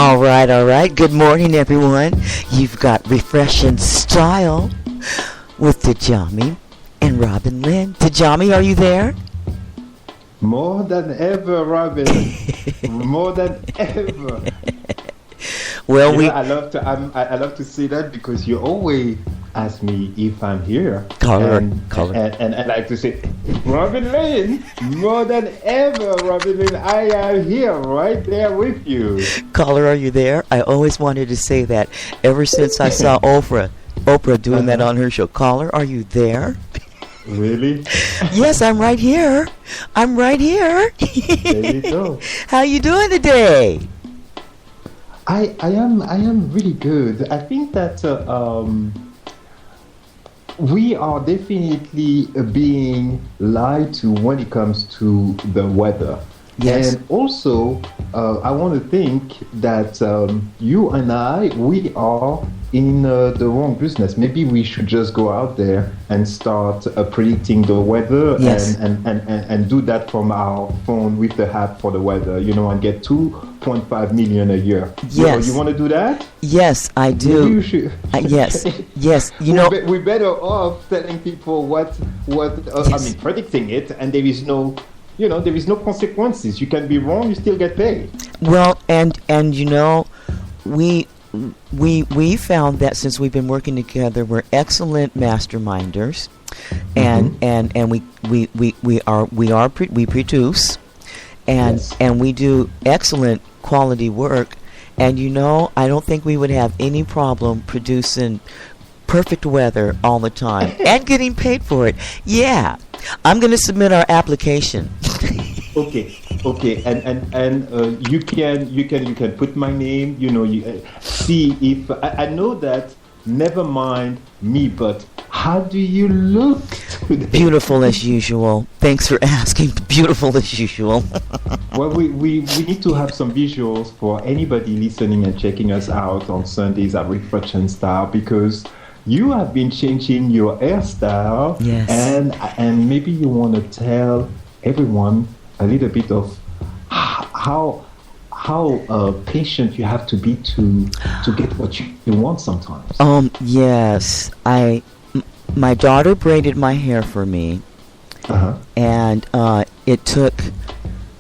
All right, all right. Good morning, everyone. You've got Refreshing Style with Djamee and Robin Lynn. Djamee, are you there? More than ever, Robin. More than ever. Well, I love to see that because you always ask me if I'm here. Caller. And I like to say, Robin Lynn, more than ever, Robin Lynn, I am here right there with you. Caller, are you there? I always wanted to say that ever since I saw Oprah doing that on her show. Caller, are you there? Really? Yes, I'm right here. I'm right here. There you go. How you doing today? I am really good. I think that we are definitely being lied to when it comes to the weather. Yes. And also, I want to think that you and we are in the wrong business. Maybe we should just go out there and start predicting the weather. Yes. and do that from our phone with the app for the weather, and get 2.5 million a year. Yes. You want to do that? Yes, I do. Maybe you should. Yes. Yes. We're better off telling people what Yes. predicting it, and there is no consequences. You can be wrong, you still get paid. Well, and we found that since we've been working together, we're excellent masterminders, and we produce, and Yes. and we do excellent quality work, and I don't think we would have any problem producing perfect weather all the time and getting paid for it. Yeah, I'm going to submit our application. Okay, and you can put my name. See if I know that. Never mind me, but how do you look today? Beautiful as usual. Thanks for asking. Beautiful as usual. Well, we need to have some visuals for anybody listening and checking us out on Sundays at Refreshing Style, because you have been changing your hairstyle. Yes. And maybe you want to tell everyone a little bit of how patient you have to be to get what you want sometimes. Yes. My daughter braided my hair for me, and it took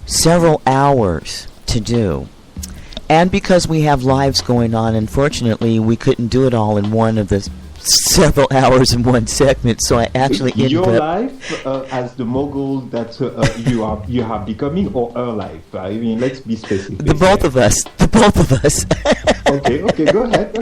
several hours to do. And because we have lives going on, unfortunately, we couldn't do it all in one of the several hours in one segment, so I actually ended your up... life as the mogul that you are becoming, or her life. I mean, let's be specific. The both of us. Okay, go ahead.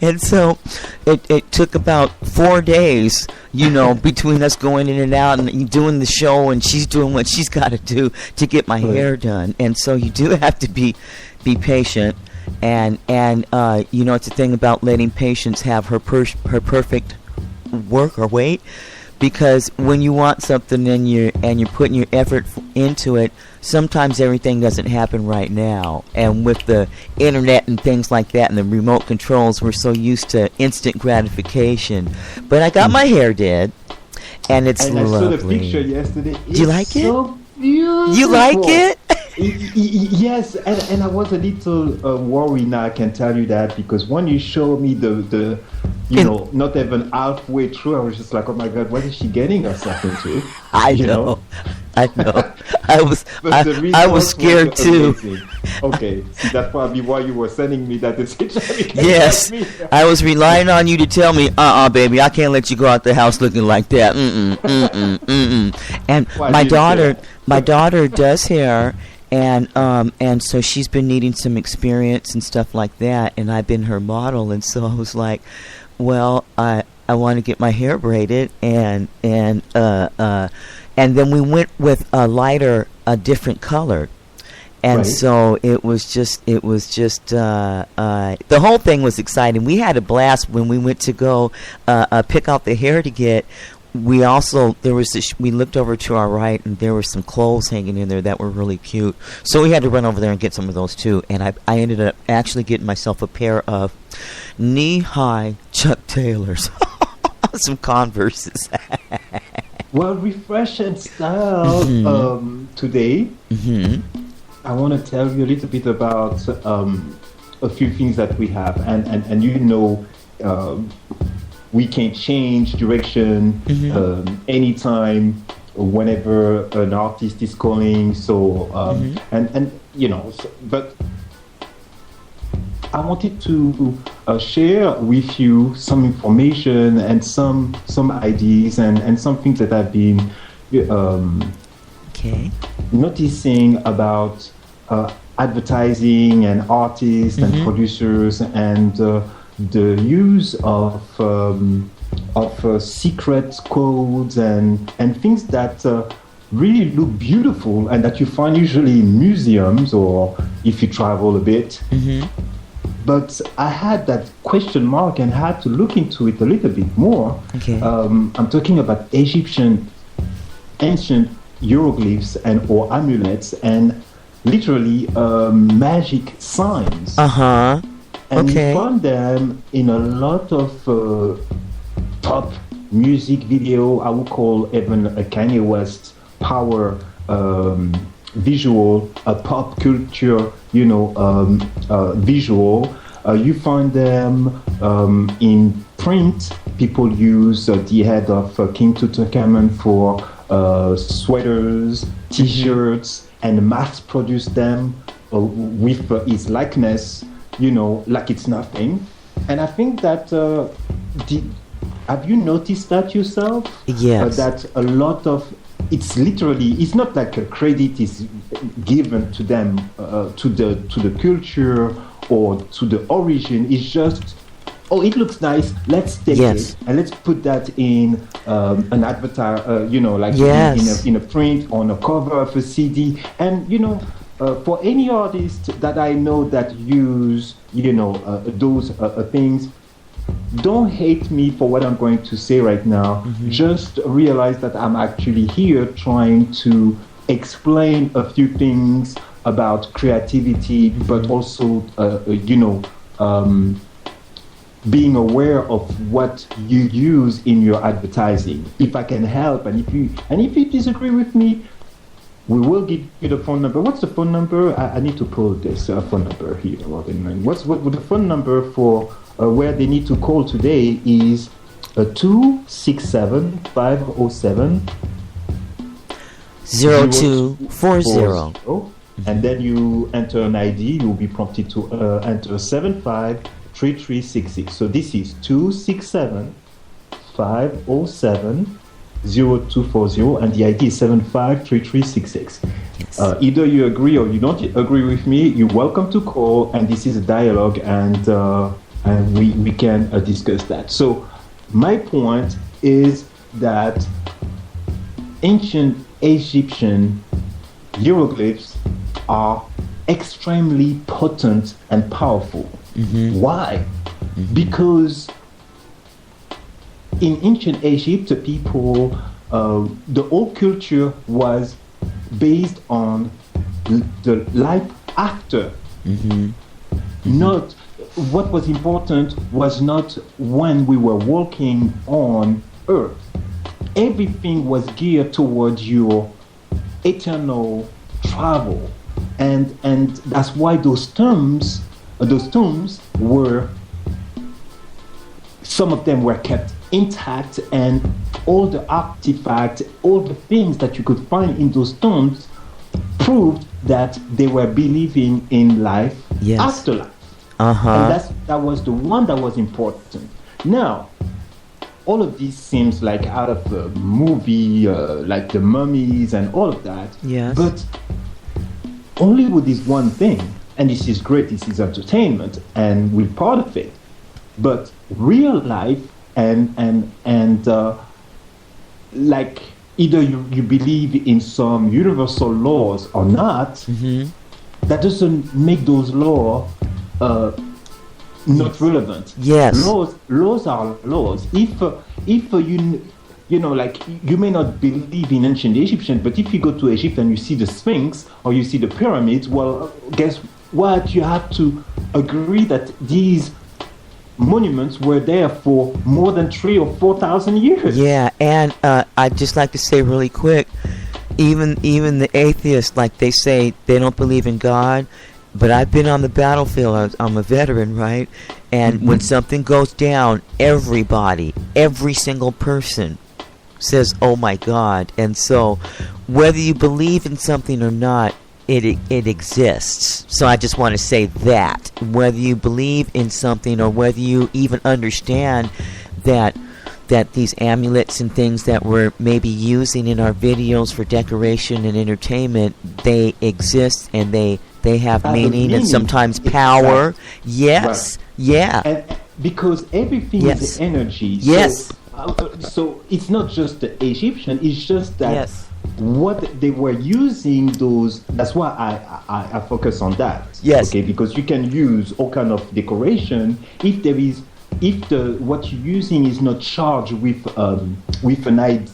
And so it took about 4 days, between us going in and out and doing the show, and she's doing what she's got to do to get my hair done. And so you do have to be patient. And it's a thing about letting patience have her perfect work or wait, because when you want something and you're putting your effort into it, sometimes everything doesn't happen right now. And with the internet and things like that and the remote controls, we're so used to instant gratification. But I got my hair did, and it's lovely. I saw the picture yesterday. Do you like it? So beautiful. You like it? Yes, and I was a little worried. Now I can tell you that, because when you showed me the not even halfway through, I was just like, oh my God, what is she getting herself into? I know. I was scared too. Okay, see, that's probably why you were sending me that message. Yes, I was relying on you to tell me, baby, I can't let you go out the house looking like that. And my daughter does hair, and so she's been needing some experience and stuff like that, and I've been her model, and so I was like, well, I want to get my hair braided, and then we went with a different color. And right. So it was just the whole thing was exciting. We had a blast when we went to go pick out the hair to get. We also, we looked over to our right, and there were some clothes hanging in there that were really cute. So we had to run over there and get some of those too. And I ended up actually getting myself a pair of knee-high Chuck Taylors, some Converses. Well, Refreshing Style today. Mm-hmm. I want to tell you a little bit about a few things that we have, and you know, we can change direction anytime, whenever an artist is calling. So and you know, but I wanted to share with you some information and some ideas and some things that I've been noticing about advertising and artists and producers and the use of secret codes and things that really look beautiful and that you find usually in museums or if you travel a bit. But I had that question mark and had to look into it a little bit more. I'm talking about ancient hieroglyphs and or amulets and literally magic signs. And you find them in a lot of pop music video. I would call even a Kanye West power visual, a pop culture, you know, visual. You find them in print. People use the head of King Tutankhamun for sweaters, T-shirts, and mass produce them with his likeness, you know, like it's nothing. And I think that have you noticed that yourself? Yes. That a lot of it's not like a credit is given to them to the culture or to the origin. It's just, oh, it looks nice, let's take it and let's put that in an advertise, you know, like in a print on a cover of a CD. And you know, for any artist that I know that use, you know, those things, don't hate me for what I'm going to say right now. Just realize that I'm actually here trying to explain a few things about creativity, but also, you know, being aware of what you use in your advertising. If I can help, and if you disagree with me, we will give you the phone number. What's the phone number? I need to pull this phone number here. What's the phone number for where they need to call today is 267 507 0240. And then you enter an ID. You'll be prompted to enter 753366. So this is 267 507 0240, and the ID is 753366. Either you agree or you don't agree with me. You're welcome to call, and this is a dialogue, and we can discuss that. So my point is that ancient Egyptian hieroglyphs are extremely potent and powerful. Why? Because in ancient Egypt, people, the whole culture was based on the life after. Not what was important was not when we were walking on earth. Everything was geared towards your eternal travel, and that's why those tombs were, some of them were kept intact, and all the artifacts, all the things that you could find in those tombs proved that they were believing in life after life. And that was the one that was important. Now, all of this seems like out of a movie, like the mummies and all of that. But Hollywood is one thing, and this is great, this is entertainment, and we're part of it. But real life and like either you believe in some universal laws or not, that doesn't make those laws not relevant. Laws are laws. If you know, like, you may not believe in ancient Egyptian, but if you go to Egypt and you see the Sphinx or you see the pyramids, well, guess what? You have to agree that these monuments were there for more than 3,000 or 4,000 years. And I'd just like to say really quick, even the atheists, like they say they don't believe in God, but I've been on the battlefield. I'm a veteran, right? And when something goes down, everybody, every single person says, "Oh my God!" And so, whether you believe in something or not, it exists. So I just want to say that whether you believe in something or whether you even understand that these amulets and things that we're maybe using in our videos for decoration and entertainment, they exist and they have meaning and sometimes power. Right. Yes. Right. Yeah. And because everything is energy. Yes. So it's not just the Egyptian, it's just that Yes. what they were using those, that's why I focus on that. Yes. Okay, because you can use all kind of decoration if the what you're using is not charged with an idea,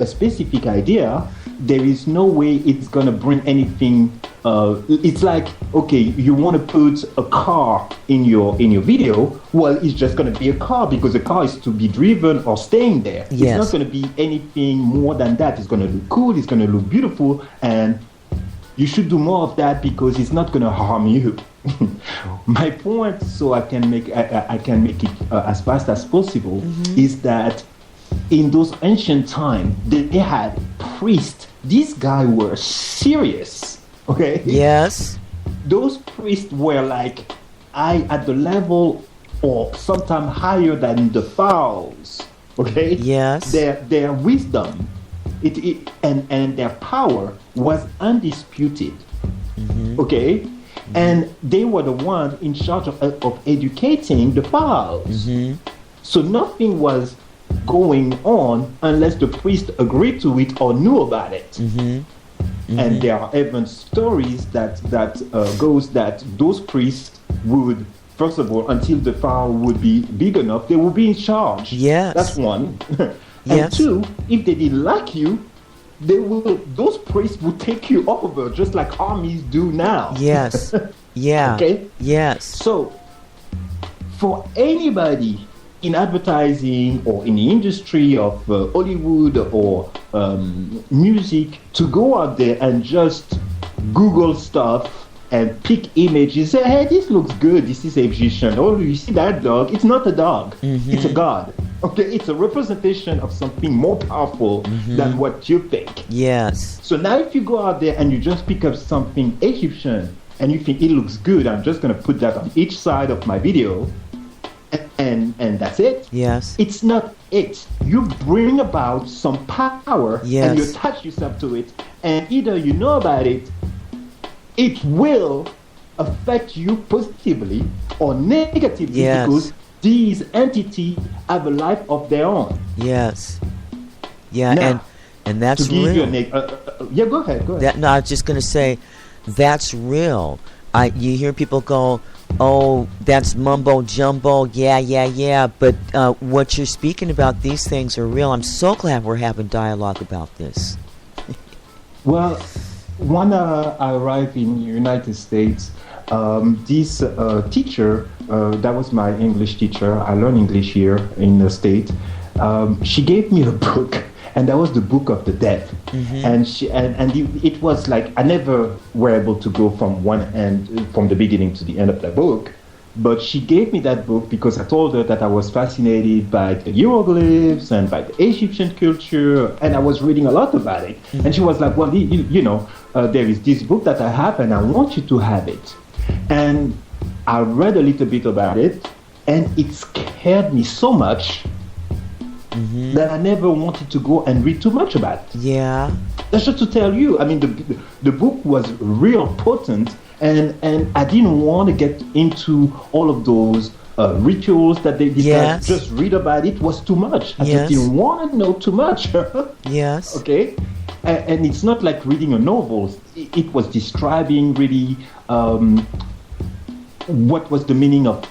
a specific idea, there is no way it's gonna bring anything. It's like, okay, you want to put a car in your video. Well, it's just gonna be a car because the car is to be driven or staying there. Yes. It's not gonna be anything more than that. It's gonna look cool. It's gonna look beautiful, and you should do more of that because it's not gonna harm you. My point, so I can make it as fast as possible, is that in those ancient times they had priests. These guys were serious. Okay. Yes. Those priests were like at the level or sometimes higher than the pharaohs. Okay. Yes. Their wisdom, and their power was undisputed. Okay. And they were the ones in charge of educating the pharaohs. So nothing was going on unless the priest agreed to it or knew about it. And there are even stories that goes that those priests would, first of all, until the pharaoh would be big enough, they would be in charge. Yes. That's one. And Yes. two, if they didn't like you, those priests would take you over just like armies do now. Yes. Yeah. Okay? Yes. So, for anybody in advertising or in the industry of Hollywood or music to go out there and just Google stuff and pick images, say, hey, this looks good, this is Egyptian. Oh, you see that dog? It's not a dog, it's a god. Okay, it's a representation of something more powerful than what you think. Yes. So now if you go out there and you just pick up something Egyptian and you think it looks good, I'm just going to put that on each side of my video, and that's it. Yes. It's not it. You bring about some power and you Yes. attach yourself to it, and either you know about it, it will affect you positively or negatively, Yes. because these entities have a life of their own. Yes. Yeah. Now, and that's to give real. you yeah, go ahead. No, I was just gonna say, that's real. You hear people go, "Oh, that's mumbo jumbo." Yeah. But what you're speaking about, these things are real. I'm so glad we're having dialogue about this. Well, when I arrived in the United States, this teacher, that was my English teacher, I learned English here in the state, she gave me a book, and that was the Book of the Dead. And it was like, I never were able to go from one end, from the beginning to the end of the book, but she gave me that book because I told her that I was fascinated by the hieroglyphs and by the Egyptian culture, and I was reading a lot about it. And she was like, well, you know, there is this book that I have, and I want you to have it. And I read a little bit about it, and it scared me so much that I never wanted to go and read too much about it. Yeah. That's just to tell you. I mean, the book was real potent, and I didn't want to get into all of those rituals that they did. Yes. Just read about it was too much. I Yes. just didn't want to know too much. Yes. Okay? And it's not like reading a novel. It was describing really what was the meaning of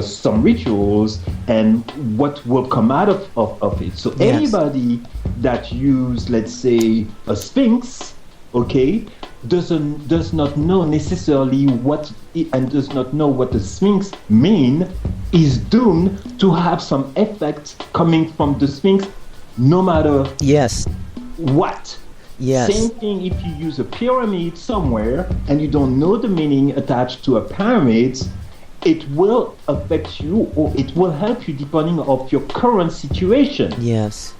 some rituals and what will come out of it. So Yes. anybody that use, let's say, a sphinx, okay, does not know necessarily what and does not know what the sphinx mean, is doomed to have some effect coming from the sphinx, no matter Yes. what? Yes. Same thing if you use a pyramid somewhere and you don't know the meaning attached to a pyramid, it will affect you or it will help you depending on your current situation. Yes.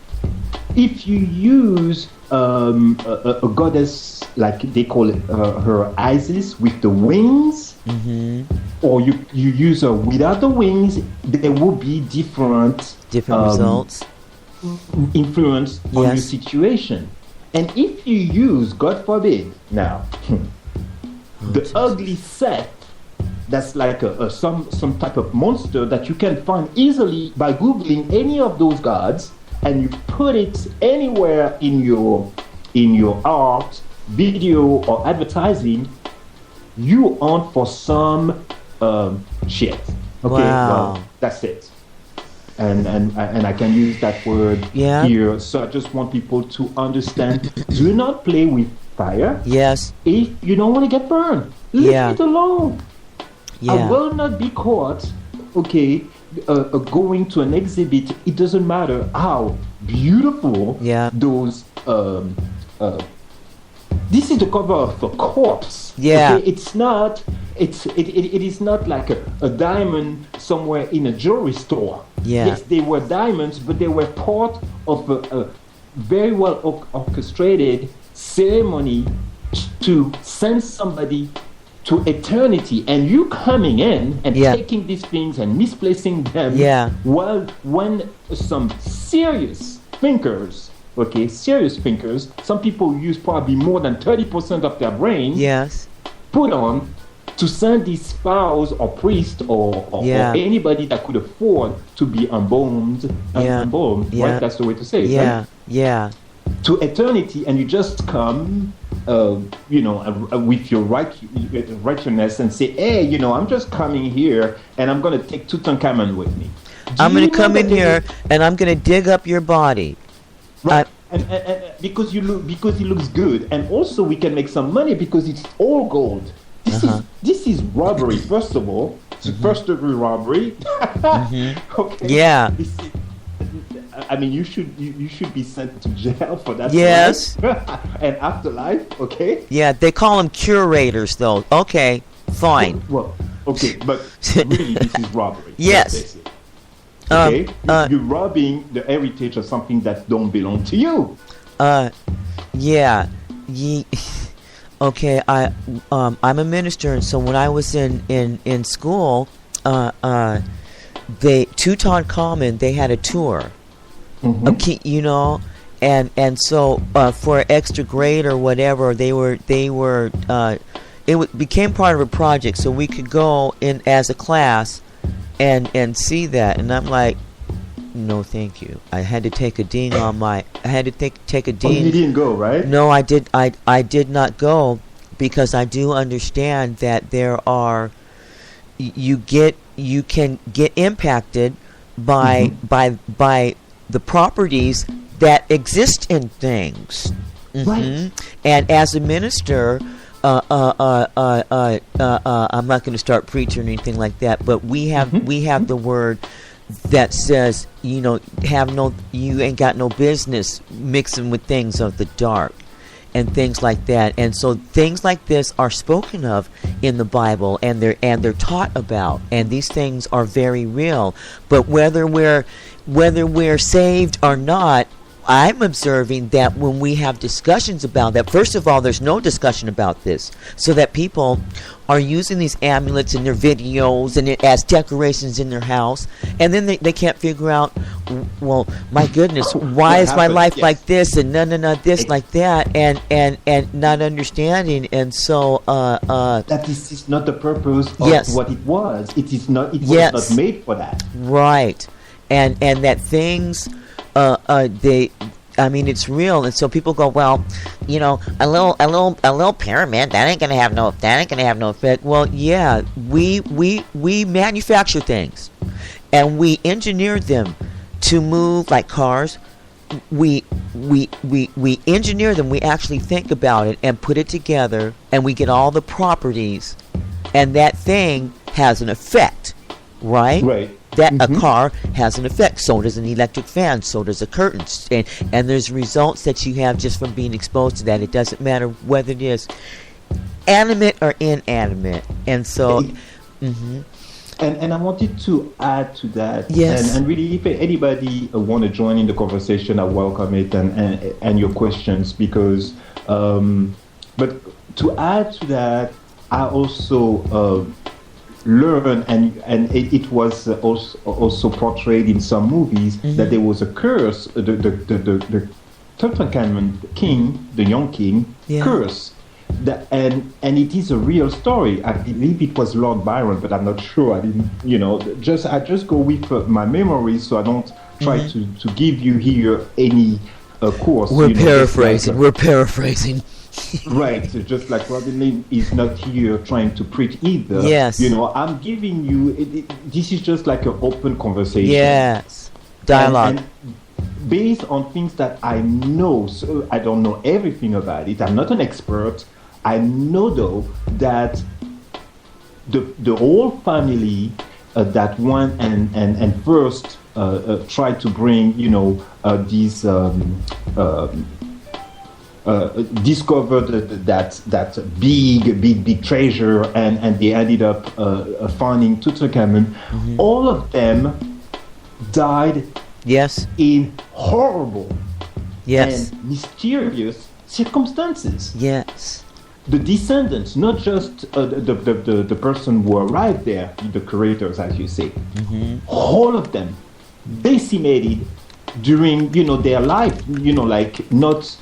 If you use a goddess like they call it her Isis with the wings, or you use her without the wings, there will be different results, influence on your situation. And if you use, God forbid, now the ugly set, that's like some type of monster that you can find easily by googling any of those gods, and you put it anywhere in your art, video, or advertising, you on for some shit. Okay, well, that's it. And I can use that word here. So I just want people to understand: do not play with fire. Yes. If you don't want to get burned, leave it alone. I will not be caught. Okay. Going to an exhibit, it doesn't matter how beautiful those. This is the cover of a corpse. Yeah. Okay? It's not. It is not like a diamond somewhere in a jewelry store. Yeah. Yes, they were diamonds, but they were part of a very well orchestrated ceremony to send somebody to eternity, and you coming in and taking these things and misplacing them. Well, when some serious thinkers, some people use probably more than 30% of their brain. Put on to send these pharaohs or priests or anybody that could afford to be embalmed, right? That's the way to say it. Right? To eternity, and you just come, with your righteousness and say, hey, I'm just coming here and I'm going to take Tutankhamun with me. I'm going to come in here and I'm going to dig up your body. Right. And because it looks good, and also we can make some money because it's all gold. This is robbery. First of all, it's first degree robbery. Okay. Yeah. I mean, you should be sent to jail for that. Yes. And afterlife, okay. Yeah, they call them curators, though. Okay, fine. Well, okay, but really, this is robbery. Yes. Okay, you're robbing the heritage of something that don't belong to you. Yeah. Okay, I'm a minister, and so when I was in school, Tutankhamun, they had a tour. And so for extra grade or whatever, they were became part of a project, so we could go in as a class and see that. And I'm like, no, thank you. I had to take a ding on my. I had to take a ding. Oh, you didn't go, right? No, I did. I did not go because I do understand that there are. You can get impacted by the properties that exist in things. Right. And as a minister, I'm not going to start preaching or anything like that, but we have the word that says, you ain't got no business mixing with things of the dark and things like that. And so things like this are spoken of in the Bible, and they're taught about, and these things are very real. But whether we're saved or not, I'm observing that when we have discussions about that, first of all, there's no discussion about this, so that people are using these amulets in their videos and as decorations in their house, and then they can't figure out, well, my goodness, why is my life like this and no this like that, and not understanding, and so that this is not the purpose of what it was. It is not. It was not made for that. Right, and that things. It's real, and so people go, well, a little pyramid that ain't gonna have no effect. Well, yeah, we manufacture things, and we engineer them to move like cars. We engineer them. We actually think about it and put it together, and we get all the properties, and that thing has an effect, right? Right. that a car has an effect. So does an electric fan. So does a curtain. And there's results that you have just from being exposed to that. It doesn't matter whether it is animate or inanimate. And so... And I wanted to add to that. Yes. And really, if anybody want to join in the conversation, I welcome it and your questions because... but to add to that, I also... learn and it was also portrayed in some movies that there was a curse, the Tutankhamun king, the young king, curse, and it is a real story. I believe it was Lord Byron, but I'm not sure. I didn't, I just go with my memory, so I don't try to give you here any course. We're paraphrasing. We're paraphrasing. Right, so just like Robin Lee is not here trying to preach either. Yes. I'm giving you, this is just like an open conversation. Yes, dialogue. And based on things that I know, so I don't know everything about it, I'm not an expert, I know though that the whole family that went and first tried to bring, these... discovered that big treasure and they ended up finding Tutankhamun. All of them died in horrible and mysterious circumstances. The descendants, not just the person who arrived there, the curators, as you say, all of them decimated during their life, like not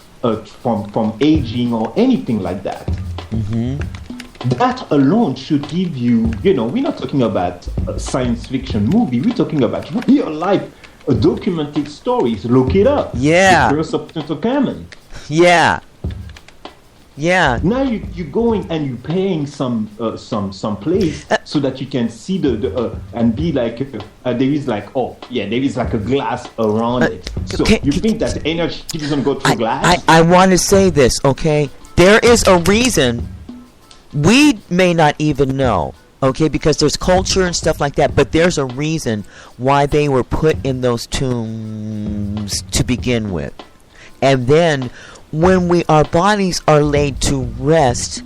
from aging or anything like that. That alone should give you, we're not talking about a science fiction movie, we're talking about real life documented stories. Look it up. The Curse of Tutankhamun. Now you're going and you're paying some place so that you can see the and be like there is like there is like a glass around it. So you think that energy doesn't go through glass? I want to say this, okay? There is a reason we may not even know, okay? Because there's culture and stuff like that, but there's a reason why they were put in those tombs to begin with, and then. When our bodies are laid to rest,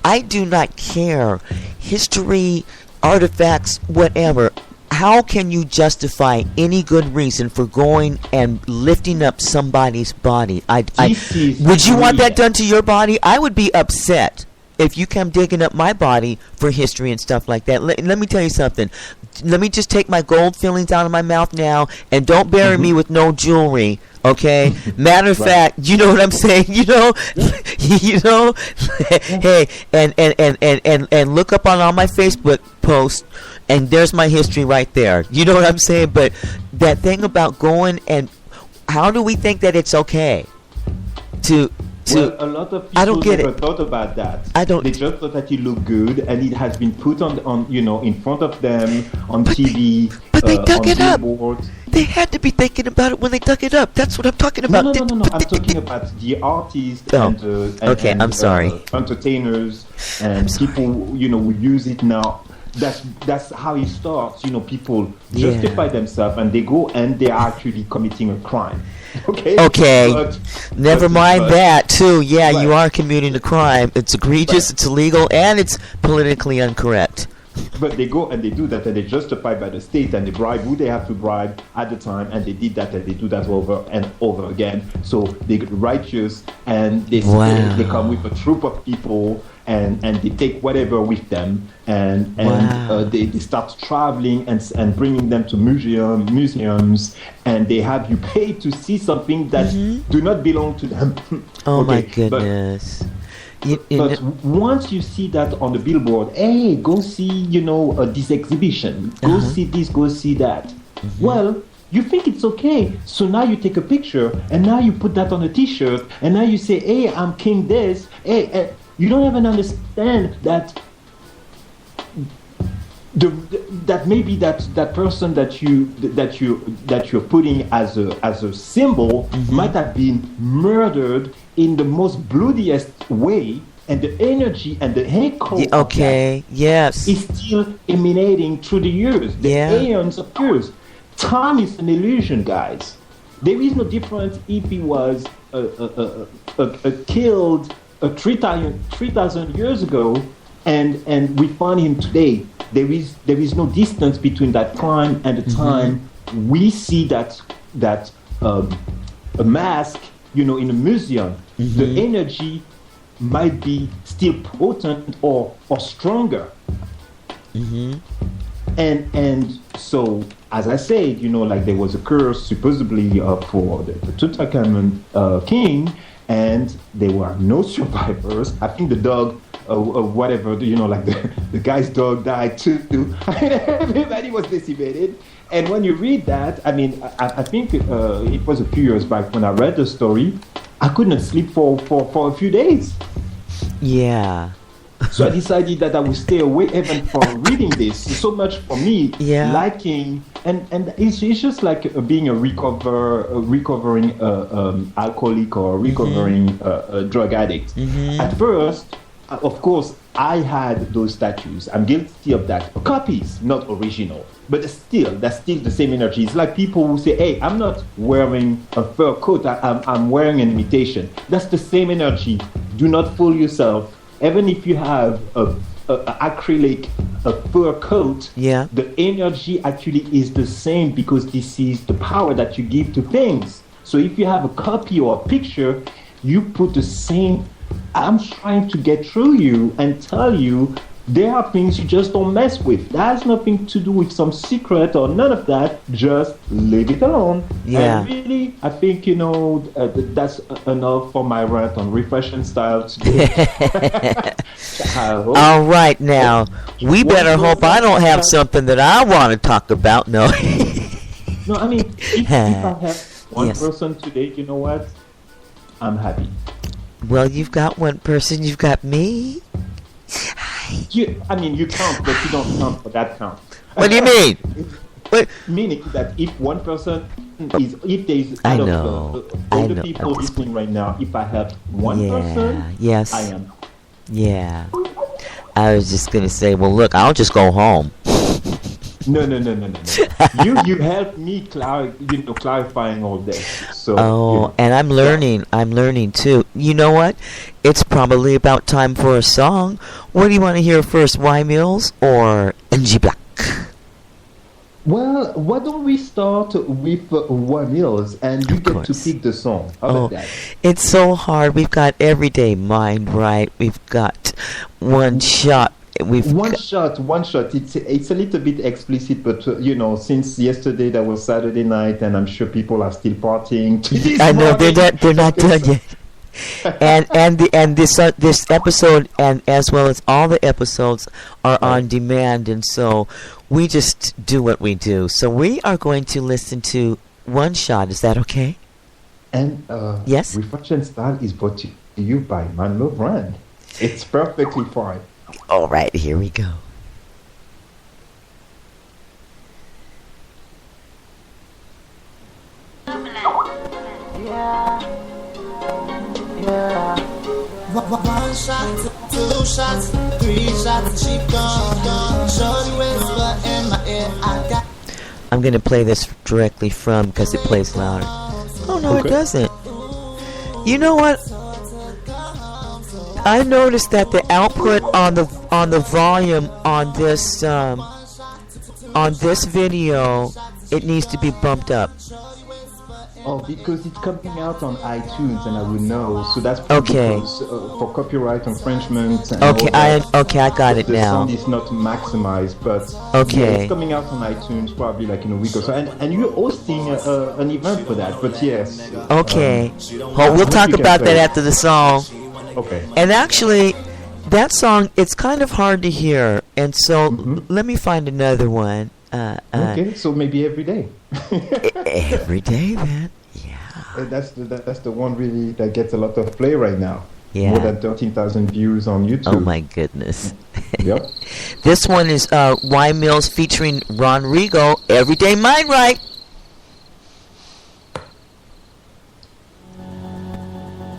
I do not care. History, artifacts, whatever. How can you justify any good reason for going and lifting up somebody's body? Would you want that done to your body? I would be upset if you come digging up my body for history and stuff like that. Let me tell you something. Let me just take my gold fillings out of my mouth now, and don't bury me with no jewelry. Okay. Matter of fact, you know what I'm saying. Hey, and look up on all my Facebook posts, and there's my history right there. You know what I'm saying? But that thing about going and how do we think that it's okay to? Well, a lot of people never thought about that. They just thought that it looked good, and it has been put on in front of them on TV. But they dug it up. Billboard. They had to be thinking about it when they dug it up. That's what I'm talking about. No. I'm talking about the artists and I'm sorry. Entertainers and people who use it now. That's how it starts. People justify themselves and they go and they are actually committing a crime. Okay. But, never mind that too. Yeah, you are committing a crime. It's egregious, it's illegal, and it's politically incorrect. But they go and they do that and they justify by the state and they bribe who they have to bribe at the time, and they did that and they do that over and over again. So they get righteous and they come with a troop of people and they take whatever with them and they start traveling and bringing them to museums, and they have you pay to see something that do not belong to them. My goodness. But once you see that on the billboard, hey, go see, this exhibition, go see this, go see that. Well, you think it's okay. So now you take a picture and now you put that on a t-shirt and now you say, hey, I'm king this. Hey, you don't even understand that that maybe that person that you're putting as a symbol might have been murdered in the most bloodiest way and the energy and the echo of that Okay. Yes. is still emanating through the years, the aeons of years. Time is an illusion, guys. There is no difference if he was killed 3,000 years ago, and we find him today. There is no distance between that time and the time we see that a mask, in a museum. The energy might be still potent or stronger. And so, as I said, like there was a curse supposedly for the Tutankhamun king, and there were no survivors. I think the dog, whatever, like the guy's dog died too. Everybody was decimated. And when you read that, I think it was a few years back when I read the story, I couldn't sleep for a few days. Yeah. So I decided that I would stay away even from reading this. So much for me, liking, and it's just like being a recovering alcoholic or recovering drug addict. At first, of course, I had those statues. I'm guilty of that. Copies, not original. But that's still the same energy. It's like people who say, hey, I'm not wearing a fur coat, I'm wearing an imitation. That's the same energy. Do not fool yourself. Even if you have a acrylic, a fur coat, the energy actually is the same, because this is the power that you give to things. So if you have a copy or a picture, you put the same. I'm trying to get through you and tell you there are things you just don't mess with. That has nothing to do with some secret or none of that. Just leave it alone. Yeah. And really, I think, that's enough for my rant on refreshing style today. All right, now, we better hope I don't have something that I want to talk about. No. No, if I have one person today, you know what? I'm happy. Well, you've got one person. You've got me. You count, but you don't count for that count. What do you mean? What? Meaning that if one person if there is all the people listening right now, if I have one person, I am. Yeah. I was just gonna say, well, look, I'll just go home. No. You help me clarifying all this. So. And I'm learning too. You know what? It's probably about time for a song. What do you want to hear first, Y Mills or NG Black? Well, why don't we start with Y Mills and you get to pick the song? How about that? It's so hard. We've got Everyday Mind, right? We've got One Shot. One shot. It's a little bit explicit, but since yesterday that was Saturday night, and I'm sure people are still partying. I know they're not done yet. and this episode, and as well as all the episodes, are on demand, and so we just do what we do. So we are going to listen to One Shot. Is that okay? And yes, Reflection Style is brought to you by Manlo Brand. It's perfectly fine. All right, here we go. One shot, two shots, three shots, she gone. Shorty whisper in my ear, I got. I'm gonna play this directly from because it plays louder. Oh no, It doesn't. You know what? I noticed that the output on the volume on this video, it needs to be bumped up. Oh, because it's coming out on iTunes, and I will know. So that's because, for copyright infringement. And I got it now. The sound is not maximized, but it's coming out on iTunes probably like in a week or so. And you're hosting an event for that, but yes. Okay. We'll talk about that after the song. Okay. And actually, that song, it's kind of hard to hear, and so let me find another one. Okay, so maybe every day. Every day, then. Yeah. That's the one really that gets a lot of play right now. Yeah. More than 13,000 views on YouTube. Oh my goodness. Yep. This one is Y Mills featuring Ron Rigo. Everyday Mind Right.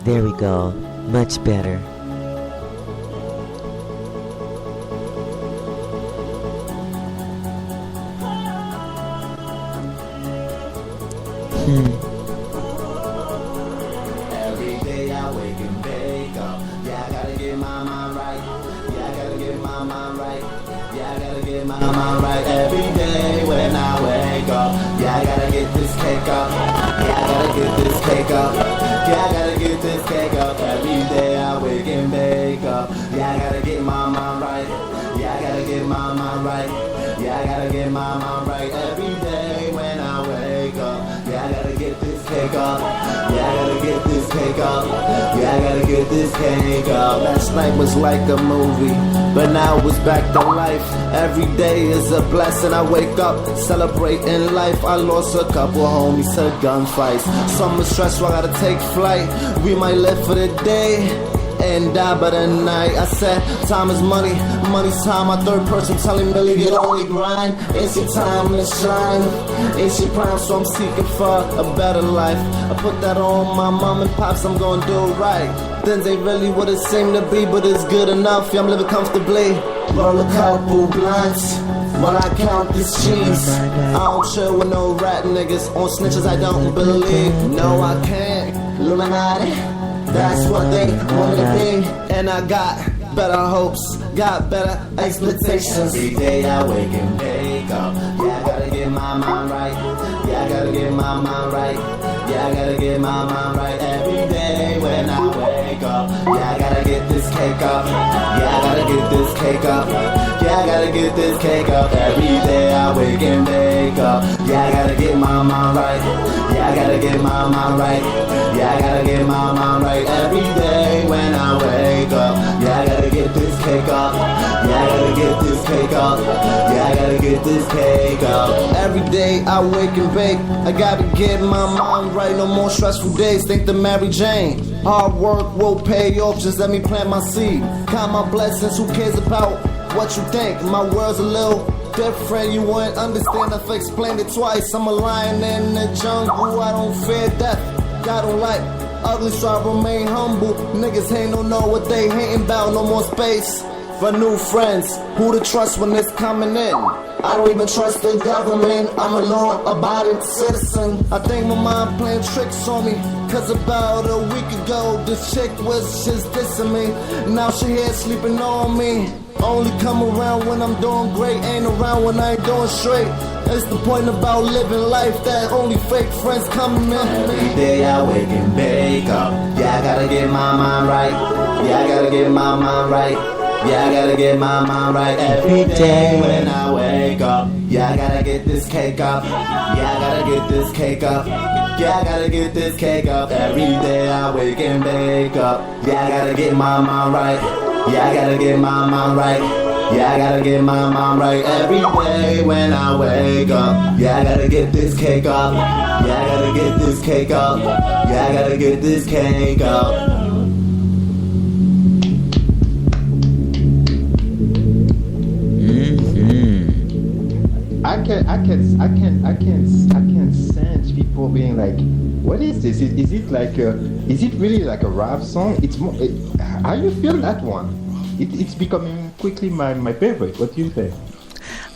There we go. Much better. Every day I wake and wake up. Yeah, I gotta get my mind right. Yeah, I gotta get my mind right. Yeah, I gotta get my mind right. Every day when I wake up. Yeah, I gotta get this cake up. Yeah, I gotta get this cake up. Yeah, I gotta get this cake up. Every day I wake and wake up. Yeah, I gotta get my mind right. Yeah, I gotta get my mind right. Yeah, I gotta get my mind right. Every day when I wake up. Yeah, I gotta get this cake up. Yeah, I gotta get this cake up. Yeah, I gotta get this cake up. Last night was like a movie, but now it's back to life. Every day is a blessing. I wake up celebrating life. I lost a couple homies to gunfights. Summer stressful, I gotta take flight. We might live for the day and die by the night. I said, time is money, money's time. My third person telling me you only grind. It's your time to shine. It's your prime, so I'm seeking for a better life. I put that on my mom and pops, I'm gonna do it right. Things ain't really what it seemed to be, but it's good enough. Yeah, I'm living comfortably. Roll a couple blunts while I count this cheese. I don't chill with no rat niggas. On snitches I don't believe. No, I can't. Illuminati, that's what they want me to be. And I got better hopes, got better expectations. Every day I wake and wake up. Yeah, I gotta get my mind right. Yeah, I gotta get my mind right. Yeah, I gotta get my mind right. Every day when I wake up. Yeah, I gotta get this cake up. Yeah, I gotta get this cake up. Yeah, I gotta get this cake up. Every day I wake and wake up. Yeah, I gotta get my mind right. Yeah, I gotta get my mind right. Yeah, I gotta get my mind right. Every day when I wake up. Yeah, I gotta get this cake up. Yeah, I gotta get this cake up. Yeah, I gotta get this cake up. Every day I wake and bake. I gotta get my mind right. No more stressful days. Think the Mary Jane. Hard work will pay off. Just let me plant my seed. Count my blessings. Who cares about what you think? My world's a little different. You wouldn't understand if I explained it twice. I'm a lion in the jungle. I don't fear death. I don't like ugly, so I remain humble. Niggas ain't don't know what they hating about. No more space for new friends. Who to trust when it's coming in? I don't even trust the government. I'm a law-abiding citizen. I think my mind playing tricks on me. Cause about a week ago, this chick was just dissing me. Now she here sleeping on me. Only come around when I'm doing great. Ain't around when I ain't doing straight. That's the point about living life, that only fake friends coming in. Every day I wake and wake up. Yeah, I gotta get my mind right. Yeah, I gotta get my mind right. Yeah, I gotta get my mind right. Every day when I wake up. Yeah, I gotta get this cake up. Yeah, I gotta get this cake up. Yeah, I gotta get this cake up. Every day I wake and wake up. Yeah, I gotta get my mind right. Yeah, I gotta get my mind right. Yeah, I gotta get my mind right. Every day when I wake up. Yeah, I gotta get this cake up. Yeah, I gotta get this cake up. Yeah, I gotta get this cake up. I can sense people being like, what is this? Is it like is it really like a rap song? It's more. How you feel that one? It's becoming quickly my favorite. What do you think?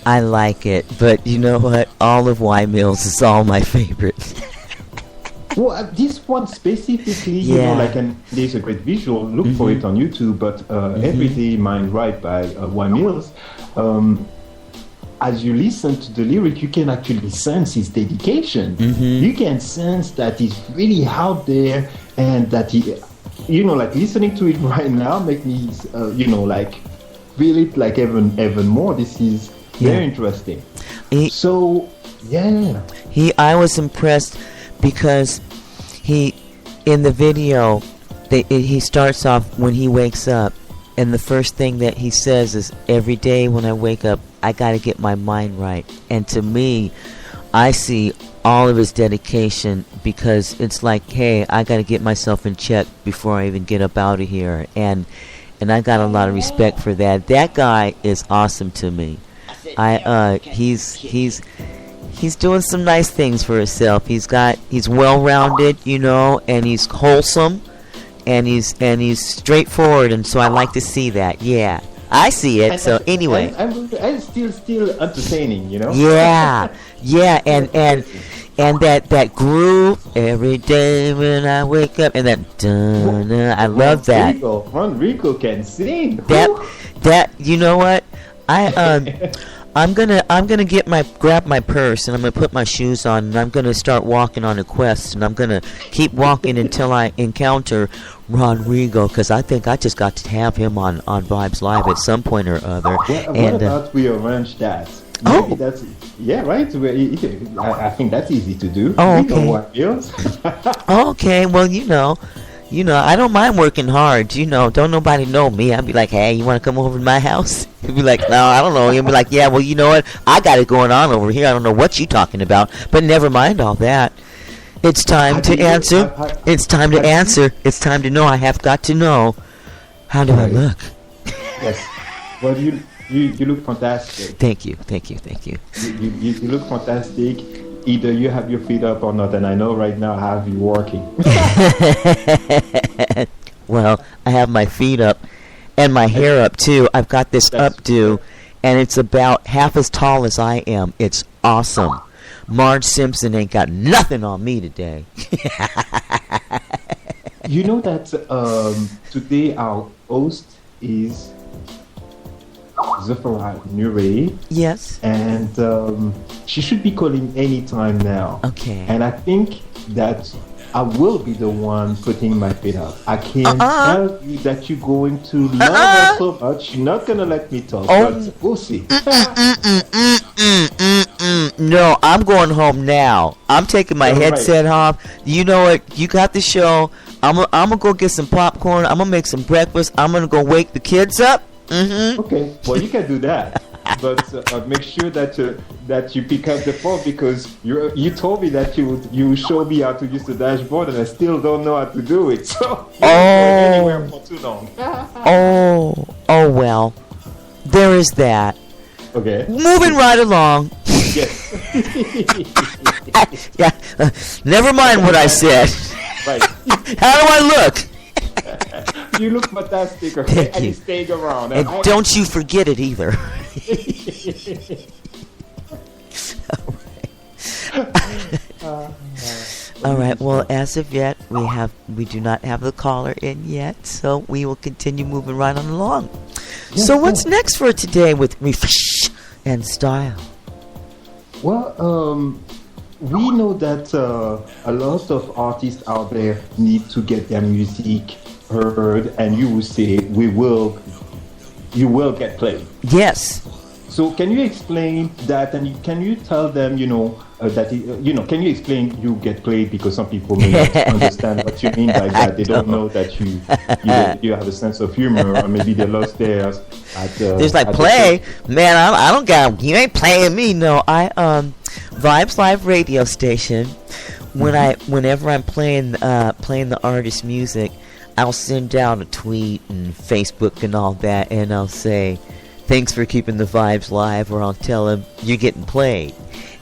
I like it, but you know what? All of Y Mills is all my favorite. Well, this one specifically, you know, like, and there's a great visual. Look for it on YouTube. But Everyday Mind Right by Y Mills. As you listen to the lyric, you can actually sense his dedication. You can sense that he's really out there, and that he, you know, like listening to it right now, make me, you know, like feel it like even more. This is very interesting. I was impressed because he, in the video, he starts off when he wakes up, and the first thing that he says is, every day when I wake up, I gotta get my mind right. And to me, I see all of his dedication, because it's like, hey, I gotta get myself in check before I even get up out of here. And I got a lot of respect for that. That guy is awesome to me. He's doing some nice things for himself. He's well-rounded, you know, and he's wholesome, and he's straightforward, and so I like to see that. Yeah, I see it. So anyway, I'm still entertaining, you know. Yeah, and And that groove every day when I wake up, and that dun, I love that. Rico can sing. That you know what? I'm gonna grab my purse, and I'm gonna put my shoes on, and I'm gonna start walking on a quest, and I'm gonna keep walking until I encounter Rodrigo, because I think I just got to have him on Vibes Live at some point or other. What about we arrange that? Maybe that's right. I think that's easy to do. Oh, okay. We know what feels. Okay, well, I don't mind working hard. Don't nobody know me. I'd be like, hey, you want to come over to my house? He'd be like, no, I don't know. He'd be like, yeah, well, you know what? I got it going on over here. I don't know what you talking about. But never mind all that. It's time to answer. It's time to answer. It's time to know. I have got to know. How do I look? Yes. Well, you look fantastic. Thank you. You look fantastic. Either you have your feet up or not, and I know right now I have you working. Well, I have my feet up and my hair up too. I've got this updo, and it's about half as tall as I am. It's awesome. Marge Simpson ain't got nothing on me today. You know that today our host is Zafara Nure. Yes. And she should be calling anytime now. Okay. And I think that I will be the one putting my feet up. I can tell you that you're going to love her so much. You're not going to let me talk, but we'll see. No, I'm going home now. I'm taking my headset off. You know what? You got the show. I'm gonna go get some popcorn. I'm gonna make some breakfast. I'm gonna go wake the kids up. Mm-hmm. Okay, well, you can do that, but make sure that you pick up the phone, because you told me that you show me how to use the dashboard, and I still don't know how to do it. So you won't go anywhere for too long. Oh well, there is that. Okay. Moving right along. Yes. Yeah. Never mind what I said. Right. How do I look? You look fantastic, okay? Thank and you. You're staying around. And don't you forget it either. All right. Well, as of yet, we do not have the caller in yet, so we will continue moving right on along. Yes, so what's next for today with Refresh and Style? Well, we know that a lot of artists out there need to get their music heard, and you will say you will get played. Yes. So can you explain that, and can you tell them, can you explain you get played, because some people may not understand what you mean by that. They don't know that you have a sense of humor, or maybe they lost theirs. There's like play, man. I don't got, you ain't playing me. No, Vibes Live radio station. Whenever I'm playing the artist's music, I'll send out a tweet and Facebook and all that, and I'll say, thanks for keeping the vibes live, or I'll tell them you're getting played.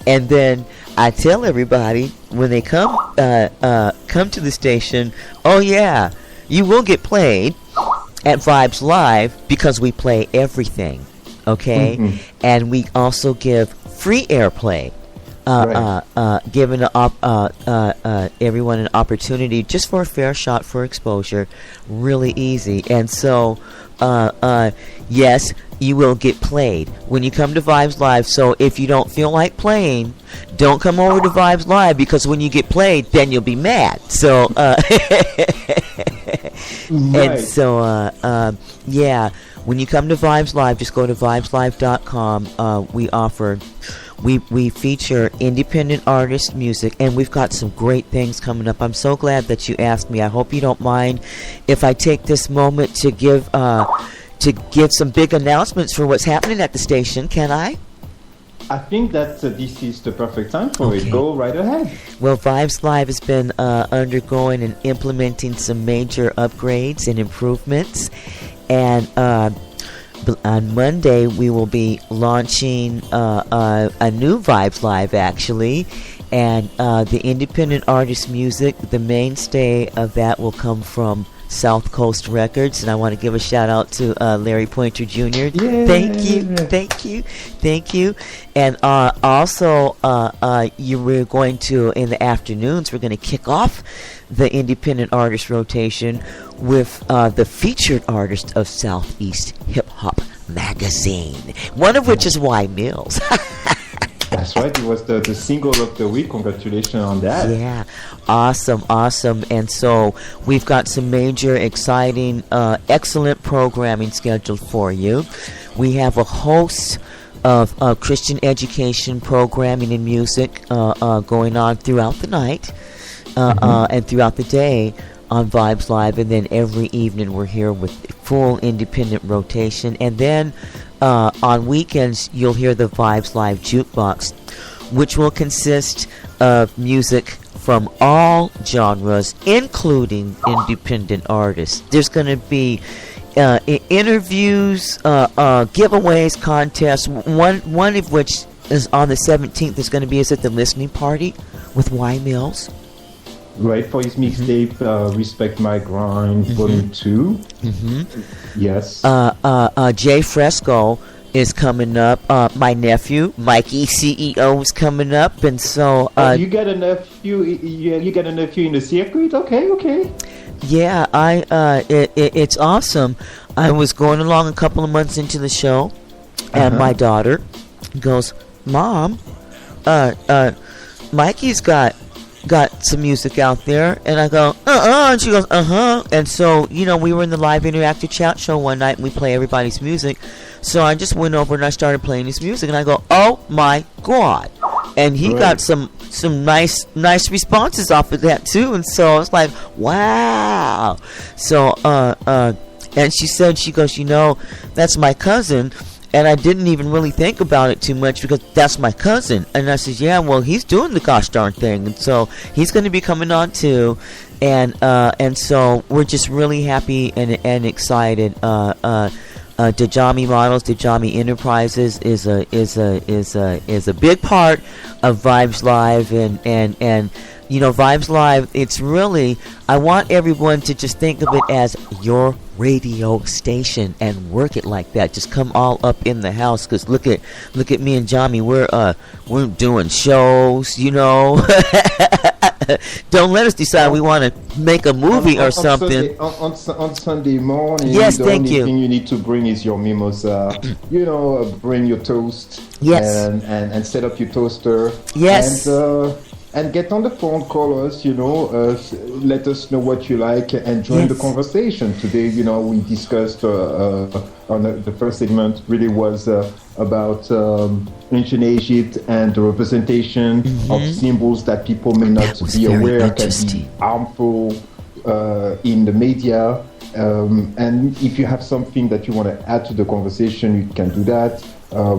And then I tell everybody when they come to the station, oh yeah, you will get played at Vibes Live, because we play everything, okay? Mm-hmm. And we also give free airplay. Giving everyone an opportunity just for a fair shot for exposure, really easy. And so, yes, you will get played when you come to Vibes Live. So if you don't feel like playing, don't come over to Vibes Live, because when you get played, then you'll be mad. So, and so, yeah, when you come to Vibes Live, just go to vibeslive.com. We feature independent artist music, and we've got some great things coming up. I'm so glad that you asked me. I hope you don't mind if I take this moment to give some big announcements for what's happening at the station. Can I? I think that this is the perfect time for it. Go right ahead. Well, Vibes Live has been undergoing and implementing some major upgrades and improvements, and on Monday, we will be launching a new Vibes Live, actually, and the independent artist music, the mainstay of that will come from South Coast Records, and I want to give a shout out to Larry Pointer Jr. Yeah. Thank you. And also, we're going to, in the afternoons, we're going to kick off the independent artist rotation with the featured artist of Southeast Hip Hop Magazine, one of which is Y Mills. That's right. It was the single of the week. Congratulations on that. Yeah, awesome. And so we've got some major, exciting, excellent programming scheduled for you. We have a host of Christian education programming and music going on throughout the night and throughout the day on Vibes Live, and then every evening we're here with full independent rotation, and then on weekends you'll hear the Vibes Live Jukebox, which will consist of music from all genres, including independent artists. There's going to be interviews, giveaways, contests. One of which is on the 17th. Is going to be at the listening party with Y Mills. Right, for his mixtape, Respect My Grind, Volume 2. Yes. Jay Fresco is coming up. My nephew, Mikey CEO, is coming up. And so... you got a nephew? You got a nephew in the circuit? Okay. Yeah, it's awesome. I was going along a couple of months into the show, and my daughter goes, Mom, Mikey's got some music out there, and I go, and she goes, and so, we were in the live interactive chat show one night, and we play everybody's music, so I just went over and I started playing his music, and I go, oh my God, and he got some nice responses off of that too, and so I was like, wow. So and she goes, that's my cousin. And I didn't even really think about it too much because that's my cousin. And I said, yeah, well, he's doing the gosh darn thing. And so he's going to be coming on too. And so we're just really happy and excited. Djamee Models, Djamee Enterprises is a big part of Vibes Live. And Vibes Live, it's really, I want everyone to just think of it as your radio station and work it like that. Just come all up in the house, because look at me and Djamee, we're doing shows, Don't let us decide we want to make a movie or something. On Sunday morning, yes, the thank only you. thing you need to bring is your mimosa. Bring your toast. Yes. And set up your toaster. Yes. And get on the phone, call us, let us know what you like and join the conversation. Today, we discussed on the first segment really was about ancient Egypt and the representation of symbols that people may not be aware can be harmful in the media. And if you have something that you want to add to the conversation, you can do that.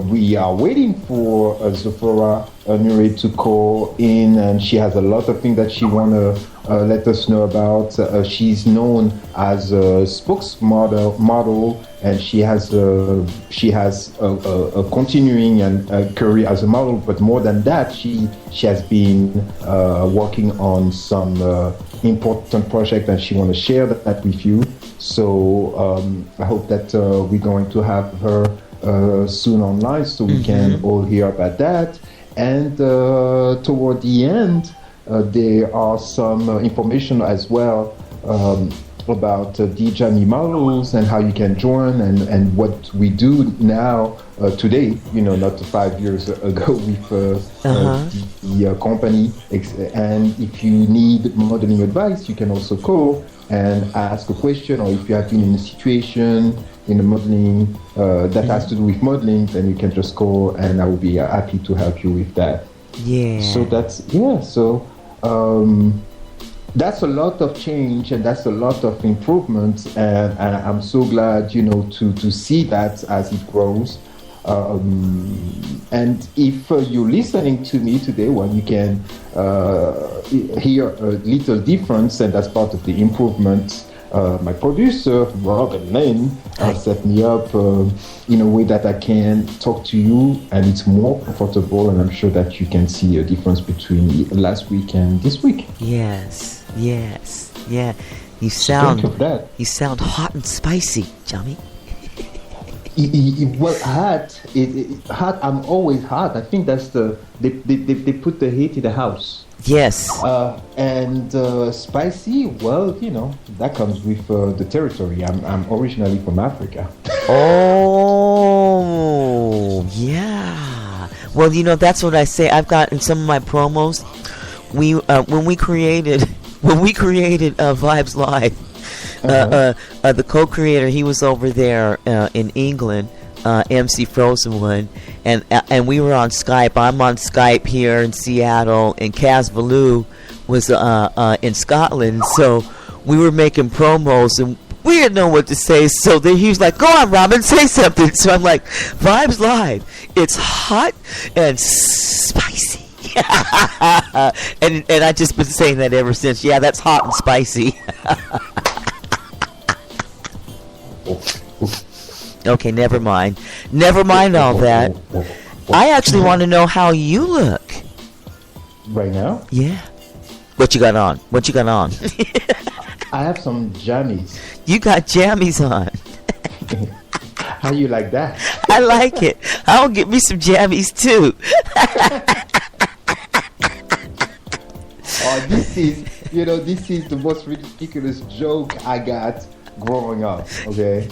We are waiting for Zafora Nuri to call in, and she has a lot of things that she want to let us know about. She's known as a spokesmodel, and she has a continuing and career as a model. But more than that, she has been working on some important project, and she want to share that with you. So I hope that we're going to have her soon online, so we can all hear about that. And toward the end, there are some information as well about Djamee Models and how you can join and what we do now today, not 5 years ago with the company. And if you need modeling advice, you can also call and ask a question, or if you have been in a situation in the modeling that has to do with modeling, then you can just call, and I will be happy to help you with that. Yeah. So that's that's a lot of change, and that's a lot of improvement, and I'm so glad to see that as it grows. And if you're listening to me today, well, you can hear a little difference, and that's part of the improvement. My producer, Robin Lane, set me up in a way that I can talk to you, and it's more comfortable, and I'm sure that you can see a difference between last week and this week. Yes. You Think of that. hot and spicy, Djamee. Well, hot. Hot. I'm always hot. I think that's they put the heat in the house. Yes. And spicy. Well, that comes with the territory. I'm originally from Africa. Oh, yeah. Well, that's what I say. I've got in some of my promos. When we created Vibes Live. The co-creator, he was over there in England, MC Frozen One, and we were on Skype. I'm on Skype here in Seattle, and Kaz Valou was in Scotland. So we were making promos, and we didn't know what to say. So then he was like, "Go on, Robin, say something." So I'm like, "Vibes Live. It's hot and spicy." and I just been saying that ever since. Yeah, that's hot and spicy. Okay, never mind all that. I actually want to know how you look right now. Yeah. What you got on? I have some jammies. You got jammies on. How you like that? I like it. I'll get me some jammies too. Oh, this is the most ridiculous joke I got growing up. Okay.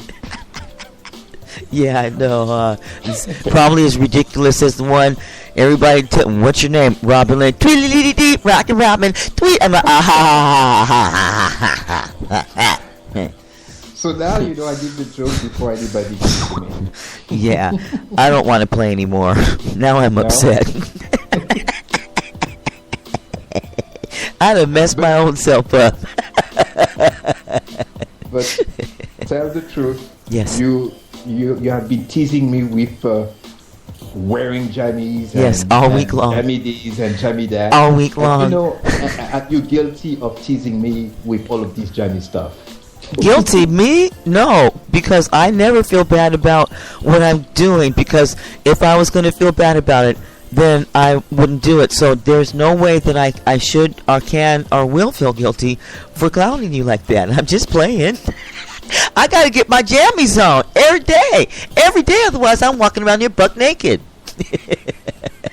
Yeah, I know. It's probably as ridiculous as the one everybody. What's your name? Robin Lane. Tweet, Rockin' Robin. Tweet. I'm like, So now I did the joke before anybody did to me. Yeah, I don't want to play anymore. Now I'm upset. I'd have messed my own self up. But tell the truth. Yes. You have been teasing me with wearing jammies. Yes, and, all and week long. Jammy this and jammy that. All week long. Are you guilty of teasing me with all of this jammy stuff? Guilty? Me? No, because I never feel bad about what I'm doing, because if I was going to feel bad about it, then I wouldn't do it. So there's no way that I should or can or will feel guilty for clowning you like that. I'm just playing. I got to get my jammies on every day, otherwise I'm walking around here buck naked.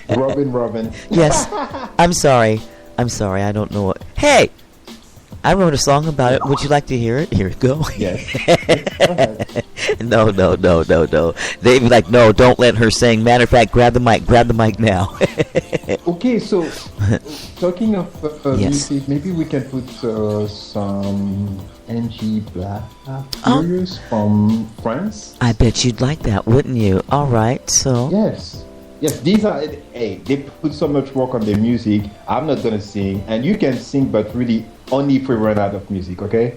Robin. Yes. I'm sorry. I don't know what. Hey, I wrote a song about it. Would you like to hear it? Here we go. Yes. No. They'd be like, no, don't let her sing. Matter of fact, grab the mic now. Okay, so talking of Yes. music, maybe we can put some NG Black from France. I bet you'd like that, wouldn't you? All right, so. Yes, these are, hey, they put so much work on their music. I'm not gonna sing, and you can sing, but really only if we run out of music, okay?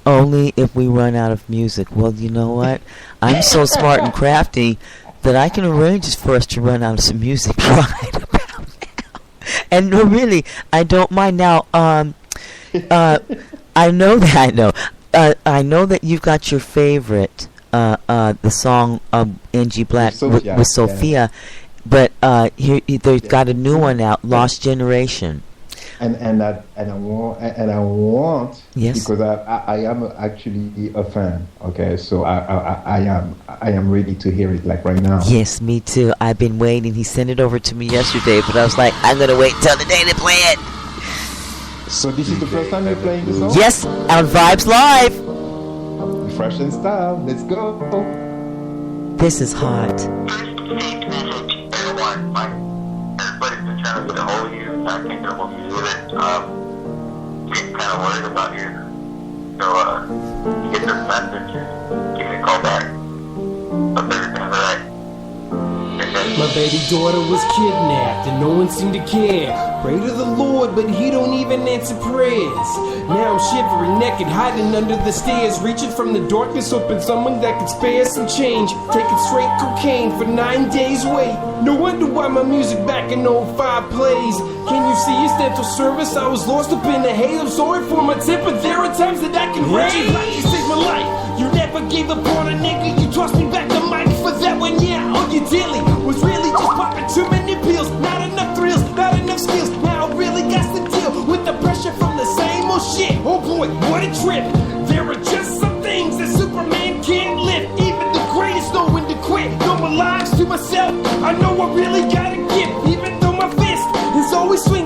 Only if we run out of music. Well, you know what? I'm so smart and crafty that I can arrange for us to run out of some music right about now. And no, really, I don't mind now. I know that you've got your favorite, the song NG Black with Sophia, but here they've got a new one out, Lost Generation. And I want Yes. because I am actually a fan. Okay, so I am ready to hear it like right now. Yes, me too. I've been waiting. He sent it over to me yesterday, but I was like, I'm gonna wait till the day to play it. So this is the first time you're playing the song? Yes, on Vibes Live. Fresh and style. Let's go. This is hot. Everyone, everybody's been trying to get a hold of you. I think they're more used to it. Getting kind of worried about you. So, you get this message, give me a call back. Hope everything's alright. My baby daughter was kidnapped and no one seemed to care. Pray to the Lord, but he don't even answer prayers. Now I'm shivering, naked, hiding under the stairs, reaching from the darkness, hoping someone that could spare some change. Taking straight cocaine for 9 days wait. No wonder why my music back in 05 plays. Can you see his dental service? I was lost up in the haze. I'm sorry for my temper, there are times that I can rage. Like you saved my life, you never gave up on a nigga. You tossed me back the mic for that one, yeah. All you daily was really just popping too many pills. Not enough thrills, not enough skills. Now I really got to deal with the pressure from the same old shit. Oh boy, what a trip.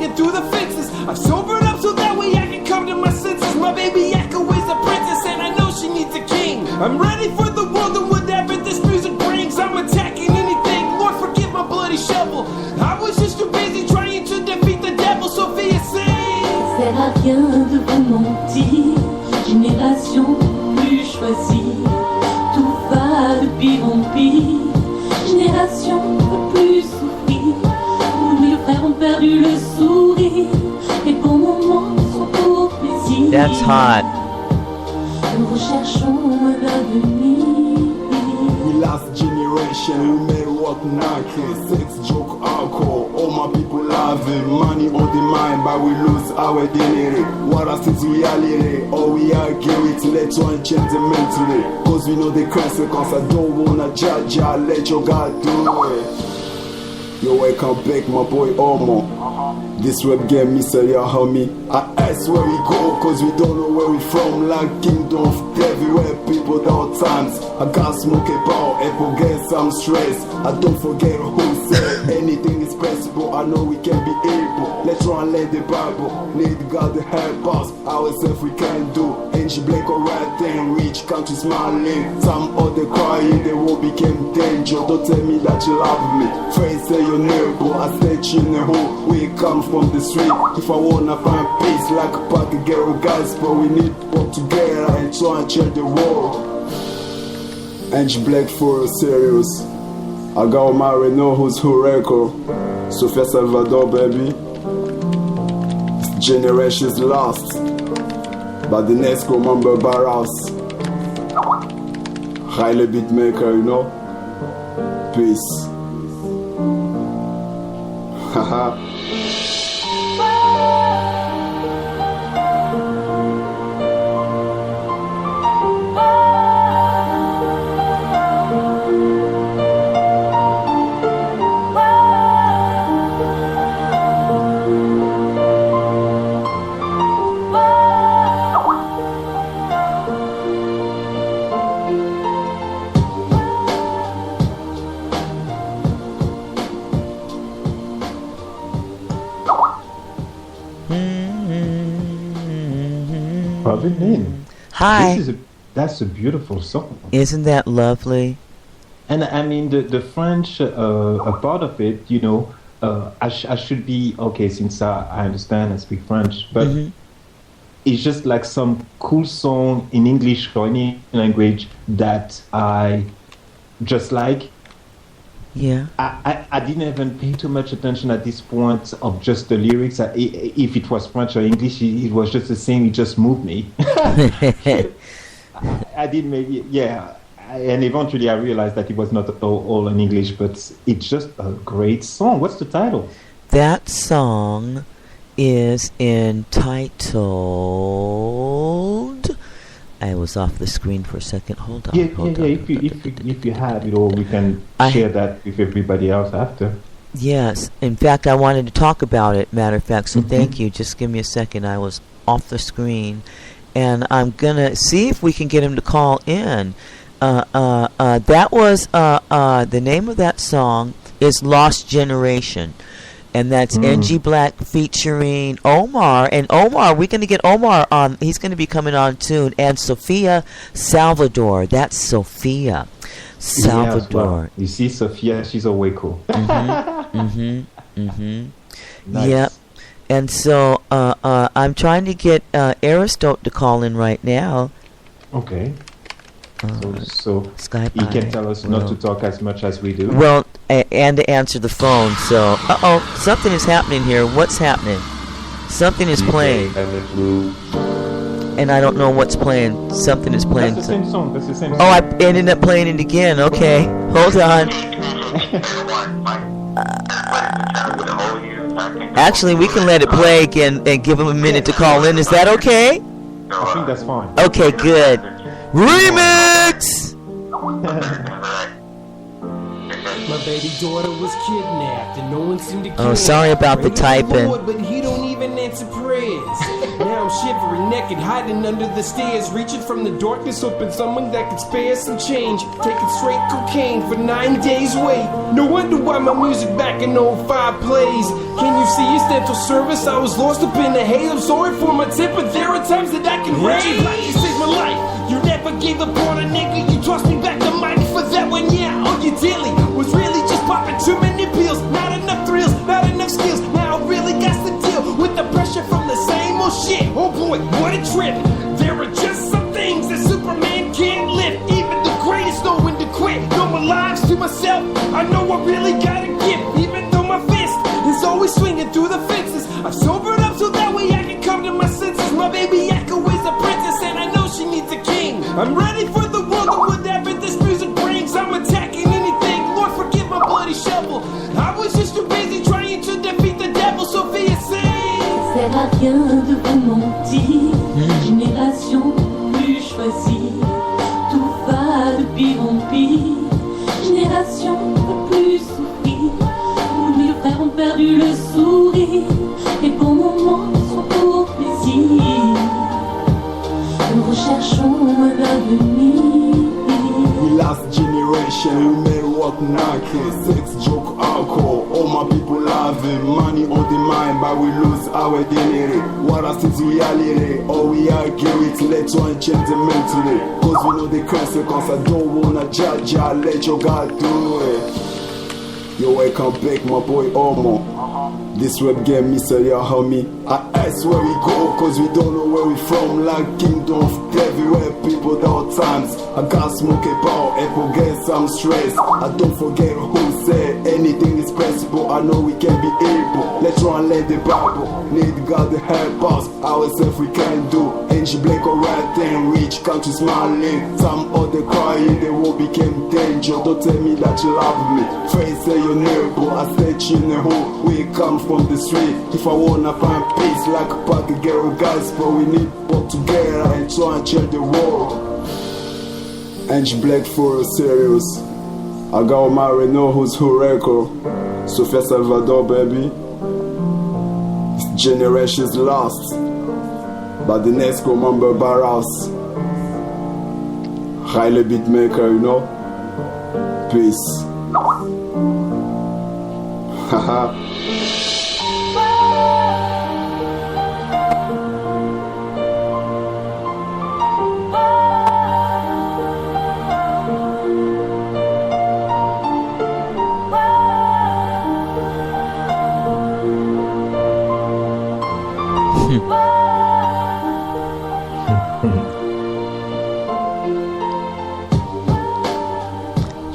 swinging through the fences. I've sobered up so that way I can come to my senses. My baby Echo is a princess and I know she needs a king. I'm ready for the world and whatever this music brings. I'm attacking anything, Lord forgive my bloody shovel. I was just too busy trying to defeat the devil. Sophia sings. Sert à rien de vous mentir, génération plus choisie. Tout va de pire en pire, génération ne peut plus souffrir. Où les frères ont perdu le sourire, les bons moments sont pour plaisir. That's hot. Nous recherchons l'avenir. We last generation, we made rock knocking, sex, joke, alcohol, all my people loving, money on the mind, but we lose our dignity. What else is reality? All we argue it, let's one change the mentally. Cause we know the consequence, I don't wanna judge, I let your God do it. Yo, welcome back, my boy Omo. This rap game, Mr. Ya homie. I ask where we go, cause we don't know where we from. Like kingdom of everywhere, people down times. I got smoke about and forget some stress. I don't forget who said anything is possible. I know we can be able. Let's run, let the Bible. Need God to help us. Ourselves we can do. Angel black or right thing, rich country smiling. Some other crying, the world became danger. Don't tell me that you love me. Friends say your neighbor, I stay chilling home. We come from the street. If I wanna find peace, like a pack of ghetto guys, but we need to work together and try and change the world. Angel black for serious. I got my know who's who record. Sofia Salvador, baby. This generation's lost. But the next go remember about us. Highly beat maker, you know. Peace. Haha. Hi. That's a beautiful song. Isn't that lovely? And I mean, the French a part of it, you know, I should be, okay, since I understand, I speak French, but it's just like some cool song in English or any language that I just like. Yeah. I didn't even pay too much attention at this point of just the lyrics. If it was French or English, it was just the same. It just moved me. I did maybe, yeah. And eventually I realized that it was not all in English, but it's just a great song. What's the title? That song is entitled... I was off the screen for a second. Hold on. Hold on. If you have it, or we can share that with everybody else after. Yes. In fact, I wanted to talk about it, matter of fact, so thank you. Just give me a second. I was off the screen. And I'm going to see if we can get him to call in. That was, the name of that song is Lost Generation. And that's NG Black featuring Omar. And Omar, we're going to get Omar on. He's going to be coming on soon. And Sofia Salvador. That's Sofia Salvador. Yes, you see, Sofia, she's a way cool. Nice. Yep. And so I'm trying to get Aristote to call in right now. Okay. So Skype he can tell us not to talk as much as we do. Well, and to answer the phone. So, something is happening here. What's happening? Something is playing. And I don't know what's playing. Something is playing. That's the same song. That's the same song. Oh, I ended up playing it again. Okay. Hold on. Actually, we can let it play again and give him a minute to call in. Is that okay? I think that's fine. Okay, good. Remix! My baby daughter was kidnapped and no one seemed to care. Oh, sorry about the typing. Lord, but he don't even answer prayers. Now I'm shivering, naked, hiding under the stairs, reaching from the darkness, hoping someone that could spare some change. Taking straight cocaine for 9 days, wait. No wonder why my music back in '05 plays. Can you see it's dental service? I was lost up in the haze. I'm sorry for my temper, there are times that I can rage. You saved my life, you never gave up on a nigga. You tossed me back the mic for that one, yeah. Oh, you dilly was really just popping too many pills. Not enough thrills, not enough skills. Now I really got to deal with the pressure from the same old shit. Oh boy, what a trip. There are just some things that Superman can't lift. Even the greatest know when to quit. No more lives to myself, I know I really gotta give. Even though my fist is always swinging through the fences, I've sobered up so that way I can come to my senses. My baby Echo is a princess and I know she needs a king. I'm ready for the world and whatever this music brings. I'm attacking anything, Lord forgive my bloody shovel. I was just too busy trying to defeat the devil. Sophia sings. Ça sert à rien de vous mentir. Génération plus choisie. Tout va de pire en pire. Génération plus souffrir. Où les frères ont perdu le sourire. Les bons moments sont pour plaisir. Nous recherchons un avenir. We last generation, we made what knocking. Sex, joke, alcohol, all my people loving. Money on the mind, but we lose our dignity. What else is reality? All we argue it, let's one change the mentally. Cause we know the consequence, I don't wanna judge ya, let your God do it. Yo, welcome back, my boy Omo. This web game, Mr. Ya homie. I ask where we go, cause we don't know where we from. Like kingdom of everywhere, people down times. I got smoke about and forget some stress. I don't forget who said anything is possible. I know we can be able. Let's run, let the Bible. Need God to help us. Ourselves we can do. Angie Blake or right thing, rich country smiling. Some other crying, the war became danger. Don't tell me that you love me. Face say your neighbor, I said you know. We come from the street. If I wanna find peace like a pack of ghetto guys, but we need work together and try and change the world. Angie Black for serious. I got married, know who's who record. Sofia Salvador, baby. This generation's lost, but the next go remember Barras. Highly beatmaker, you know. Peace. Haha.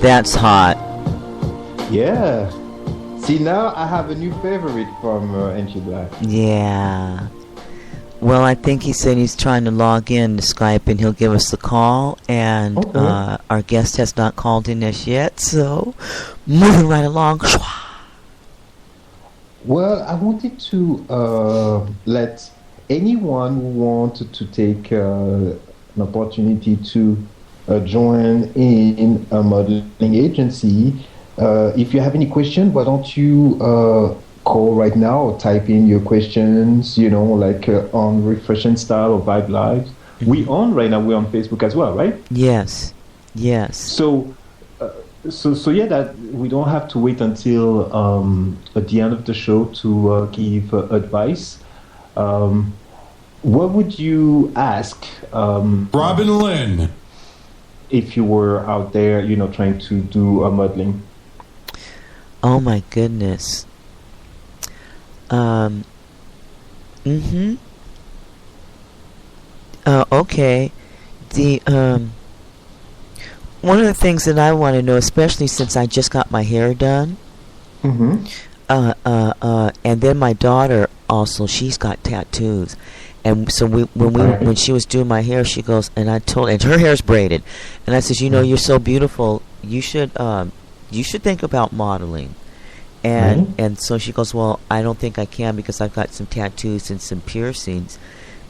That's hot. Yeah. See, now I have a new favorite from NG Black. Yeah. Well, I think he said he's trying to log in to Skype and he'll give us the call. And Okay. Our guest has not called in as yet, so moving right along. Well, I wanted to let anyone who wanted to take an opportunity to join in a modeling agency. If you have any question, why don't you call right now or type in your questions, you know, like on Refresh N Style or Vibe Live. We on right now, we're on Facebook as well, right? Yes. Yes. So yeah, that we don't have to wait until at the end of the show to give advice. What would you ask Robin Lynn if you were out there, you know, trying to do modeling? Oh my goodness. Okay. The one of the things that I want to know, especially since I just got my hair done, and then my daughter also, she's got tattoos, and so when she was doing my hair, she goes, and I told, and her hair's braided, and I says, you know, you're so beautiful, you should think about modeling. And so she goes, well, I don't think I can because I've got some tattoos and some piercings.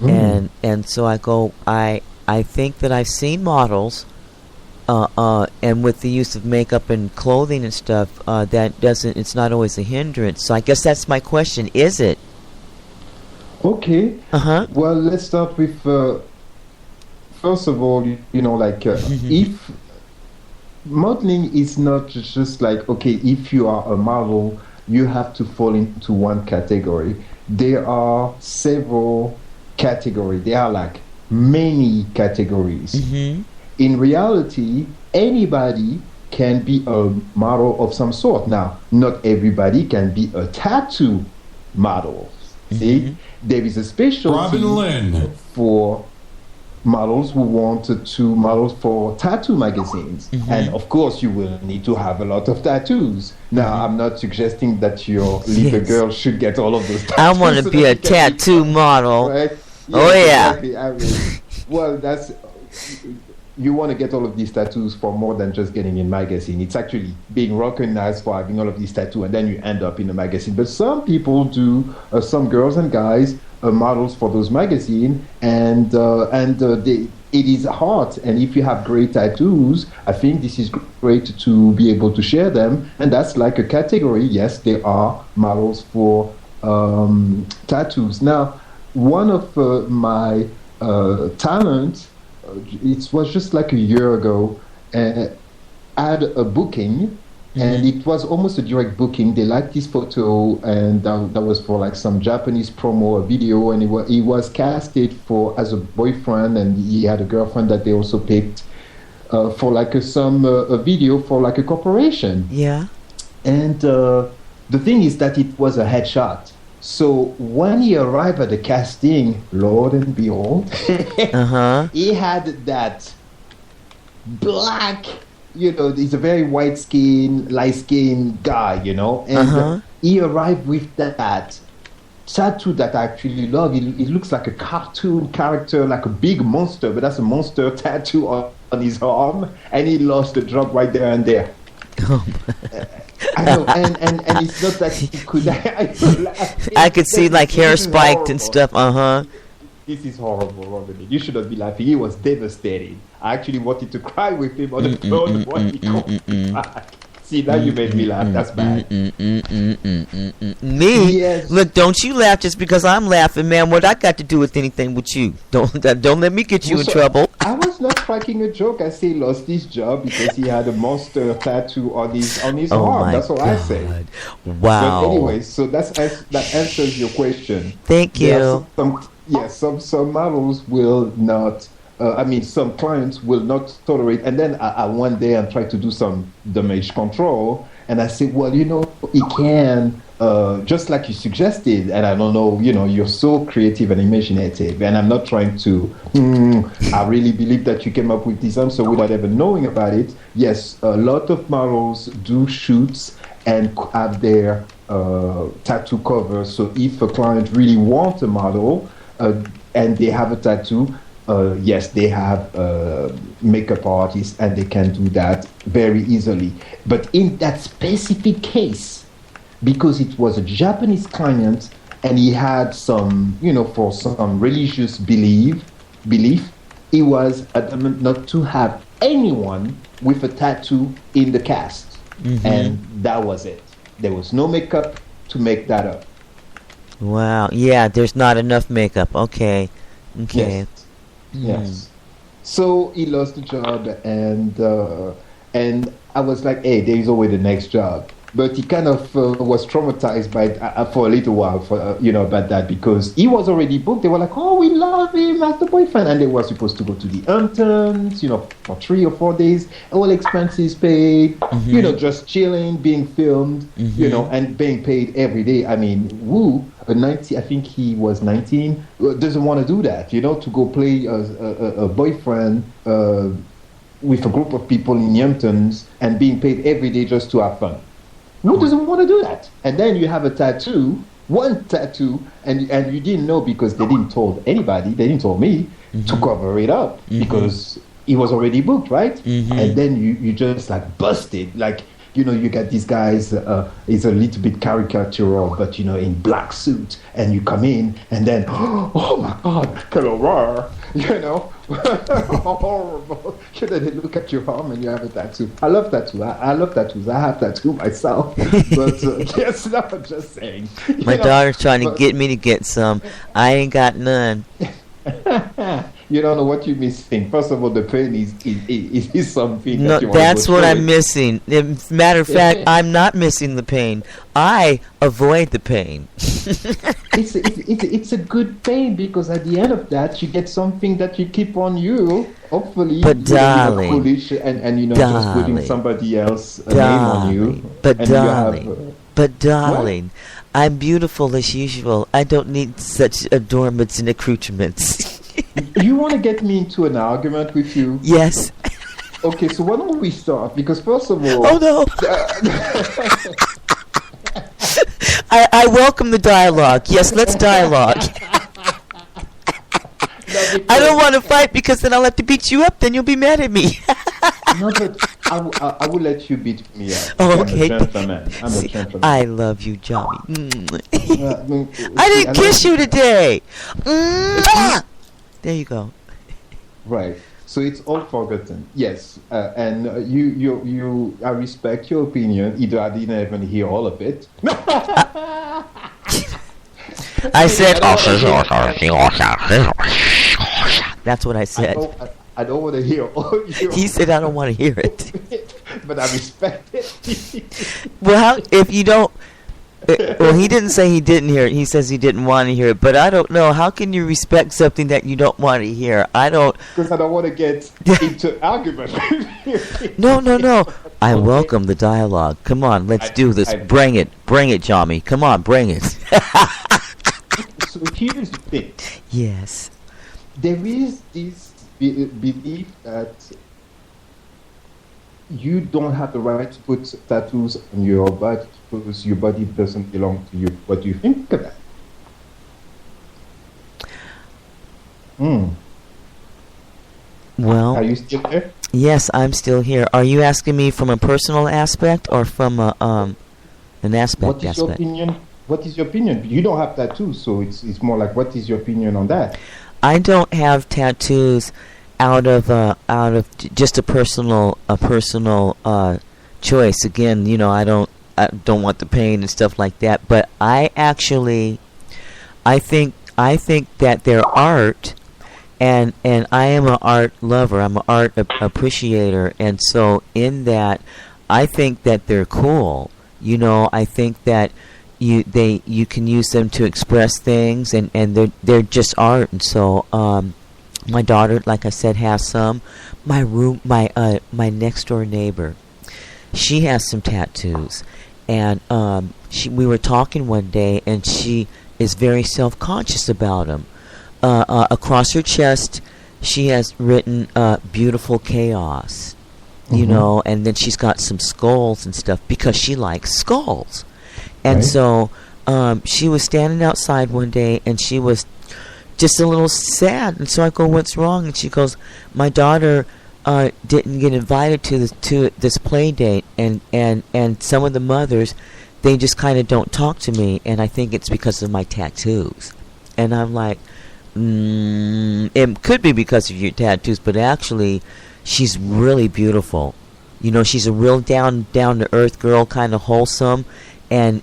And so I go, I think that I've seen models, and with the use of makeup and clothing and stuff, it's not always a hindrance. So I guess that's my question, is it? Okay. Uh-huh. Well, let's start with first of all, if modeling is not just like, okay, if you are a model, you have to fall into one category. There are several categories. There are like many categories. In reality, anybody can be a model of some sort. Now, not everybody can be a tattoo model. See, there is a specialty Robin Lynn. for models who want to model for tattoo magazines. And of course, you will need to have a lot of tattoos. Now, I'm not suggesting that your little girl should get all of those tattoos. I want to so be that a she can tattoo model. right? Oh, yeah. Exactly. I mean, well, that's you want to get all of these tattoos for more than just getting in magazine. It's actually being recognized for having all of these tattoos, and then you end up in a magazine. But some people do, some girls and guys, models for those magazines, and it is hard. And if you have great tattoos, I think this is great to be able to share them. And that's like a category. Yes, there are models for tattoos. Now, one of my talents, it was just like a year ago, had a booking, and it was almost a direct booking. They liked this photo, and that was for like some Japanese promo, a video, and he was casted for as a boyfriend, and he had a girlfriend that they also picked for like a video for like a corporation. Yeah. And the thing is that it was a headshot. So when he arrived at the casting, Lord and behold, he had that black, he's a very light skinned guy, and he arrived with that tattoo that I actually love. It looks like a cartoon character, like a big monster, but that's a monster tattoo on his arm, and he lost the job right there and there. I know, and it's not that he could. I could see like hair spiked and stuff. This is horrible, Robin. You shouldn't be laughing. He was devastated. I actually wanted to cry with him on the phone when he called me back. See, now you made me laugh. That's bad. Me? Yes. Look, don't you laugh just because I'm laughing, man. What I got to do with anything with you? Don't let me get you in trouble. I was not cracking a joke. I say he lost his job because he had a monster tattoo on his arm. That's all I say. Wow. But anyway, so that answers your question. Thank you. Some models will not. Some clients will not tolerate. And then I one day I'm trying to do some damage control, and I say, well, it can, just like you suggested. And I don't know, you're so creative and imaginative. And I'm not trying to. I really believe that you came up with this answer without ever knowing about it. Yes, a lot of models do shoots and have their tattoo covers. So if a client really wants a model and they have a tattoo. Yes, they have makeup artists, and they can do that very easily. But in that specific case, because it was a Japanese client, and he had some, for some religious belief, he was adamant not to have anyone with a tattoo in the cast, and that was it. There was no makeup to make that up. Wow. Yeah, there's not enough makeup. Okay. Yes. So he lost the job, and I was like, hey, there is always the next job. But he kind of was traumatized by it for a little while, about that, because he was already booked. They were like, oh, we love him as the boyfriend, and they were supposed to go to the Hamptons, for 3 or 4 days, all expenses paid, just chilling, being filmed, and being paid every day. I mean, I think he was 19, doesn't want to do that, to go play a boyfriend with a group of people in the Hamptons and being paid every day just to have fun. Who doesn't want to do that? And then you have one tattoo, and you didn't know because they didn't tell anybody, they didn't tell me to cover it up because he was already booked, right? And then you just like busted, like, you got these guys, it's a little bit caricatural, but in black suit, and you come in, and then, oh my God, hello, You know, horrible. You know, they look at your arm and you have a tattoo. I love tattoo. I love tattoos. I have tattoo myself. But yes, no, I'm just saying. My daughter's trying to get me to get some. I ain't got none. You don't know what you're missing. First of all, the pain is something. No, that you want that's to go what through I'm it. missing. Matter of fact, I'm not missing the pain. I avoid the pain. It's a good pain because at the end of that, you get something that you keep on you. Hopefully, But you know, you're darling, not foolish and you know just putting darling, somebody else's name on you. But and you have, darling, but darling, I'm beautiful as usual. I don't need such adornments and accoutrements. you want to get me into an argument with you? Yes. Okay, so why don't we start? Because first of all, Oh no. I welcome the dialogue. Yes, let's dialogue. I don't want to fight because then I'll have to beat you up. Then you'll be mad at me. No, but I will let you beat me up. Oh, okay. I'm a gentleman. I'm a gentleman. I love you, Djamee. I I didn't kiss you today. There you go. Right. So it's all forgotten. Yes. And you. I respect your opinion. Either I didn't even hear all of it. I said. That's what I said. I don't want to hear all you. He said I don't want to hear it. But I respect it. Well, how if you don't? Well, he didn't say he didn't hear it. He says he didn't want to hear it. But I don't know. How can you respect something that you don't want to hear? I don't. Because I don't want to get into argument. No. I welcome the dialogue. Come on, let's do this. Bring it, Djamee. Come on, bring it. So here's the thing. Yes. There is this belief that you don't have the right to put tattoos on your body because your body doesn't belong to you. What do you think of that? Well, Are you still there? yes, I'm still here. Are you asking me from a personal aspect or from an aspect? What is your opinion? What is your opinion? You don't have tattoos, so it's more like, what is your opinion on that? I don't have tattoos out of just a personal choice. Again, you know, I don't want the pain and stuff like that. But I think that they're art, and I am an art lover. I'm an art appreciator, and so in that, I think that they're cool. You know, I think that you can use them to express things, and they're just art. And so my daughter, like I said, has some. My next door neighbor, she has some tattoos, and we were talking one day, and she is very self-conscious about them. Across her chest, she has written "Beautiful Chaos," you know, and then she's got some skulls and stuff because she likes skulls. And so she was standing outside one day, and she was just a little sad. And so I go, "What's wrong?" And she goes, "My daughter didn't get invited to this play date, and some of the mothers, they just kind of don't talk to me, and I think it's because of my tattoos." And I'm like, it could be because of your tattoos, but actually, she's really beautiful. You know, she's a real down to earth girl, kind of wholesome. And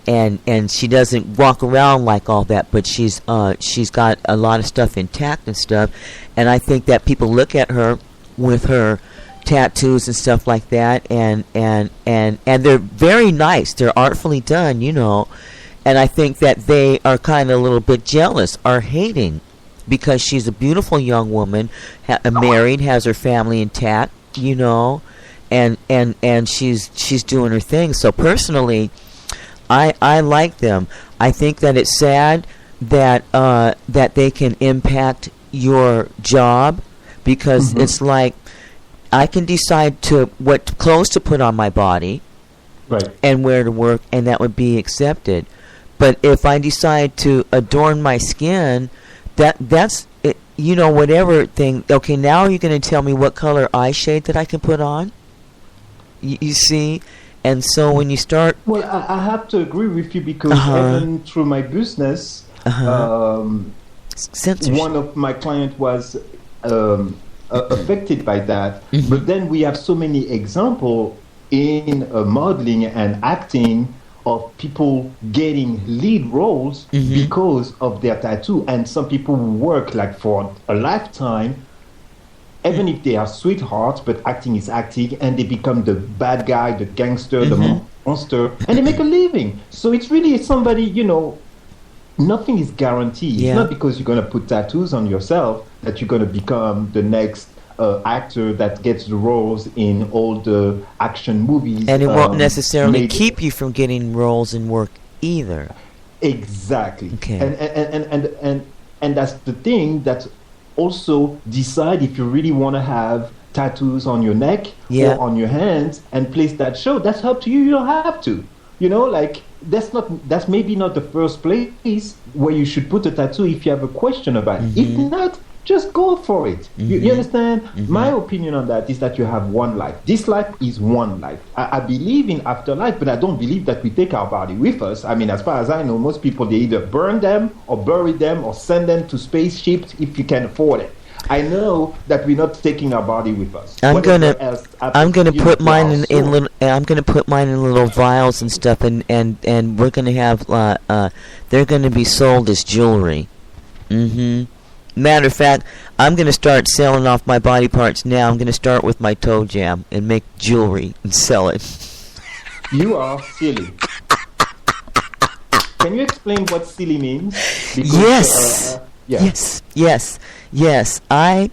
she doesn't walk around like all that, but she's got a lot of stuff intact and stuff, and I think that people look at her with her tattoos and stuff like that, and they're very nice. They're artfully done, you know, and I think that they are kind of a little bit jealous or hating because she's a beautiful young woman, married, has her family intact, you know, and she's doing her thing. So personally, I like them. I think that it's sad that they can impact your job because it's like I can decide what clothes to put on my body, right, and where to work, and that would be accepted. But if I decide to adorn my skin, that's it, you know, whatever thing. Okay, now you're going to tell me what color eye shade that I can put on. You see. And so when you start... Well, I have to agree with you because even through my business, Censorship. one of my clients was affected by that. But then we have so many examples in modeling and acting of people getting lead roles because of their tattoo. And some people work like for a lifetime, even if they are sweethearts, but acting is acting, and they become the bad guy, the gangster, the monster, and they make a living. So it's really somebody, nothing is guaranteed. Yeah. It's not because you're going to put tattoos on yourself that you're going to become the next actor that gets the roles in all the action movies. And it won't necessarily made- keep you from getting roles in work either. Exactly. Okay. And that's the thing that also decide if you really want to have tattoos on your neck Yeah. or on your hands and place that show. That's up to you. You don't have to. That's maybe not the first place where you should put a tattoo if you have a question about it. If not, just go for it. You understand? My opinion on that is that you have one life. This life is one life. I believe in afterlife, but I don't believe that we take our body with us. I mean, as far as I know, most people, they either burn them or bury them or send them to spaceships if you can afford it. I know that we're not taking our body with us. I'm Whatever gonna else happens, put to mine our in soul. little. I'm gonna put mine in little vials and stuff, and we're gonna have they're gonna be sold as jewelry. Matter of fact, I'm gonna start selling off my body parts now. I'm gonna start with my toe jam and make jewelry and sell it. You are silly. Can you explain what silly means? Because, Yes. yeah. Yes. I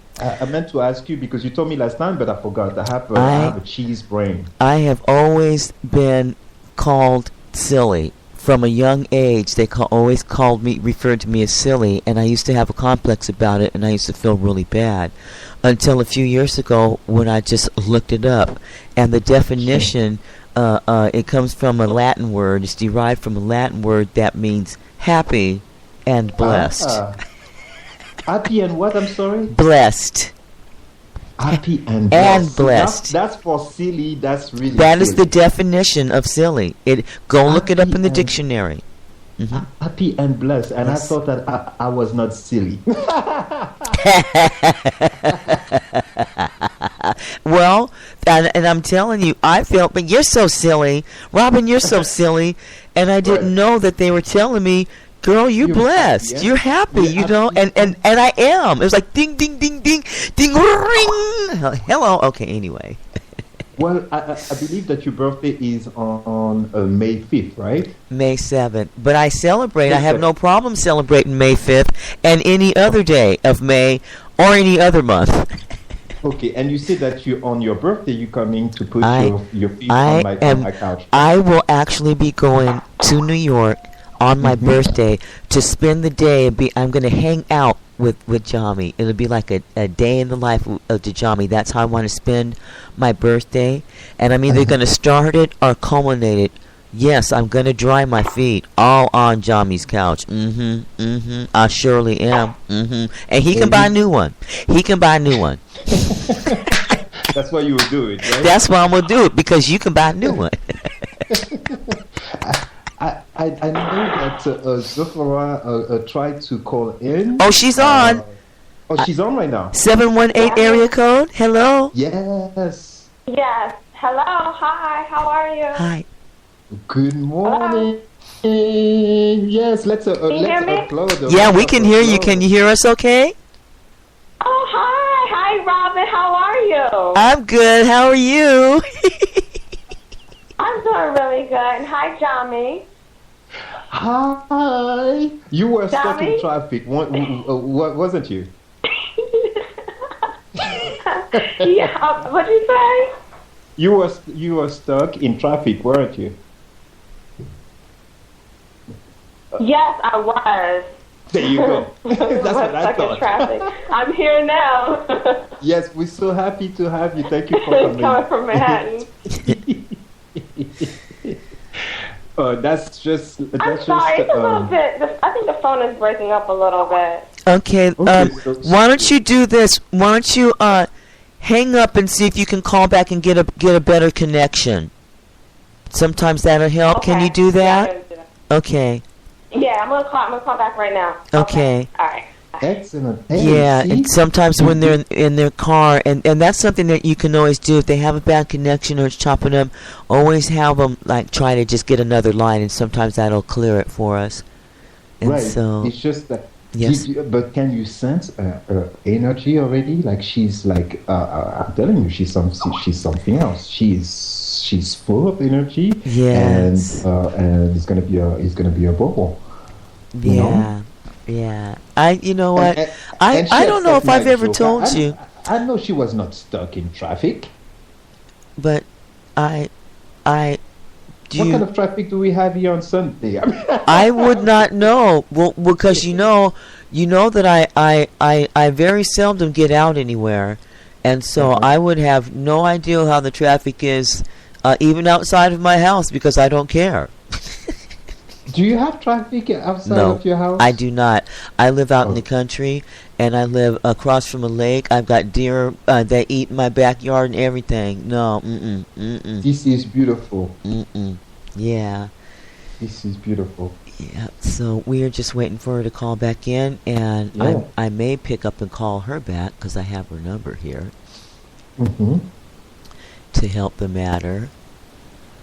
meant to ask you because you told me last time, but I forgot. I have a cheese brain. I have always been called silly. From a young age, they always referred to me as silly, and I used to have a complex about it, and I used to feel really bad. Until a few years ago, when I just looked it up, and the definition, it comes from a Latin word. It's derived from a Latin word that means happy and blessed. Happy and what? I'm sorry. Blessed. Happy and blessed. And blessed. That's for silly. That's really. That is silly. the definition of silly. Go look it up in the dictionary. Happy and blessed, and Yes. I thought that I was not silly. Well, and I'm telling you, I felt, but you're so silly, Robin. You're so silly, and I didn't know that they were telling me, girl, you're blessed, happy, yeah? you're happy, You're and I am. It was like ding, ding, ding, ding, ding, ring. Hello. Okay. Anyway. Well, I believe that your birthday is on May 5th, right? May 7th, but I celebrate. May I have 7th. no problem celebrating May 5th and any other day of May or any other month. Okay, and you said that you on your birthday you're coming to put your feet I on my couch. I will actually be going to New York on my birthday to spend the day. I'm going to hang out with Djamee. It'll be like a day in the life of Djamee. That's how I want to spend my birthday. And I'm either going to start it or culminate it. Yes, I'm going to dry my feet all on Djamee's couch. I surely am. And he can buy a new one. That's why you will do it, right? That's why I'm going to do it, because you can buy a new one. I know that Zofara tried to call in. Oh, she's on. She's on right now. 718 area code. Hello. Yes. Yes. Hello. Hi. How are you? Hi. Good morning. Yes, let's you hear me? upload. Yeah, we can hear you. Can you hear us okay? Oh, hi. Hi, Robin. How are you? I'm good. How are you? I'm doing really good. And hi, Djamee. Hi. You were stuck in Djamee? traffic, wasn't you? Yeah. What'd you say? You were stuck in traffic, weren't you? Yes, I was. There you go. That's what I Stuck in thought. traffic. I'm here now. Yes, we're so happy to have you. Thank you for coming. Coming from Manhattan. That's just. I'm sorry. It's a little bit. I think the phone is breaking up a little bit. Okay. Why don't you do this? Why don't you hang up and see if you can call back and get a better connection? Sometimes that'll help. Okay. Can you do Yeah, I that? can do that. Okay. Yeah, I'm gonna call back right now. Okay. All right. Bye. Excellent. Hey, Yeah, see? and sometimes when they're in their car, and that's something that you can always do if they have a bad connection or it's chopping up. Always have them like try to just get another line, and sometimes that'll clear it for us. And Right. so, It's just that. yes, But can you sense her energy already? Like she's like, I'm telling you, she's something else. She's full of energy, yes, and it's gonna be a bubble. You know? yeah, yeah. You know what? And I she don't know if accepted I've my ever joke. told you, I know she was not stuck in traffic. but I What kind do. of traffic do we have here on Sunday? I mean, I would not know. Well, because you know that I very seldom get out anywhere, and so I would have no idea how the traffic is, even outside of my house, because I don't care. do you have traffic outside No, of your house? I do not. I live out in the Oh. country, and I live across from a lake. I've got deer that eat in my backyard and everything. No, This is beautiful. yeah, This is beautiful. yeah. So we are just waiting for her to call back in, and Yeah. I may pick up and call her back because I have her number here Hmm. to help the matter.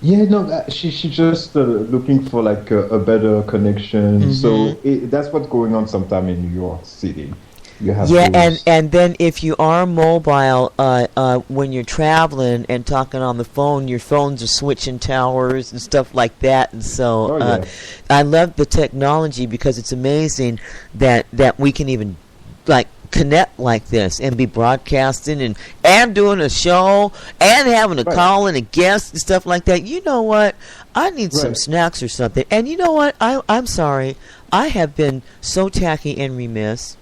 Yeah, no, she just looking for like a better connection. So that's what's going on sometime in New York City. You have Yeah, those- and then if you are mobile, when you're traveling and talking on the phone, your phones are switching towers and stuff like that. And so, Oh, yeah. I love the technology because it's amazing that we can even like connect like this and be broadcasting and doing a show and having a Right. call and a guest and stuff like that. You know what? I need some Right. snacks or something. And you know what? I'm sorry. I have been so tacky and remiss.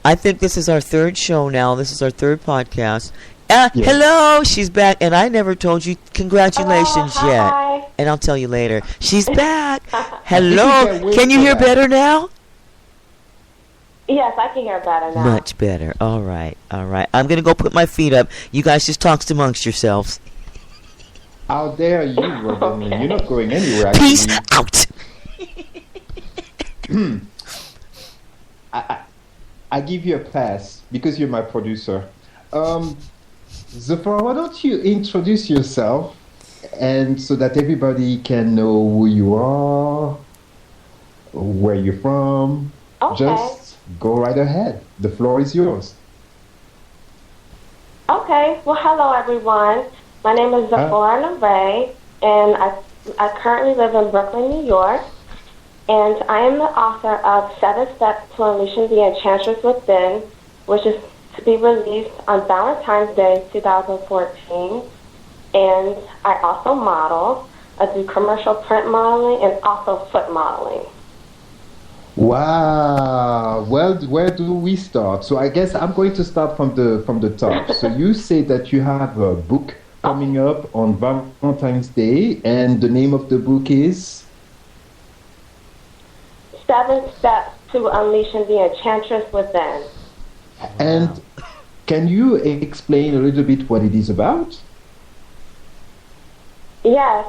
I think this is our third show now. This is our third podcast. Yeah. Hello, she's back, and I never told you congratulations Hello, yet. hi. And I'll tell you later. She's back. I Hello, can't wait can you for hear that. better now? Yes, I can hear better now. Much better. All right, all right. I'm gonna go put my feet up. You guys just talk amongst yourselves. How dare you, Robin? Okay. You're not going anywhere. Peace actually. out. I give you a pass because you're my producer. Zafar, why don't you introduce yourself, and so that everybody can know who you are, where you're from. Okay. Just go right ahead. The floor is yours. Okay. Well, hello, everyone. My name is Zafar LeRae, and I currently live in Brooklyn, New York. And I am the author of 7 Steps to Unleashing the Enchantress Within, which is to be released on Valentine's Day 2014. And I also model. I do commercial print modeling and also foot modeling. Wow. Well, where do we start? So I guess I'm going to start from the top. So you say that you have a book coming up on Valentine's Day, and the name of the book is 7 Steps to Unleashing the Enchantress Within. And can you explain a little bit what it is about? Yes,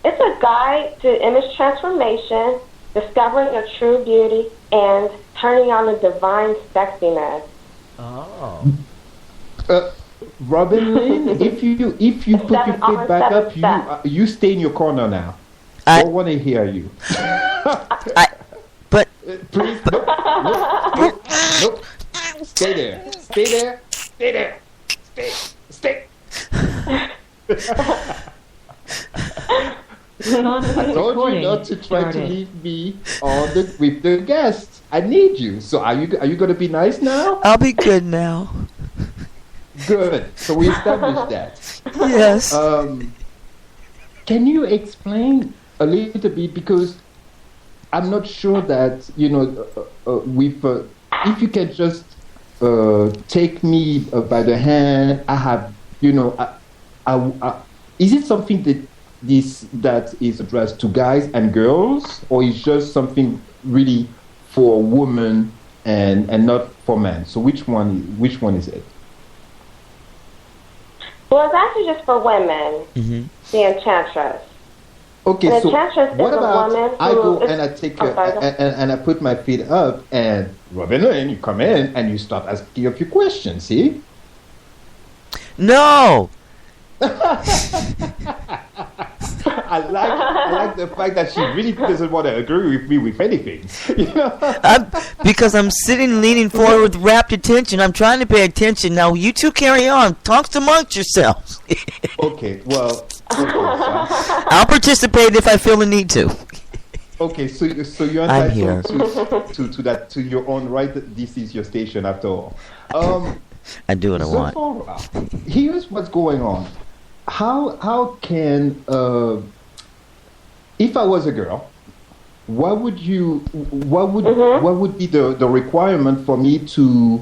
it's a guide to image transformation, discovering your true beauty, and turning on the divine sexiness. Oh. Robin Lynn, if you put your Seven, feet almost back 7 up, steps. you stay in your corner now. I- I don't want to hear you. But Please, nope, nope, nope. Stay there. Stay there. Stay there. Stay. I told you not to try to leave me with the guests. I need you. So are you going to be nice now? I'll be good now. Good. So we established that. Yes. Can you explain a little bit, because I'm not sure that if you can just take me by the hand. I have is it something that is addressed to guys and girls, or is just something really for women and not for men? So which one is it? Well, it's actually just for women, the Enchantress. Okay, An so enchantress is what a about woman I who go is- and I take I'm sorry, go ahead. and I put my feet up and Robin Lynn, you come in and you start asking a few questions, see? No. I like the fact that she really doesn't want to agree with me with anything. You know? Because I'm sitting leaning forward with rapt attention. I'm trying to pay attention. Now you two carry on. Talk amongst yourselves. Okay, well, okay, so, I'll participate if I feel the need to. okay, so you're I'm here. entitled to that, to your own right. This is your station after all. I do what I want. Zafora, here's what's going on. How can if I was a girl, what would be the requirement for me to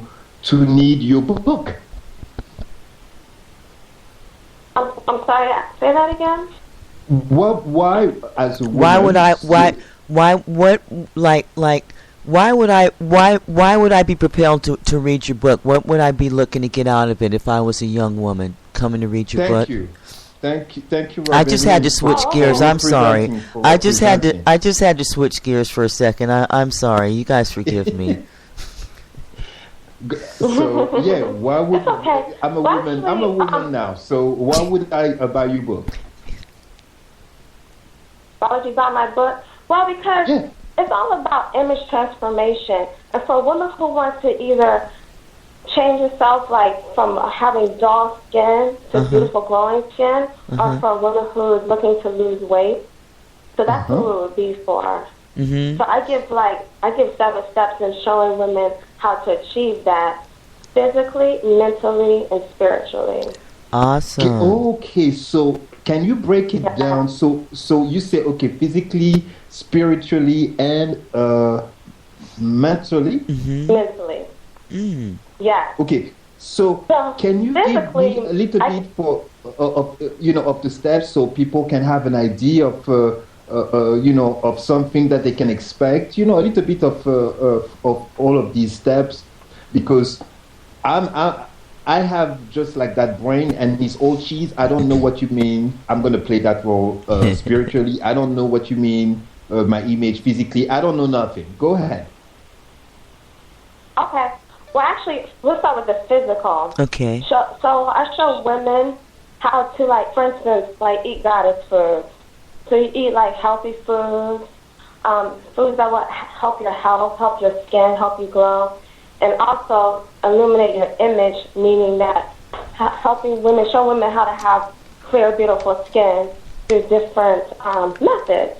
need your book? I'm sorry, say that again? Why as a woman? Why would I? Why would I be propelled to read your book? What would I be looking to get out of it if I was a young woman coming to read your book? Thank you. Robin. I just had to switch gears. I'm sorry. For I just had representing. to switch gears for a second. I'm sorry. You guys forgive me. So yeah, why would It's okay. I'm a Well, woman? I'm a actually, woman now. So why would I buy your book? Why would you buy my book? Well, because Yeah. it's all about image transformation. And for a woman who wants to either change herself, like from having dull skin to beautiful glowing skin, or for a woman who is looking to lose weight. So that's who it would be for. Mm-hmm. So I give 7 steps in showing women how to achieve that physically, mentally, and spiritually. Awesome. Okay, so can you break it down? So you say okay, physically, spiritually, and mentally. Mentally. Mm. Yeah. Okay, so can you give me a little bit of the steps so people can have an idea of of something that they can expect? A little bit of all of these steps, because I have just like that brain and it's all cheese. I don't know what you mean. I'm gonna play that role spiritually. I don't know what you mean. My image physically. I don't know nothing. Go ahead. Okay. Well, actually, we'll start with the physical. Okay. So I show women how to, like, for instance, like, eat goddess food. So you eat, like, healthy foods, foods that will help your health, help your skin, help you glow, and also illuminate your image, meaning that helping women, show women how to have clear, beautiful skin through different methods,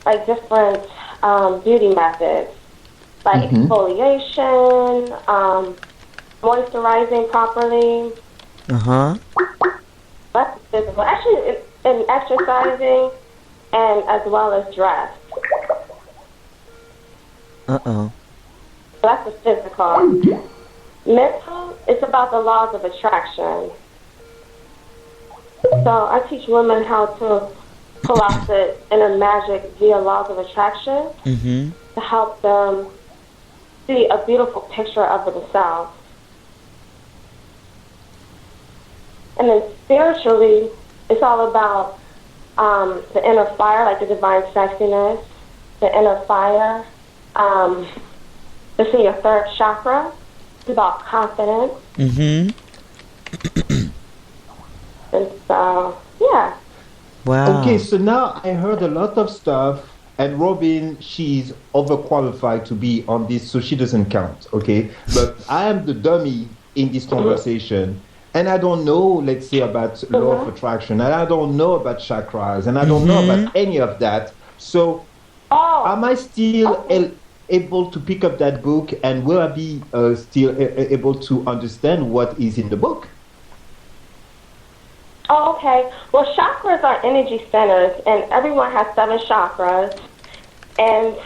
like different beauty methods. Like exfoliation, moisturizing properly. That's physical. Actually, and exercising, and as well as dress. Uh-oh. That's the physical. Mental, it's about the laws of attraction. So I teach women how to pull out the inner magic via laws of attraction to help them see a beautiful picture of themselves. And then spiritually, it's all about the inner fire, like the divine sexiness, the inner fire. It's in your third chakra. It's about confidence. And so, yeah. Wow. Okay, so now I heard a lot of stuff, and Robin, she's overqualified to be on this, so she doesn't count, okay? But I am the dummy in this conversation, and I don't know, let's say, about law of attraction, and I don't know about chakras, and I don't know about any of that. So am I still able to pick up that book, and will I be still able to understand what is in the book? Oh, okay. Well, chakras are energy centers, and everyone has 7 chakras. And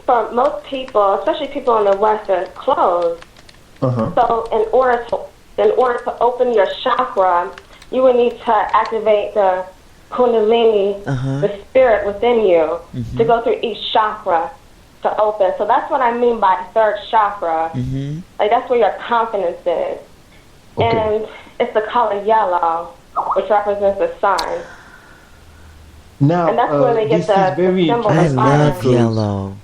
for most people, especially people in the West, are closed. So in order to open your chakra, you would need to activate the Kundalini, the spirit within you, to go through each chakra to open. So that's what I mean by third chakra. Like, that's where your confidence is. And it's the color yellow, which represents the sun. Now, And that's where they get this is very the symbol I of love fire. yellow.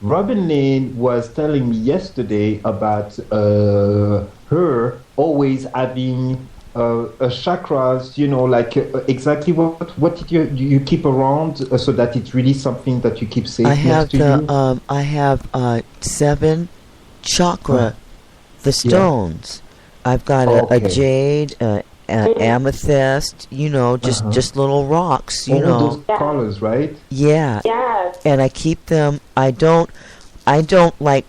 Robin Lane was telling me yesterday about her always having chakras, like exactly what did you keep around so that it's really something that you keep safe I have next to you? I have 7 chakra, the stones. I've got a jade, amethyst, just little rocks, All those colors, right? Yeah. Yes. And I keep them. I don't like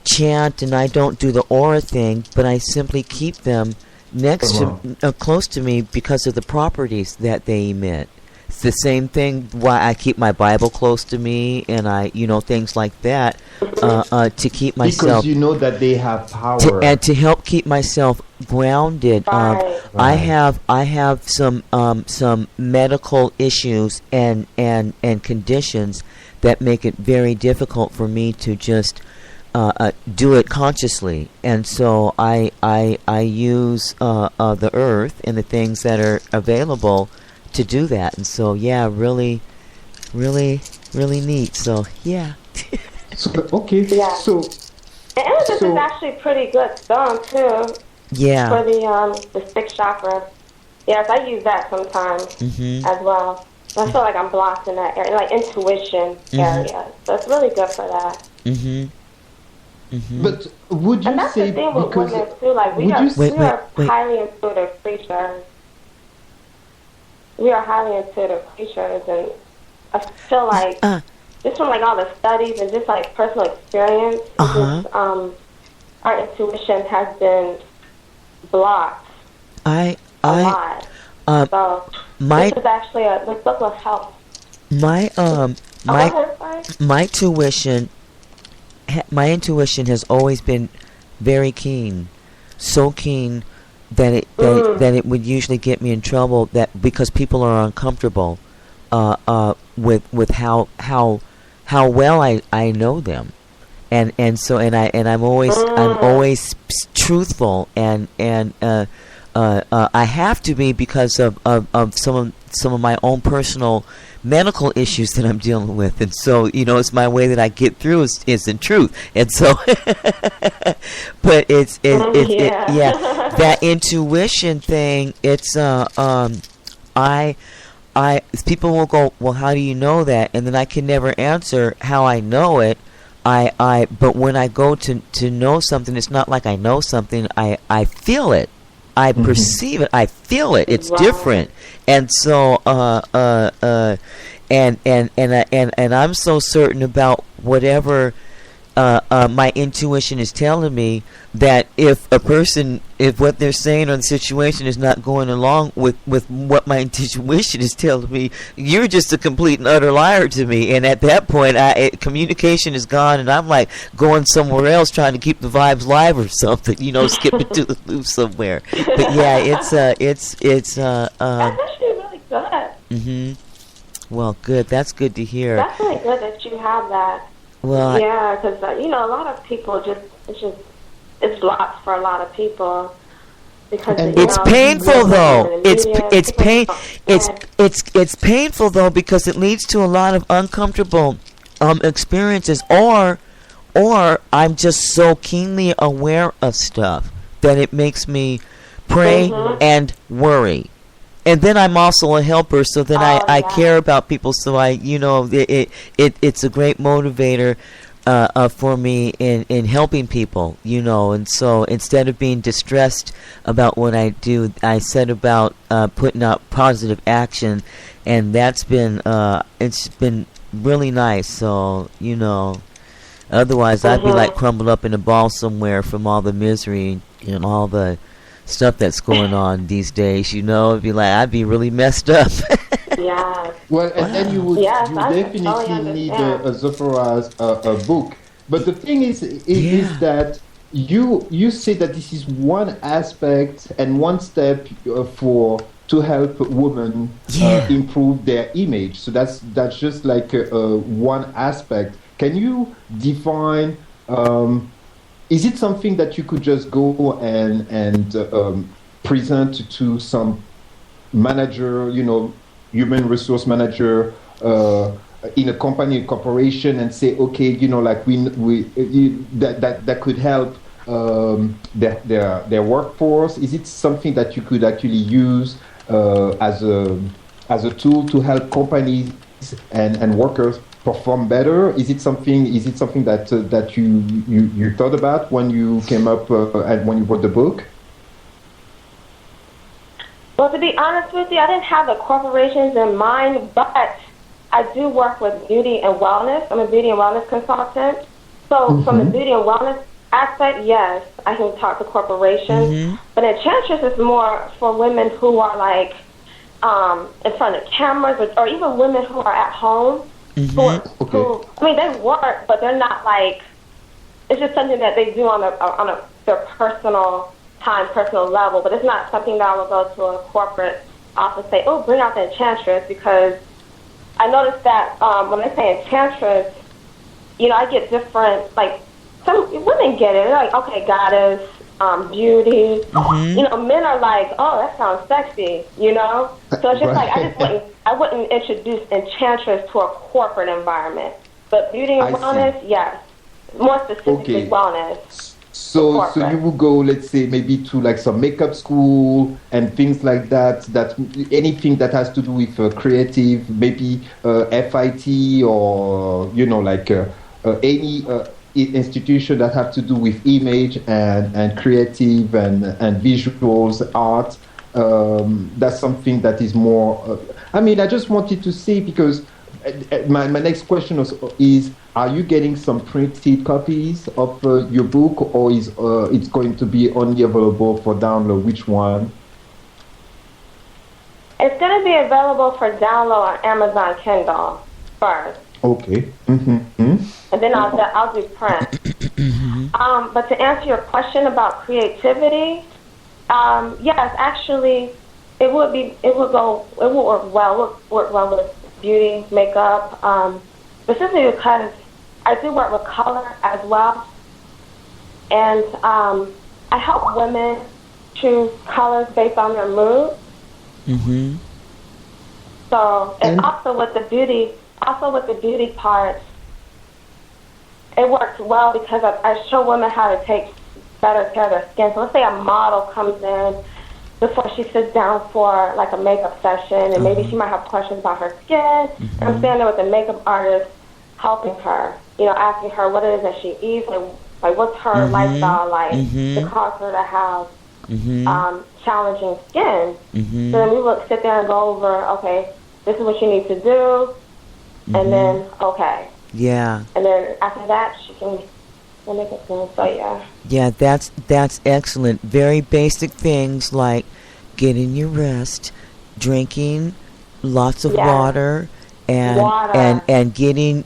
chant, and I don't do the aura thing, but I simply keep them next to close to me because of the properties that they emit. It's the same thing why I keep my Bible close to me, and I things like that to keep myself, because you know that they have power, and to help keep myself grounded. I have some medical issues and conditions that make it very difficult for me to just do it consciously, and so I use the earth and the things that are available to do that. And so really neat. So yeah. Okay. Yeah. So And amethyst is actually pretty good stone too. Yeah. For the 6th chakra. Yes, I use that sometimes as well. I feel like I'm blocked in that area, like intuition area. So it's really good for that. But would you And that's say, the thing with because women too, like we would are, you Wait, we are highly intuitive creatures. We are highly intuitive creatures, and I feel like just from like all the studies and just like personal experience, just, our intuition has been blocked a lot. So this is actually this book will help. My tuition. My intuition has always been very keen, so keen that it would usually get me in trouble, that because people are uncomfortable with how well I know them, and I'm always truthful, and I have to be because of some of my own personal medical issues that I'm dealing with, and so it's my way that I get through is in truth, and so but it's that intuition thing. It's people will go, well, how do you know that? And then I can never answer how I know it. But when I go to know something, it's not like I know something. I feel it. I perceive it. I feel it. It's different. And so, and I'm so certain about whatever my intuition is telling me, that if what they're saying or the situation is not going along with what my intuition is telling me, you're just a complete and utter liar to me. And at that point, communication is gone, and I'm like going somewhere else trying to keep the vibes live or something, skipping to the loop somewhere. But yeah, it's That's actually really good. Well, good. That's good to hear. That's really good that you have that. Well, yeah, because a lot of people it's blocked for a lot of people because it's painful though. It's painful though, because it leads to a lot of uncomfortable experiences, or I'm just so keenly aware of stuff that it makes me pray and worry. And then I'm also a helper, so then I care about people. So it's a great motivator for me in helping people, And so instead of being distressed about what I do, I set about putting out positive action, and that's been it's been really nice. So otherwise I'd be like crumbled up in a ball somewhere from all the misery and all the stuff that's going on these days, it'd be like I'd be really messed up. Yeah. Well, and then you definitely need a Zophora's book. But the thing is that you say that this is one aspect and one step to help women improve their image. So that's just like one aspect. Can you define? Is it something that you could just go and present to some manager, human resource manager in a company, a corporation, and say, okay, like that could help their workforce? Is it something that you could actually use as a tool to help companies and workers perform better? Is it something that you thought about when you came up and when you wrote the book? Well, to be honest with you, I didn't have the corporations in mind, but I do work with beauty and wellness. I'm a beauty and wellness consultant. So from the beauty and wellness aspect, yes, I can talk to corporations. But Enchantress is more for women who are like in front of cameras, or even women who are at home. Who, I mean, they work, but they're not like, it's just something that they do on their personal time, personal level, but it's not something that I would go to a corporate office and say, oh, bring out the Enchantress, because I noticed that when they say Enchantress, I get different, like, some women get it. They're like, okay, goddess, beauty. Men are like, oh, that sounds sexy, So it's just like, I wouldn't introduce Enchantress to a corporate environment. But beauty and wellness, yes. More specifically, wellness. So you will go, let's say, maybe to like some makeup school and things like that. That anything that has to do with creative, maybe FIT, or any institution that have to do with image and creative and visuals, art. That's something that is more. I just wanted to say, because my next question is: are you getting some printed copies of your book, or is it's going to be only available for download? Which one? It's going to be available for download on Amazon Kindle first. Okay. And then I'll do print. But to answer your question about creativity, yes, actually, it would work well with beauty, makeup, specifically because I do work with color as well, and I help women choose colors based on their mood. So, and also with the beauty part, it works well because I show women how to take better care of their skin. So let's say a model comes in before she sits down for like a makeup session, and maybe she might have questions about her skin. And I'm standing there with the makeup artist helping her, asking her what it is that she eats, like what's her lifestyle like, to cause her to have challenging skin. So then we would sit there and go over, okay, this is what you need to do, and then, okay. Yeah. And then after that, she can make it good. So, yeah. Yeah, that's excellent. Very basic things like getting your rest, drinking lots of water, and eating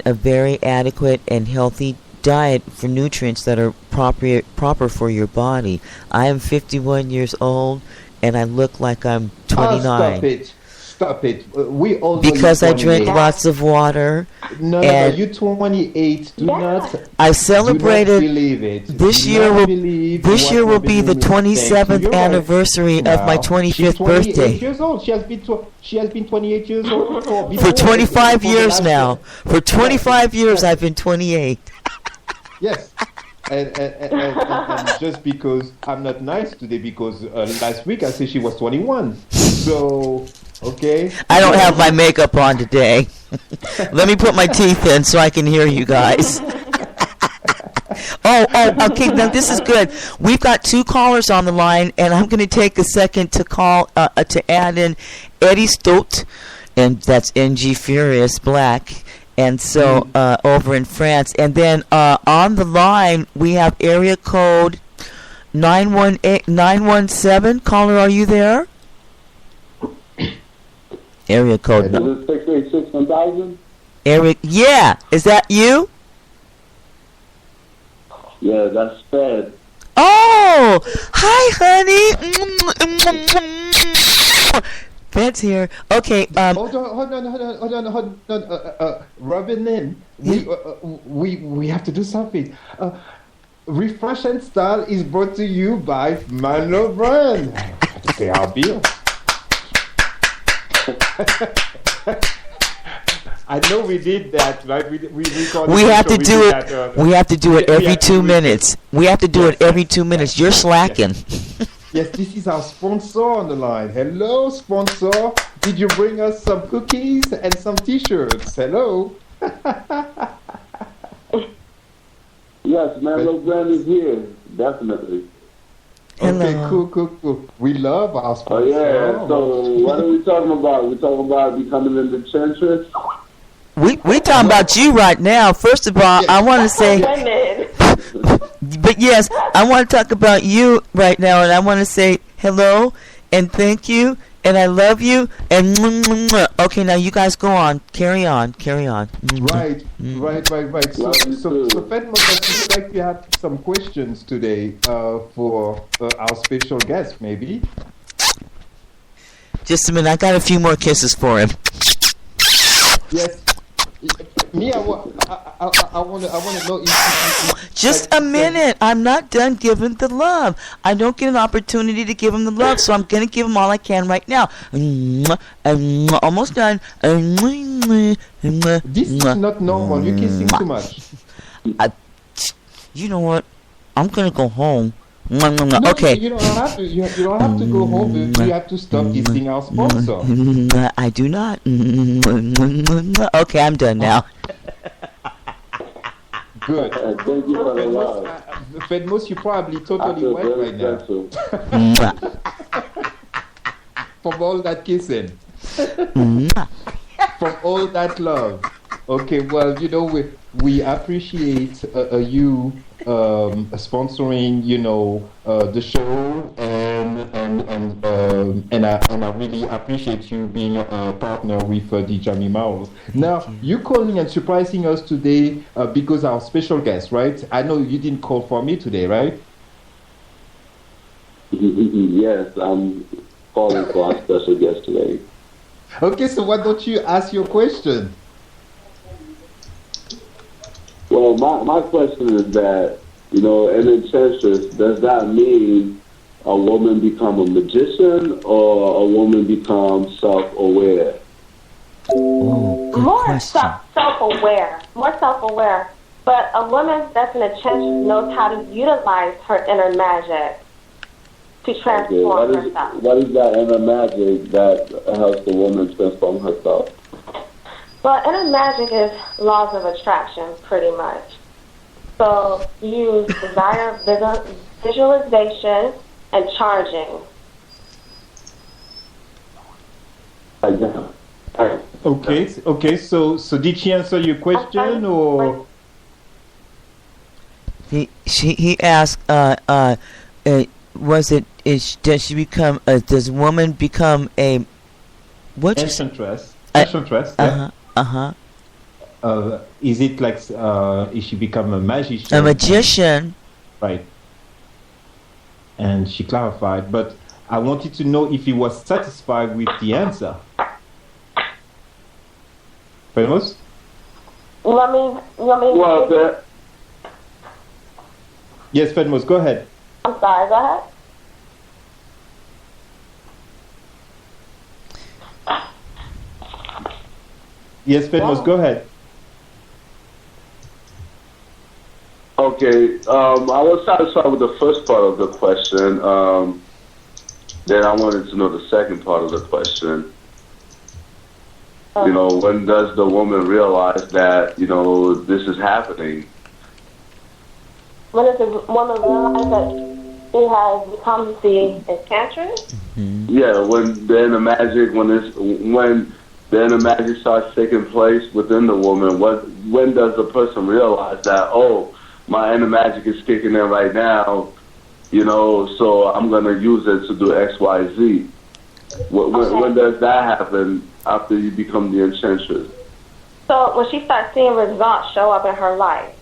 a very adequate and healthy diet for nutrients that are proper for your body. I am 51 years old, and I look like I'm 29. Stop it. We all because I drink lots of water. No, you're 28. Do not. I celebrated. Do not believe it. This year will be the 27th anniversary of my 25th birthday. Years old. She has been 28 years old for 25 years now. For 25 years, I've been 28. Yes. And just because I'm not nice today, because last week I said she was 21. So, okay. I don't have my makeup on today. Let me put my teeth in so I can hear you guys. Okay, now this is good. We've got 2 callers on the line, and I'm going to take a second to call, to add in Eddie Stott, and that's NG Furious Black. And so, over in France. And then on the line, we have area code 917. Caller, are you there? Area code. Is it 686 1000? Eric, yeah. Is that you? Yeah, that's Fed. Oh, hi, honey. Fed's here. Okay. Hold on. Robin Lynn, we have to do something. Refresh and Style is brought to you by Mano Brand. Okay, I'll be. I know we did that, right? We have to do it. We have to do it every 2 minutes. We have to do it every 2 minutes. You're slacking. Yes, this is our sponsor on the line. Hello, sponsor. Did you bring us some cookies and some T-shirts? Hello. Yes, Manlo Brand is here. Definitely. Okay, cool. We love our sponsor. Oh, yeah. So, what are we talking about? We're talking about becoming an enchantress? We talking about you right now. First of all, I want to say, but yes, I want to talk about you right now, and I want to say hello and thank you and I love you and okay, now you guys go on, carry on. Right. So Fedmo, it seems like you have some questions today for our special guest, maybe. Just a minute, I got a few more kisses for him. Yes. Me, I want to know if just a minute. I'm not done giving the love. I don't get an opportunity to give him the love, so I'm gonna give him all I can right now. Almost done. This is not normal. You're kissing too much. You know what? I'm gonna go home. No, Okay. You don't have to. You don't have to go home. You have to stop kissing our sponsor. I do not. Okay, I'm done now. Good. Thank you for the love. Fedmos, you probably totally wet right now. From all that kissing. From all that love. Okay, well, we appreciate you sponsoring, the show, and I really appreciate you being a partner with Djamee Mao. Now, you calling and surprising us today because our special guest, right? I know you didn't call for me today, right? Yes, I'm calling for our special guest today. Okay, so why don't you ask your question? Well, my question is that, an enchantress, does that mean a woman become a magician or a woman become self-aware? More self-aware. But a woman that's an enchantress knows how to utilize her inner magic to transform herself. What is that inner magic that helps the woman transform herself? Well, inner magic is laws of attraction, pretty much. So you use desire, visualization, and charging. Okay. So did she answer your question, or he asked? Does woman become a what? Enchantress. Enchantress. Is it like is she become a magician? A magician. Right. And she clarified, but I wanted to know if he was satisfied with the answer. Famous? Let me. Well, yes, Fedmos, go ahead. I'm sorry, go ahead. Yes, Fedmos, go ahead. Okay, I was satisfied with the first part of the question. Then I wanted to know the second part of the question. When does the woman realize that, this is happening? When does the woman realize that she has become the enchantress? Yeah, when the inner magic starts taking place within the woman, when does the person realize that, my inner magic is kicking in right now, so I'm going to use it to do X, Y, Z. When does that happen after you become the enchantress? So when she starts seeing results show up in her life.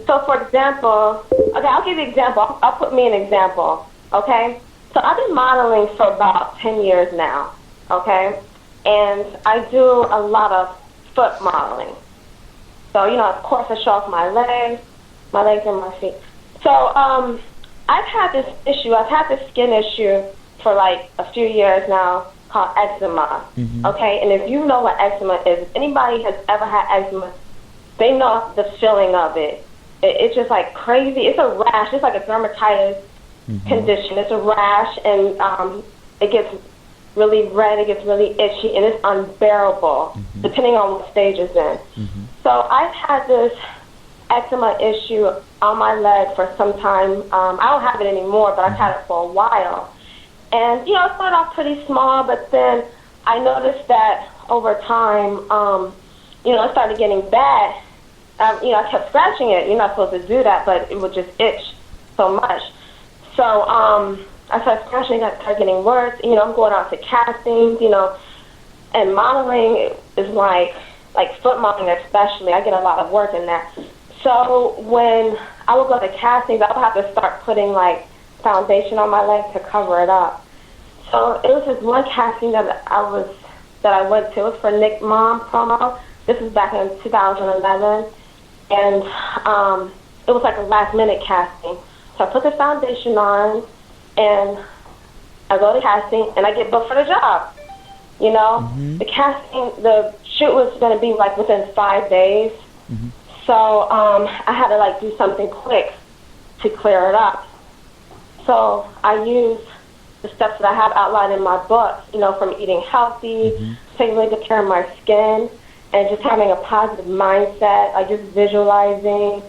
So for example, okay, I'll give you an example. I'll put me an example, okay? So I've been modeling for about 10 years now, okay? And I do a lot of foot modeling. So, of course I show off my legs and my feet. So I've had this issue. I've had this skin issue for like a few years now, called eczema. Okay, and if you know what eczema is, if anybody has ever had eczema, they know the feeling of it. It's just like crazy. It's a rash. It's like a dermatitis condition. It's a rash, and it gets really red. It gets really itchy, and it's unbearable, depending on what stage it's in. So I've had this eczema issue on my leg for some time. I don't have it anymore, but I've had it for a while. And, you know, it started off pretty small, but then I noticed that over time, you know, it started getting bad. You know, I kept scratching it. You're not supposed to do that, but it would just itch so much. So I started scratching it, started getting worse. You know, I'm going out to castings, you know, and modeling is like foot modeling especially. I get a lot of work in that. So when I would go to castings, I would have to start putting like foundation on my leg to cover it up. So it was this one casting that I went to. It was for Nick Mom promo. This was back in 2011, and it was like a last minute casting. So I put the foundation on, and I go to casting, and I get booked for the job. You know, the shoot was going to be like within 5 days. So I had to like do something quick to clear it up. So I used the steps that I have outlined in my book, you know, from eating healthy, taking really good care of my skin, and just having a positive mindset, like just visualizing,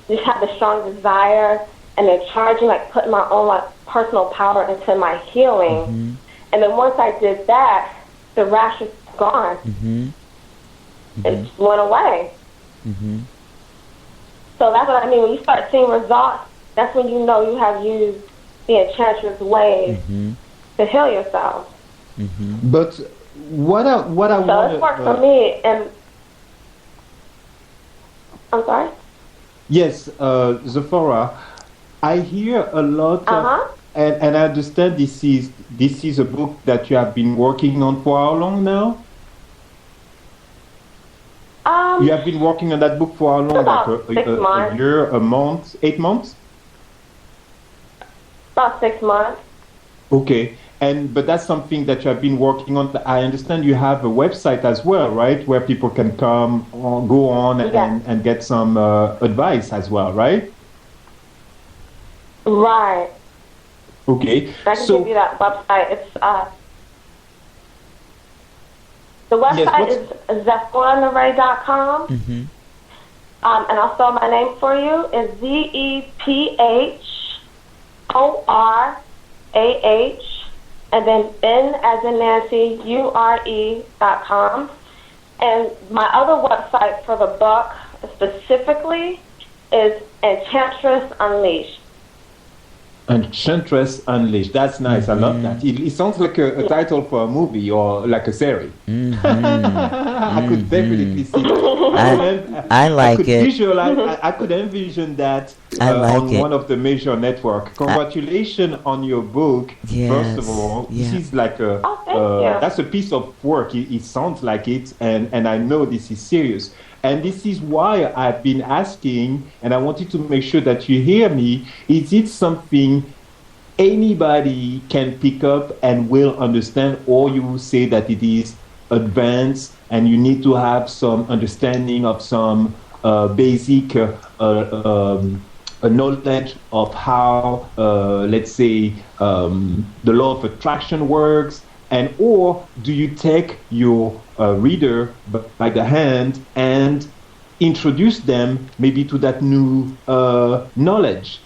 just have a strong desire, and then charging, like putting my own like personal power into my healing. And then once I did that, the rash was gone. It just went away. So that's what I mean. When you start seeing results, that's when you know you have used the enchantress ways to heal yourself. But what I So want it's worked for me, and I'm sorry? Yes, Zephora, I hear a lot and I understand this is a book that you have been working on for how long now? You have been working on that book for how long? About 6 months. A year, a month, 8 months? About 6 months. Okay, but that's something that you have been working on. I understand you have a website as well, right? Where people can come, go on and get some advice as well, right? Right. Okay. I can give you that website. It's the website is zephoraneray.com. And I'll spell my name for you. It's ZEPHORAH, and then N as in Nancy, URE.com. And my other website for the book specifically is Enchantress Unleashed. Enchantress Unleashed. That's nice. I love that. It sounds like a title for a movie or like a series. I could definitely see it. I like it. I could envision that on one of the major network. Congratulations on your book. First of all, this is like that's a piece of work. It sounds like it, and I know this is serious. And this is why I've been asking, and I wanted to make sure that you hear me. Is it something anybody can pick up and will understand, or you say that it is advanced and you need to have some understanding of some basic knowledge of how, let's say, the law of attraction works? And or do you take your reader by the hand and introduce them maybe to that new knowledge?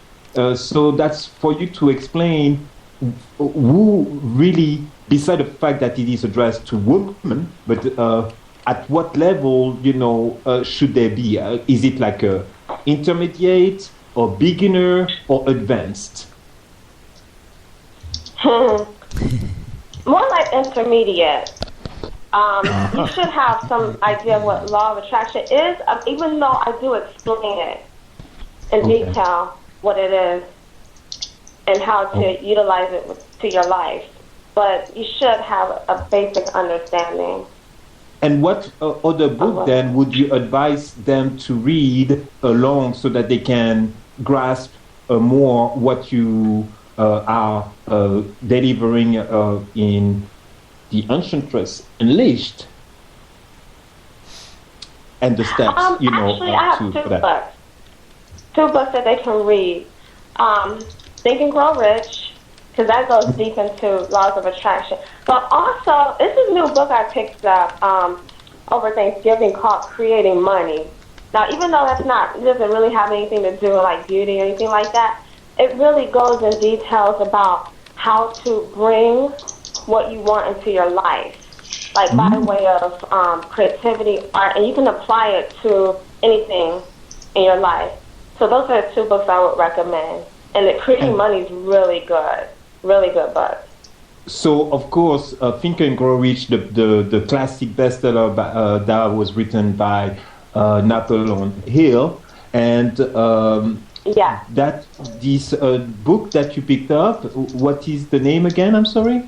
So that's for you to explain who really, beside the fact that it is addressed to women, but at what level, should they be? Is it like a intermediate or beginner or advanced? More like intermediate. You should have some idea of what law of attraction is, even though I do explain it in detail, what it is, and how to utilize it to your life. But you should have a basic understanding. And what other book then would you advise them to read along so that they can grasp more what you are delivering in the Enchantress Unleashed, and the steps, actually, I have two books. Two books that they can read. Think and Grow Rich, because that goes deep into laws of attraction. But also, this is a new book I picked up over Thanksgiving called Creating Money. Now, even though it doesn't really have anything to do with like beauty or anything like that, it really goes in details about how to bring what you want into your life, like by way of creativity, art, and you can apply it to anything in your life. So those are the two books I would recommend. And the Creating Money is really good book. So, of course, Think and Grow Rich, the classic bestseller that was written by Napoleon Hill, and that this book that you picked up, what is the name again? I'm sorry.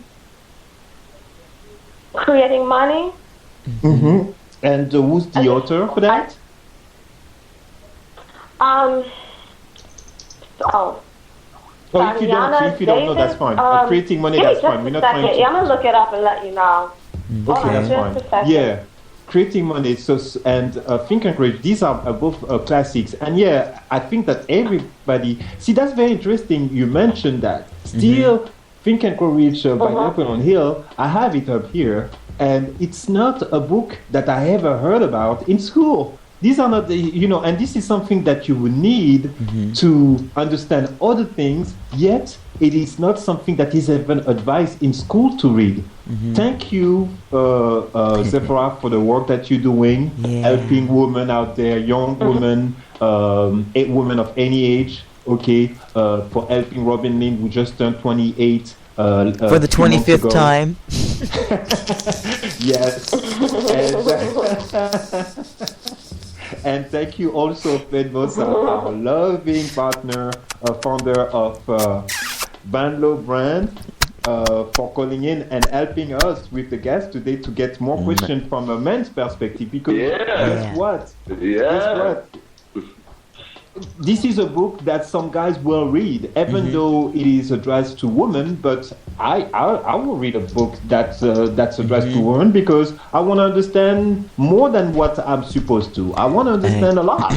Creating Money. Mm-hmm. And who's the author for that? If you don't know, that's fine. Creating Money, that's fine. We're not trying to. Yeah, I'm gonna look it up and let you know. Okay, that's fine. Yeah, Creating Money. And Think and Grow. These are both classics. And yeah, I think that everybody. See, that's very interesting. You mentioned that. Still, Think and Grow Rich by Napoleon Hill. I have it up here, and it's not a book that I ever heard about in school. These are not, and this is something that you would need to understand other things, yet it is not something that is even advised in school to read. Thank you, Zephora, for the work that you're doing, helping women out there, young women, women of any age, for helping Robin Lynn, who just turned 28. For the 25th time. Yes. And thank you also, Fred Bossa, our loving partner, founder of Banlo Brand, for calling in and helping us with the guests today to get more questions from a man's perspective. Because guess what? This is a book that some guys will read, even though it is addressed to women. But I will read a book that's addressed to women because I want to understand more than what I'm supposed to. I want to understand a lot,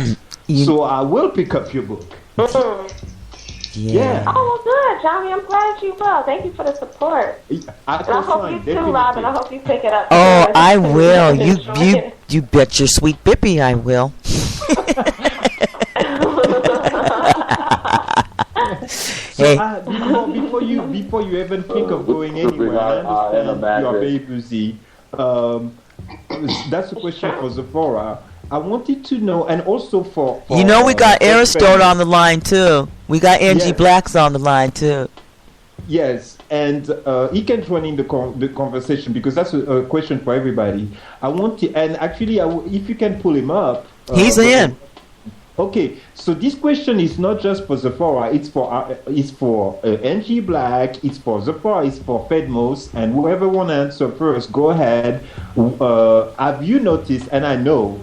so I will pick up your book. Yeah. Oh, well, good, Djamee. I'm glad you will. Thank you for the support. I hope you too, Robin. I hope you pick it up. Oh, I will. You bet your sweet bippy I will. So before you even think of going anywhere, I understand you are very busy. That's a question for Zephora. I wanted to know, and also for we got Aristotle on the line too. We got Angie Blacks on the line too. Yes, and he can join in the conversation because that's a question for everybody. If you can pull him up, he's in. Okay, so this question is not just for Zephora, it's for Angie Black, it's for Zephora, it's for Fedmos, and whoever want to answer first, go ahead. Have you noticed, and I know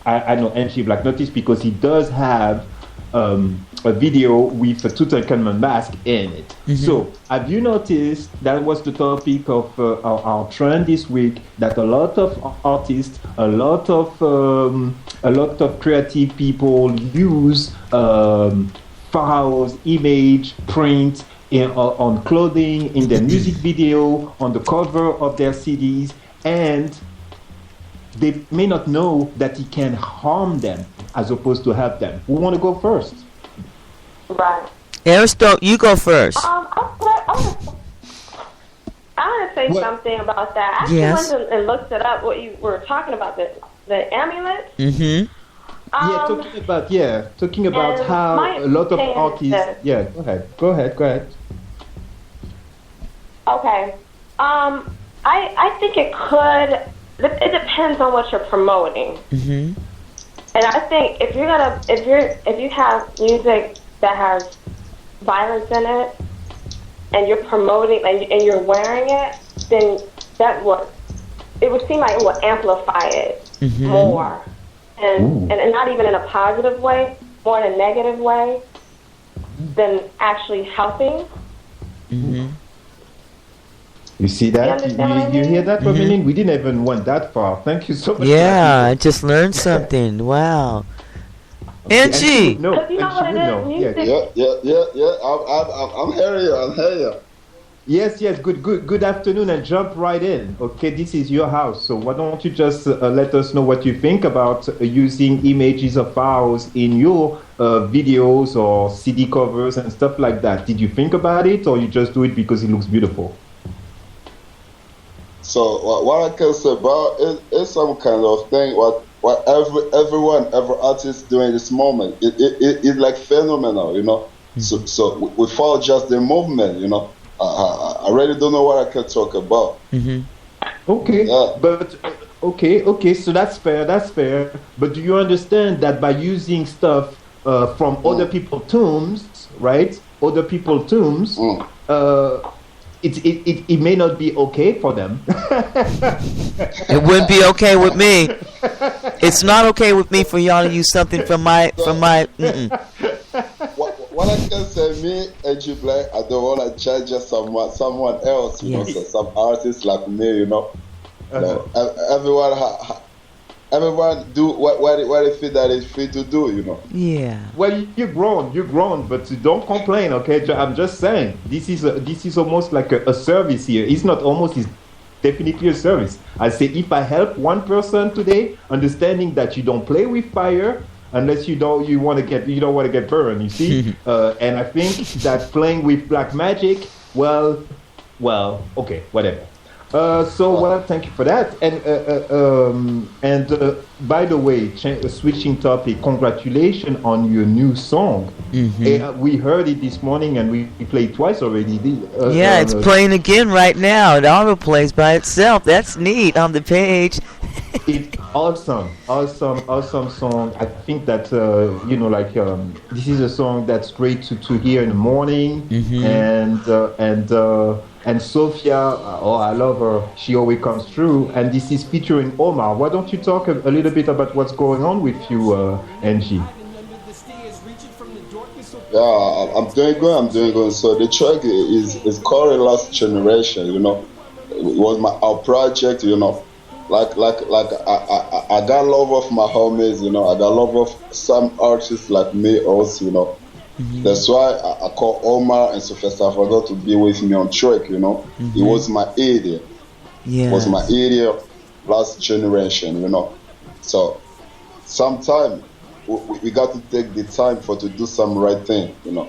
Angie Black noticed because he does have a video with a Tutankhamun mask in it. So, have you noticed that was the topic of our trend this week? That a lot of artists, a lot of creative people use Pharaoh's image print on clothing, in their music video, on the cover of their CDs, and they may not know that it can harm them as opposed to help them. Who want to go first? Right. Aristotle, you go first. I want to say something about that. I actually went and looked it up, what you were talking about, the amulet. Talking about how a lot of artists... Yeah, go ahead. Okay. I think it could... It depends on what you're promoting. And I think if you have music that has violence in it, and you're promoting and you're wearing it, then it would seem like it will amplify it more, and not even in a positive way, more in a negative way. than actually helping. Mm-hmm. You see that? You understand what I You hear mean? that, Robin? We didn't even went that far. Thank you so much. Yeah, I just learned something. Wow. Angie! No, Because you know what it is, music. Yeah. I'm here. I'm here. Yes, good afternoon, and jump right in. Okay, this is your house, so why don't you just let us know what you think about using images of files in your videos or CD covers and stuff like that. Did you think about it, or you just do it because it looks beautiful? So what I can say about it is some kind of thing. What every artist doing this moment, it's like phenomenal, you know. Mm-hmm. So we follow just the movement, you know. I really don't know what I can talk about. Mm-hmm. Okay, Yeah. but okay, so that's fair. But do you understand that by using stuff from other people's tombs, right? Other people's tombs, it may not be okay for them. It wouldn't be okay with me. It's not okay with me for y'all to use something from my. What I can say, me and G Black, I don't want to judge just someone else, you know. So some artists like me, you know. Everyone do what they feel that is free to do, you know. Yeah. Well, you're grown, but don't complain, okay? I'm just saying, this is almost like a service here. It's not almost, it's definitely a service. I say, if I help one person today, understanding that you don't play with fire, unless you don't want to get burned, you see. And I think that playing with black magic, well, okay, whatever. Thank you for that. And by the way, switching topic, congratulations on your new song. Mm-hmm. We heard it this morning, and we played twice already. It's playing again right now. It auto plays by itself. That's neat on the page. It's awesome song. I think that this is a song that's great to hear in the morning. Mm-hmm. And Sophia, I love her. She always comes through. And this is featuring Omar. Why don't you talk a little bit about what's going on with you, Angie? Yeah, I'm doing good. So the track is called Last Generation, you know. It was our project, you know. Like I got love of my homies, you know. I got love of some artists like me also, you know. Mm-hmm. That's why I call Omar and Sofia Salvador to be with me on track, you know. Mm-hmm. It was my area. Yeah. It was my area, Last Generation, you know. So sometimes we got to take the time to do some right thing, you know.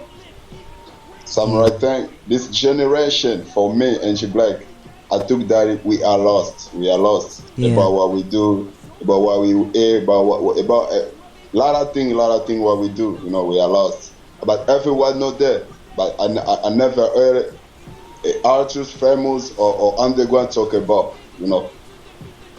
Some right thing. This generation, for me, Angie Black, I took that we are lost. We are lost about what we do, about what we about a lot of things what we do. You know, we are lost. But everyone know that. But I never heard an artist, famous or underground talk about. You know,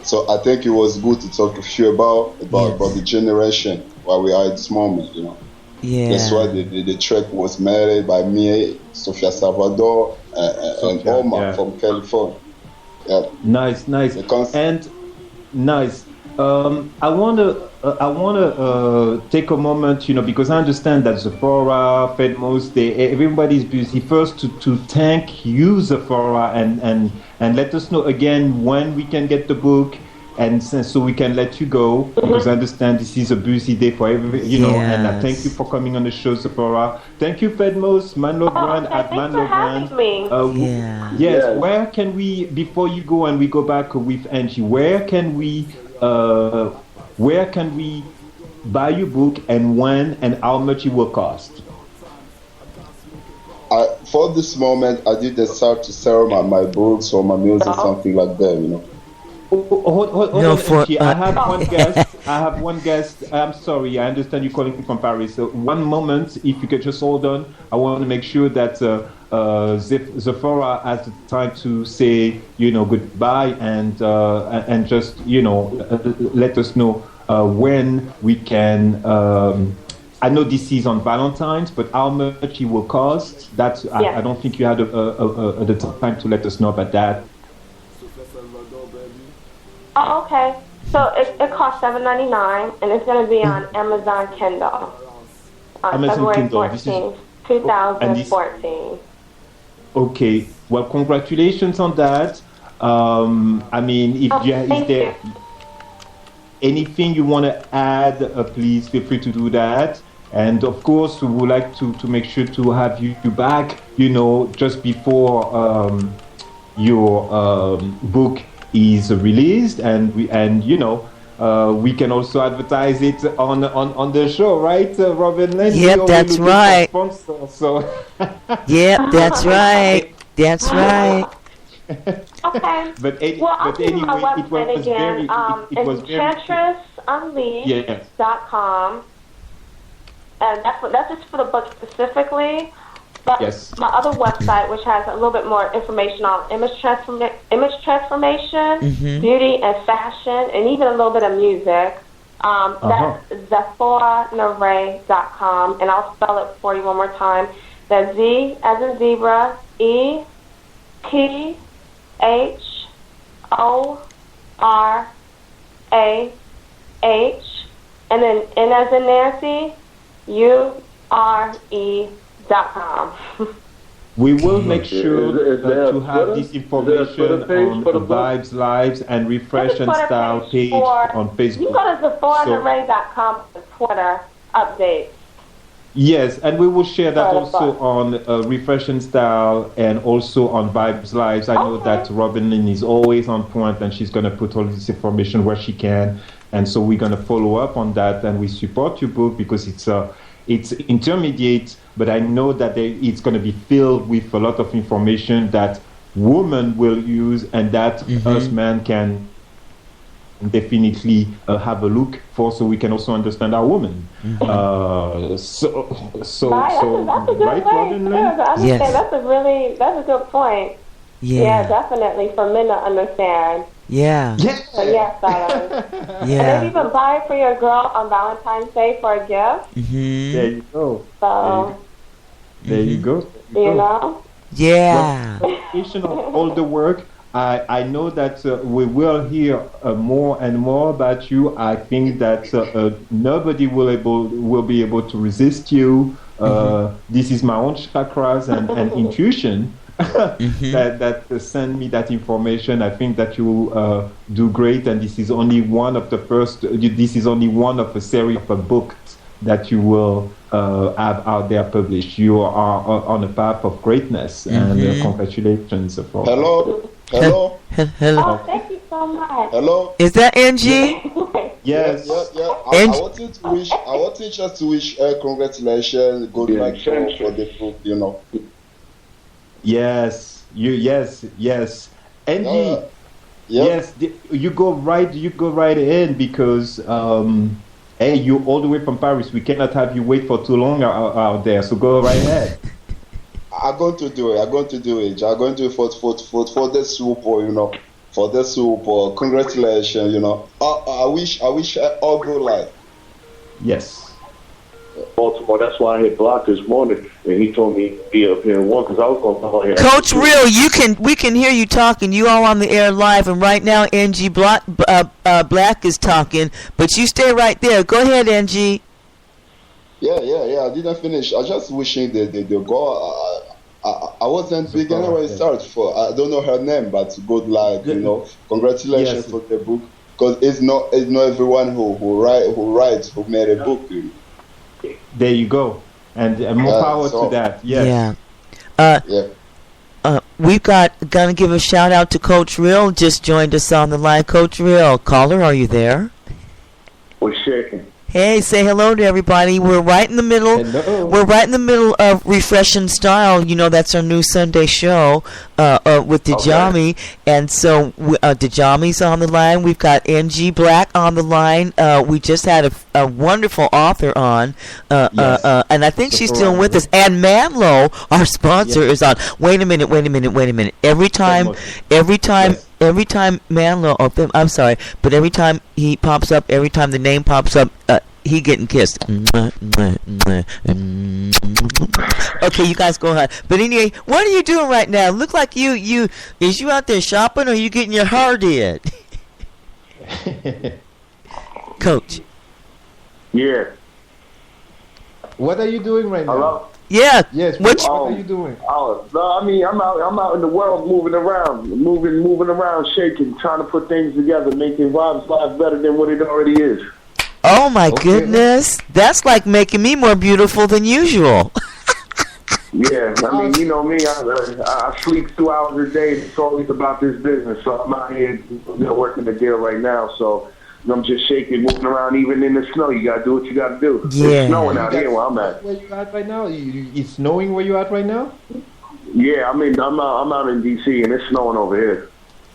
so I think it was good to talk to you about the generation where we are at this moment. You know. Yeah. That's why the track was made by me, Sofia Salvador, and Omar from California. Yeah. Nice. And nice. I wanna take a moment, you know, because I understand that Sephora, Fedmos, everybody's busy. First, to thank you, Sephora, and let us know again when we can get the book. And so we can let you go, because I understand this is a busy day for everybody, you know. And I thank you for coming on the show, Sephora. Thank you, Fedmos, Manlo Brand at Manlo Brand. Yes. Where can we, before you go and we go back with Angie, where can we buy your book, and when and how much it will cost? For this moment, I did start to sell my books or my music, something like that, you know. Hold on, Angie. I have one guest. I'm sorry. I understand you're calling from Paris. So one moment, if you could just hold on. I want to make sure that Sephora has the time to say, you know, goodbye and just, you know, let us know when we can. I know this is on Valentine's, but how much it will cost? That's I don't think you had the time to let us know about that. Oh, okay. So it costs $7.99, and it's going to be on Amazon Kindle on Amazon February Kindle. 14th. 2014. Okay. Well, congratulations on that. I mean, is there anything you want to add? Please feel free to do that. And of course, we would like to make sure to have you back, just before your book is released, and we can also advertise it on the show, right, Robin Lynn? Yep, that's right. Sponsor, so. Yep, that's right. That's right. Okay. But I'll give you my anyway, website again. it was EnchantressUnleashed.com. And that's just for the book specifically. But yes. My other website, which has a little bit more information on image transformation, beauty and fashion, and even a little bit of music, that's ZephoraNaray.com. And I'll spell it for you one more time. That's Z as in zebra, E, P, H, O, R, A, H, and then N as in Nancy, URE.com. We will make sure to have this information on the Vibes Lives and Refresh and Style page on Facebook. You go to ZephoraNaray.com for Twitter updates. Yes, and we will share that also on Refresh and Style and also on Vibes Lives. I know that Robin Lynn is always on point, and she's going to put all this information where she can. And so we're going to follow up on that, and we support your book because it's intermediate, but I know that it's going to be filled with a lot of information that women will use and that us men can definitely have a look for, so we can also understand our women. That's a good right, Robin Lynn? Yes. That's a good point. Yeah, definitely for men to understand. Yeah. So yes, fellas. And then even buy it for your girl on Valentine's Day for a gift. There you go. So there you go. You know? Yeah. Of all the work. I know that we will hear more and more about you. I think that nobody will be able to resist you. This is my own chakras and intuition that send me that information. I think that you do great, and this is only one of the first. This is only one of a series of books that you will have out there published. You are on a path of greatness, and congratulations. Hello. Hello. Oh, thank you so much. Hello. Is that Angie? Yes. I wanted just to wish congratulations, good luck for the book. Yes. Angie. Yes. You go right in because hey, you're all the way from Paris. We cannot have you wait for too long out there. So go right ahead. I'm going to do it. I'm going to do it for the super, for the super. Congratulations, I wish all good life. Yes. Baltimore. That's why I hit Block this morning, and he told me to be up here in one because I was going to call here. Coach Real, we can hear you talking. You all on the air live, and right now Angie Black is talking, but you stay right there. Go ahead, Angie. Yeah. I didn't finish. I just wishing the girl. I wasn't big anyway. Start for I don't know her name, but good luck. Congratulations for the book, because it's not everyone who writes who made a book. There you go, and more power to that. Yes. Yeah. We've gonna give a shout out to Coach Real. Just joined us on the line. Coach Real, caller, are you there? We're shaking. Hey, say hello to everybody. We're right in the middle. Hello. We're right in the middle of Refresh and Style. That's our new Sunday show with Djamee. Okay. And so Djamee's on the line. We've got Angie Black on the line. We just had a wonderful author on. And I think she's still with us. And Manlo, our sponsor, is on. Wait a minute. Every time Manlo, I'm sorry, but every time he pops up, every time the name pops up, he getting kissed. Okay, you guys go ahead. But anyway, what are you doing right now? Look like is you out there shopping, or are you getting your hair did? Coach. Yeah. What are you doing right now? Hello? Yeah. Yes. What What are you doing? Oh, no, I mean, I'm out in the world moving around, shaking, trying to put things together, making Rob's life better than what it already is. Oh my goodness. That's like making me more beautiful than usual. Yeah, I mean, you know me, I sleep 2 hours a day. It's always about this business. So I'm out here working the deal right now. So I'm just shaking, moving around, even in the snow. You got to do what you got to do. Yeah. It's snowing out here where I'm at. Where you at right now? It's snowing where you at right now? Yeah, I mean, I'm out in D.C. and it's snowing over here.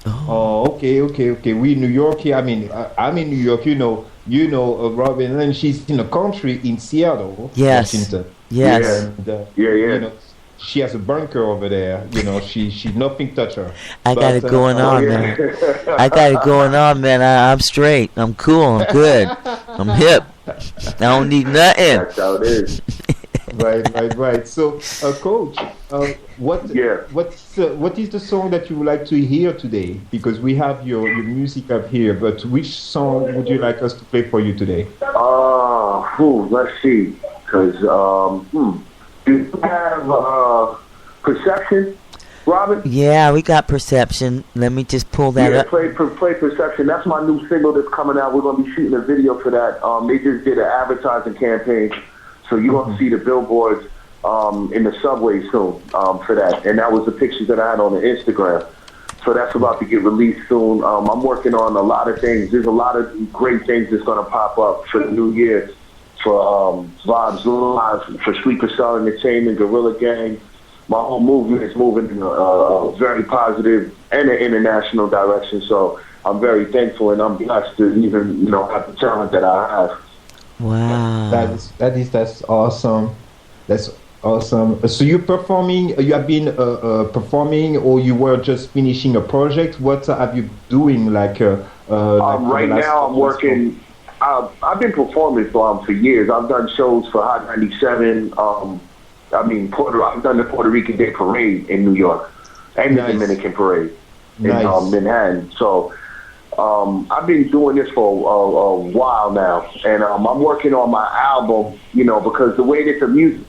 Oh, okay. We in New York here. I mean, I'm in New York. Robin, and she's in a country in Seattle, Yes. Washington. Yes. And, Yeah. You know, she has a bunker over there. You know, she nothing touch her. I got it going on, yeah. man. I got it going on, man. I'm straight. I'm cool. I'm good. I'm hip. I don't need nothing. That's how it is. Right. So, Coach, what is the song that you would like to hear today? Because we have your music up here, but which song would you like us to play for you today? Let's see. Because, do you have Perception, Robin? Yeah, we got Perception. Let me just pull that up. Play Perception. That's my new single that's coming out. We're going to be shooting a video for that. They just did an advertising campaign. So you're going to see the billboards in the subway soon for that. And that was the pictures that I had on the Instagram. So that's about to get released soon. I'm working on a lot of things. There's a lot of great things that's going to pop up for the new year. For Vibes Live, for Spreaker Style Entertainment, Gorilla Gang. My whole movement is moving in a very positive and an international direction. So I'm very thankful and I'm blessed to even have the talent that I have. Wow. That's awesome. That's awesome. So you're performing. You have been performing, or you were just finishing a project. What have you doing? Like right now, I'm working. I've been performing for years. I've done shows for Hot 97. I've done the Puerto Rican Day Parade in New York and the Dominican Parade in Manhattan. So I've been doing this for a while now, and I'm working on my album. Because the way that the music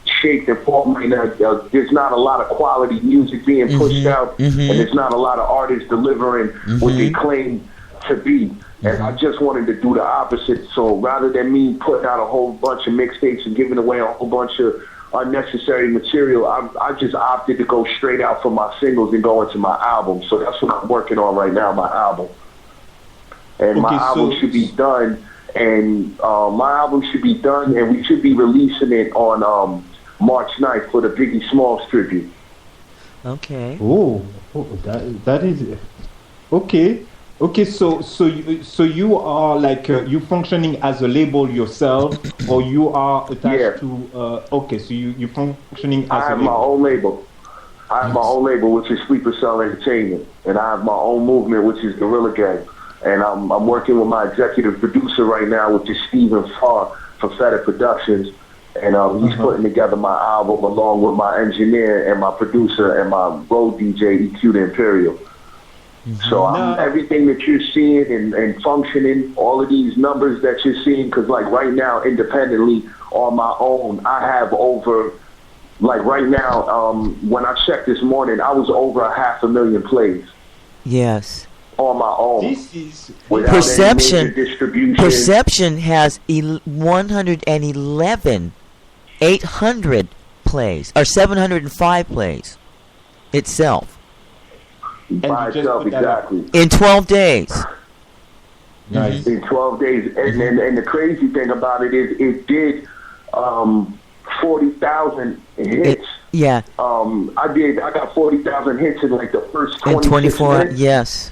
shaped and formed right now, there's not a lot of quality music being pushed out, and there's not a lot of artists delivering what they claim to be. And I just wanted to do the opposite. So rather than me putting out a whole bunch of mixtapes and giving away a whole bunch of unnecessary material, I just opted to go straight out for my singles and go into my album. So that's what I'm working on right now, my album. And my album should be done. And and we should be releasing it on March 9th for the Biggie Smalls tribute. Okay. Oh, that is okay. Okay, so you are like you functioning as a label yourself, or you are attached to? Okay, so you functioning as I have my own label. I have my own label, which is Spreaker Style Entertainment, and I have my own movement, which is Gorilla Gang. And I'm working with my executive producer right now, which is Stephen Farr from Feta Productions, and he's putting together my album along with my engineer and my producer and my road DJ EQ the Imperial. So everything that you're seeing and functioning, all of these numbers that you're seeing, because like right now, independently on my own, I have over, like right now, when I checked this morning, I was over 500,000 plays. Yes. On my own. This is Perception. Distribution. Perception has 800 plays, or 705 plays itself. By itself, exactly. In 12 days. Nice. In 12 days. And the crazy thing about it is it did 40,000 hits. Yeah. I got 40,000 hits in like the first 24 minutes. Yes.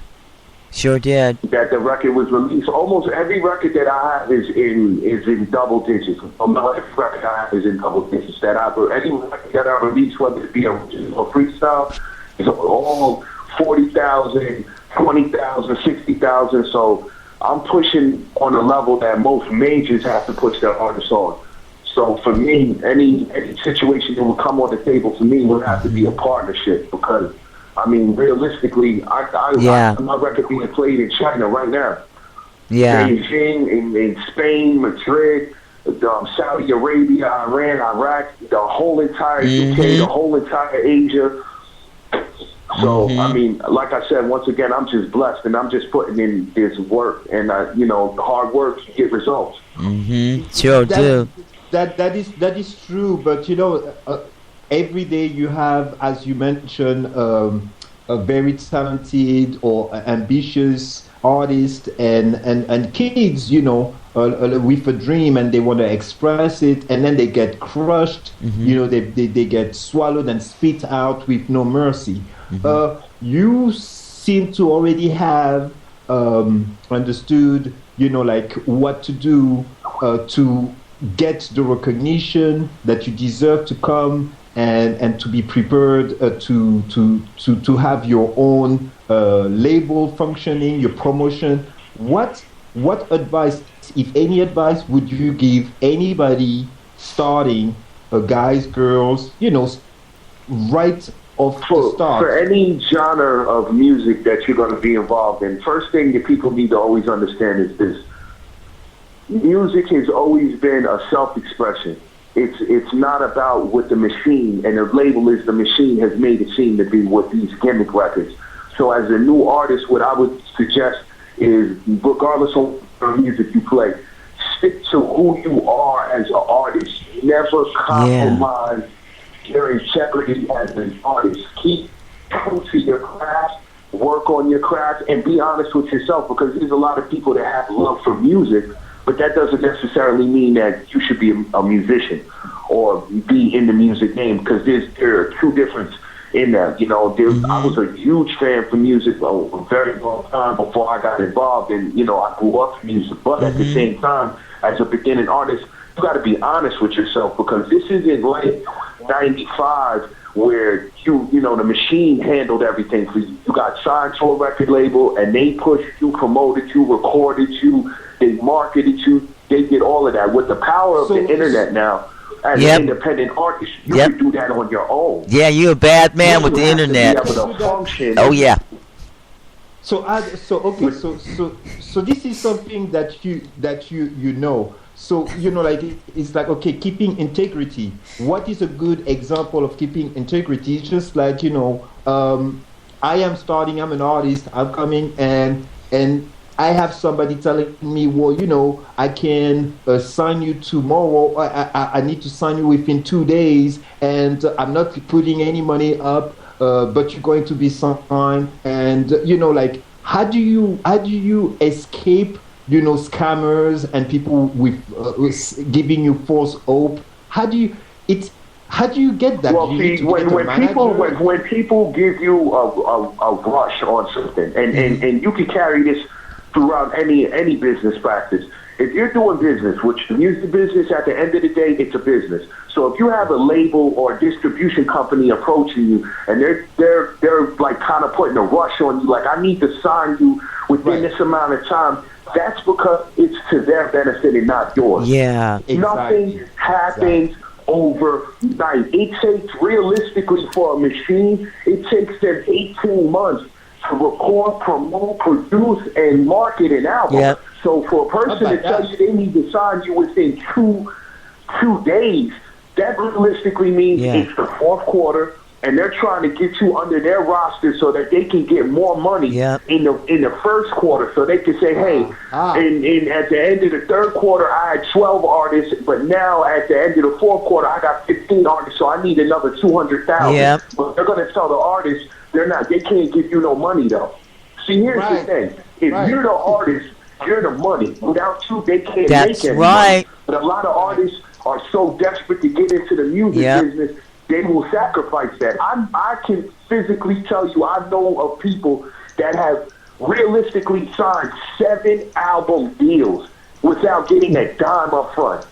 Sure did. That the record was released. Almost every record that I have is in double digits. Almost every record I have is in double digits. Any record that I release, whether it be a freestyle, is all 40,000, 20,000, 60,000. So I'm pushing on a level that most majors have to push their artists on. So for me, any situation that would come on the table for me would have to be a partnership, because I mean, realistically, my record being played in China right now. Yeah. Beijing, in Spain, Madrid, Saudi Arabia, Iran, Iraq, the whole entire UK, the whole entire Asia. So, I mean, like I said, once again, I'm just blessed, and I'm just putting in this work, and, hard work, you get results. Sure do. That is true, but, every day you have, as you mentioned, a very talented or ambitious artist and kids, with a dream, and they want to express it, and then they get crushed. They get swallowed and spit out with no mercy. You seem to already have understood, what to do to get the recognition that you deserve to come, and to be prepared to have your own label functioning, your promotion. What advice, if any advice, would you give anybody starting, guys, girls, right off the start? For any genre of music that you're going to be involved in, first thing that people need to always understand is this. Music has always been a self-expression. It's not about what the machine, and the label is the machine has made it seem to be with these gimmick records. So as a new artist, what I would suggest is, regardless of what music you play, stick to who you are as an artist. Never compromise your integrity as an artist. Keep true to your craft, work on your craft, and be honest with yourself, because there's a lot of people that have love for music, but that doesn't necessarily mean that you should be a musician or be in the music game, because there are two differences in that. I was a huge fan for music a very long time before I got involved, and I grew up in music. But at the same time, as a beginning artist, you got to be honest with yourself, because this isn't like '95 where the machine handled everything for you. You got signed to a record label, and they pushed you, promoted you, recorded you, they marketed you, they did all of that. With the power of the internet now, as an independent artist, you can do that on your own. Yeah, you're a bad man with the internet. Oh yeah. So this is something that you know. So it's like, okay, keeping integrity. What is a good example of keeping integrity? It's just like, I am starting, I'm an artist, I'm coming, and I have somebody telling me, well, I can sign you tomorrow. I need to sign you within 2 days, and I'm not putting any money up, but you're going to be signed. And how do you escape, scammers and people with giving you false hope? How do you get that? Well, see, when people give you a rush on something, and you can carry this throughout any business practice. If you're doing business, which the music business, at the end of the day, it's a business. So if you have a label or a distribution company approaching you, and they're like kind of putting a rush on you, like, I need to sign you within this amount of time, that's because it's to their benefit and not yours. Yeah, exactly. Nothing happens overnight. It takes, realistically, for a machine, it takes them 18 months to record, promote, produce, and market an album. Yep. So for a person to tell you they need to sign you within two days, that realistically means it's the fourth quarter, and they're trying to get you under their roster so that they can get more money in the first quarter, so they can say, hey, and at the end of the third quarter, I had 12 artists, but now at the end of the fourth quarter, I got 15 artists, so I need another 200,000. Yep. But they're going to tell the artists, they can't give you no money, though. See, here's the thing. If you're the artist, you're the money. Without you, they can't make any money. But a lot of artists are so desperate to get into the music business, they will sacrifice that. I can physically tell you, I know of people that have realistically signed 7 album deals without getting a dime up front.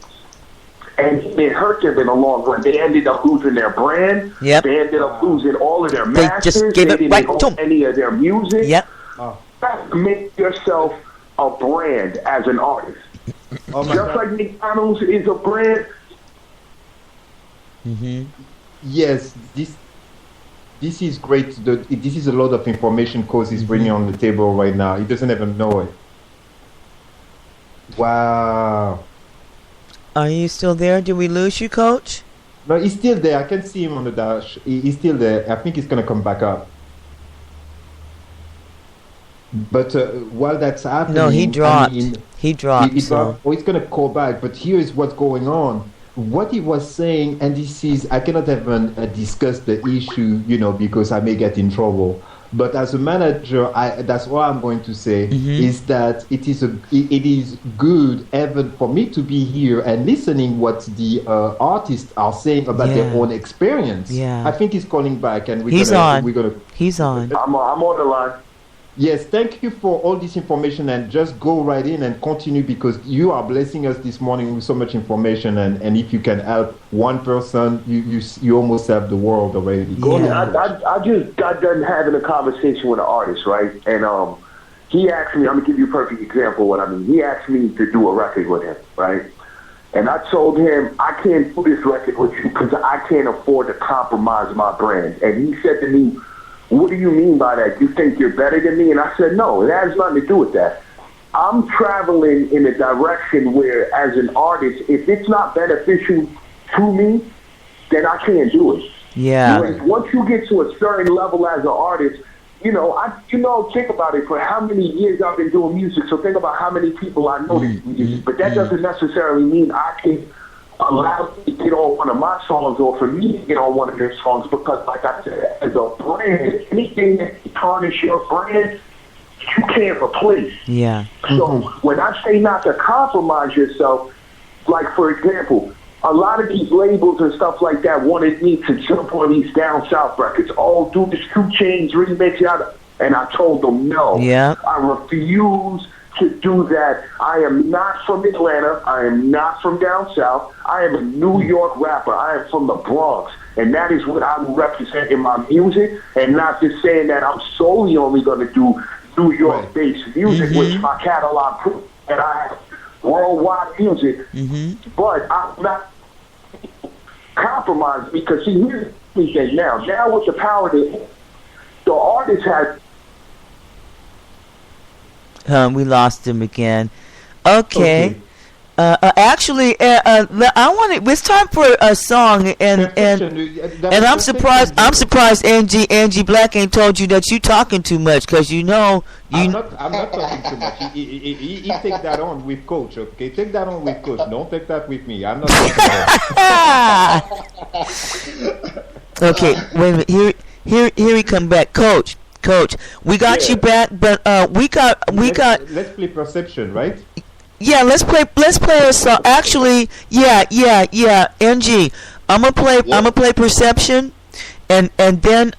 And it hurt them in the long run. They ended up losing their brand. Yep. They ended up losing all of their masters. They just gave it right to them. Any of their music. Yep. Make yourself a brand as an artist. Just like McDonald's is a brand. Mm-hmm. Yes, this is great. This is a lot of information Coase is bringing on the table right now. He doesn't even know it. Wow. Are you still there? Did we lose you, Coach? No, he's still there. I can see him on the dash. He's still there. I think he's going to come back up. But while that's happening... No, he dropped. He dropped. He's going to call back. But here is what's going on. What he was saying, and this is... I cannot even discuss the issue, because I may get in trouble. But as a manager, that's what I'm going to say, is that it is good even for me to be here and listening what the artists are saying about their own experience. Yeah. I think he's calling back, and He's on. I'm on the line. Yes, thank you for all this information, and just go right in and continue, because you are blessing us this morning with so much information, and if you can help one person, you almost have the world already. Go ahead. I just got done having a conversation with an artist, right? And he asked me, I'm going to give you a perfect example of what I mean. He asked me to do a record with him, right? And I told him, I can't do this record with you because I can't afford to compromise my brand. And he said to me, what do you mean by that? You think you're better than me? And I said, no, it has nothing to do with that. I'm traveling in a direction where, as an artist, if it's not beneficial to me, then I can't do it. Yeah. Because once you get to a certain level as an artist, think about it. For how many years I've been doing music, so think about how many people I know that do music. But that doesn't necessarily mean I can allow you to get on one of my songs, or for me to get on one of their songs, because, like I said, as a brand, anything that tarnish your brand, you can't replace. Yeah. So when I say not to compromise yourself, like, for example, a lot of these labels and stuff like that wanted me to jump on these down south records. Oh, do this 2 Chainz remix, and I told them no. Yeah. I refuse to do that. I am not from Atlanta. I am not from down south. I am a New York rapper. I am from the Bronx. And that is what I represent in my music, and not just saying that I'm solely only going to do New York-based music, which my catalog proves that I have worldwide music. But I'm not compromised, because, see, here's the thing now. Now with the power that the artist has... We lost him again. Okay. Actually, I wanted. It's time for a song, and I'm surprised. Angie Black ain't told you that you talking too much, because I'm not talking too much. He take that on with Coach. Okay, take that on with Coach. Don't take that with me. I'm not talking. Okay, wait a minute. Here he come back, Coach, we got you back, but we got. Let's play Perception, right? Yeah, let's play a song. Actually, yeah. NG, I'm gonna play Perception, and then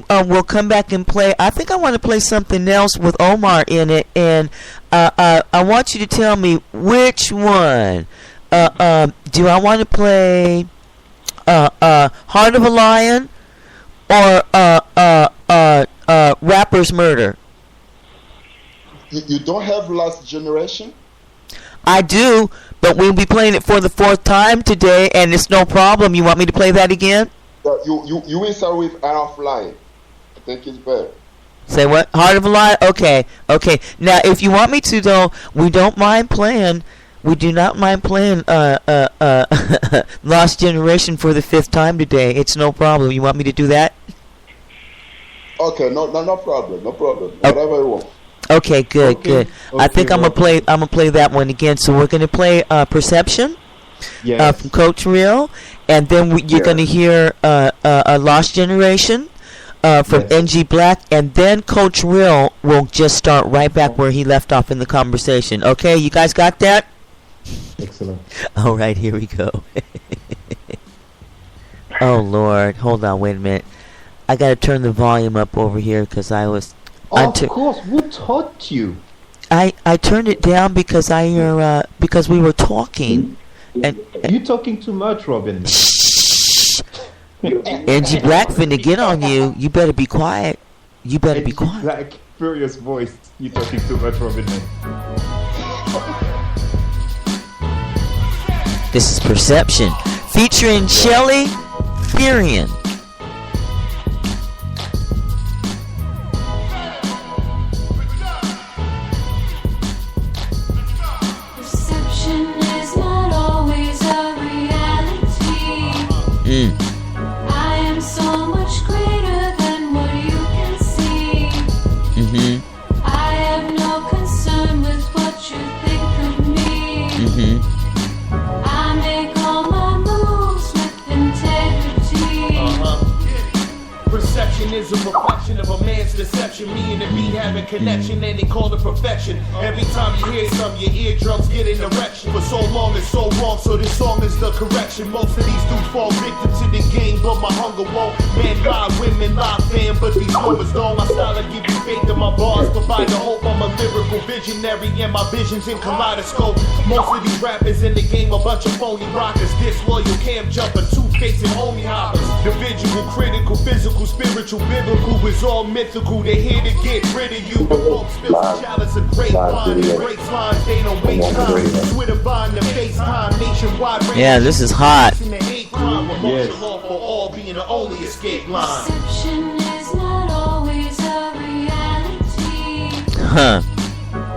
we'll come back and play. I think I want to play something else with Omar in it, and I want you to tell me which one. Do I want to play Heart of a Lion or Rapper's Murder? You don't have Last Generation? I do, but we'll be playing it for the 4th time today, and it's no problem. You want me to play that again? You will start with Heart of a Lion. I think it's better. Say what? Heart of a Lion? Okay. Now, if you want me to, though, we don't mind playing. We do not mind playing Lost Generation for the 5th time today. It's no problem. You want me to do that? Okay, no problem. Whatever you want. Okay, good. I think I'm gonna play that one again. So we're gonna play Perception from Coach Real, and then you're gonna hear a Lost Generation from NG Black, and then Coach Real will just start right back where he left off in the conversation. Okay, you guys got that? Excellent. All right, here we go. Oh Lord, hold on, wait a minute. I gotta turn the volume up over here because I was. Of course, who taught you? I turned it down because because we were talking. And you talking too much, Robin. Shh. NG Black finna get on you. You better be quiet. Be quiet. Black, furious voice. You talking too much, Robin. This is Perception, featuring Shelly Furian. Perception is not I am so much greater than what you can see. I have no concern with what you think of me. I make all my moves with integrity. Perception is a reflection of a man's deception. Me and the beat have a connection and they call it perfection. Every time you hear some, your eardrums get an erection. For so long it's so wrong, so this song is the correction. Most of these dudes fall victim to the game, but my hunger won't. Men lie, women lie, fam, but these rumors don't. My style I give you faith in my bars, provide the hope. I'm a lyrical visionary and my vision's in kaleidoscope. Most of these rappers in the game a bunch of phony rockers. Disloyal, cam jumper, two-faced and homie hoppers. Individual, critical, physical, spiritual, biblical is all mythical. They here to get rid of you. The folks spill some chalice of great wine and breaks lines. They don't waste time. Twitter buying the FaceTime nationwide. Yeah, this is hot. Yes. For all being the only escape line. Perception is not always a reality. Huh.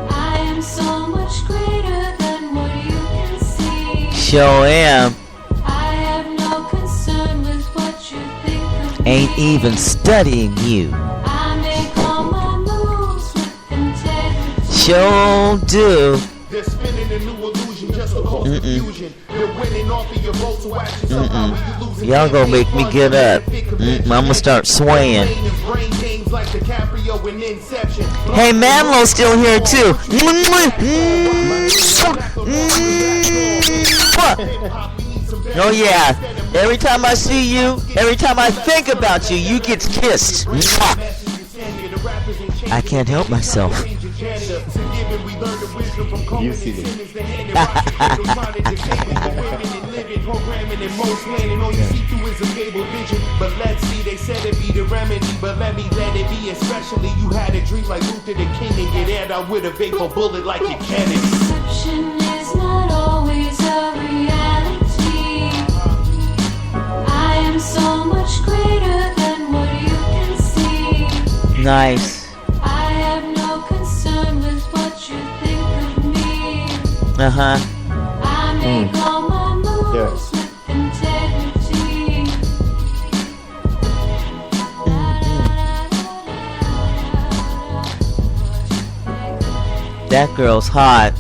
I am so much greater than what you can see. Sure am. I have no concern with what you think of me. Ain't even studying you. I make all my moves with integrity. Sure do. They're spinning a new illusion just to cause confusion. They're winning off of your vote to action somehow when you lose. Y'all gonna make me get up. I'ma start swaying. Hey, Manlo's still here too. Oh yeah. Every time I see you, every time I think about you, you get kissed. I can't help myself. You see this. Programming in most land and all you see through is a cable vision. But let's see, they said it be the remedy, but let me let it be. Especially you had a dream like Luther the King and get aired out with a vapor bullet like your Kennedy. Perception is not always a reality. I am so much greater than what you can see. Nice. I have no concern with what you think of me. I make all my moves with integrity. That girl's hot.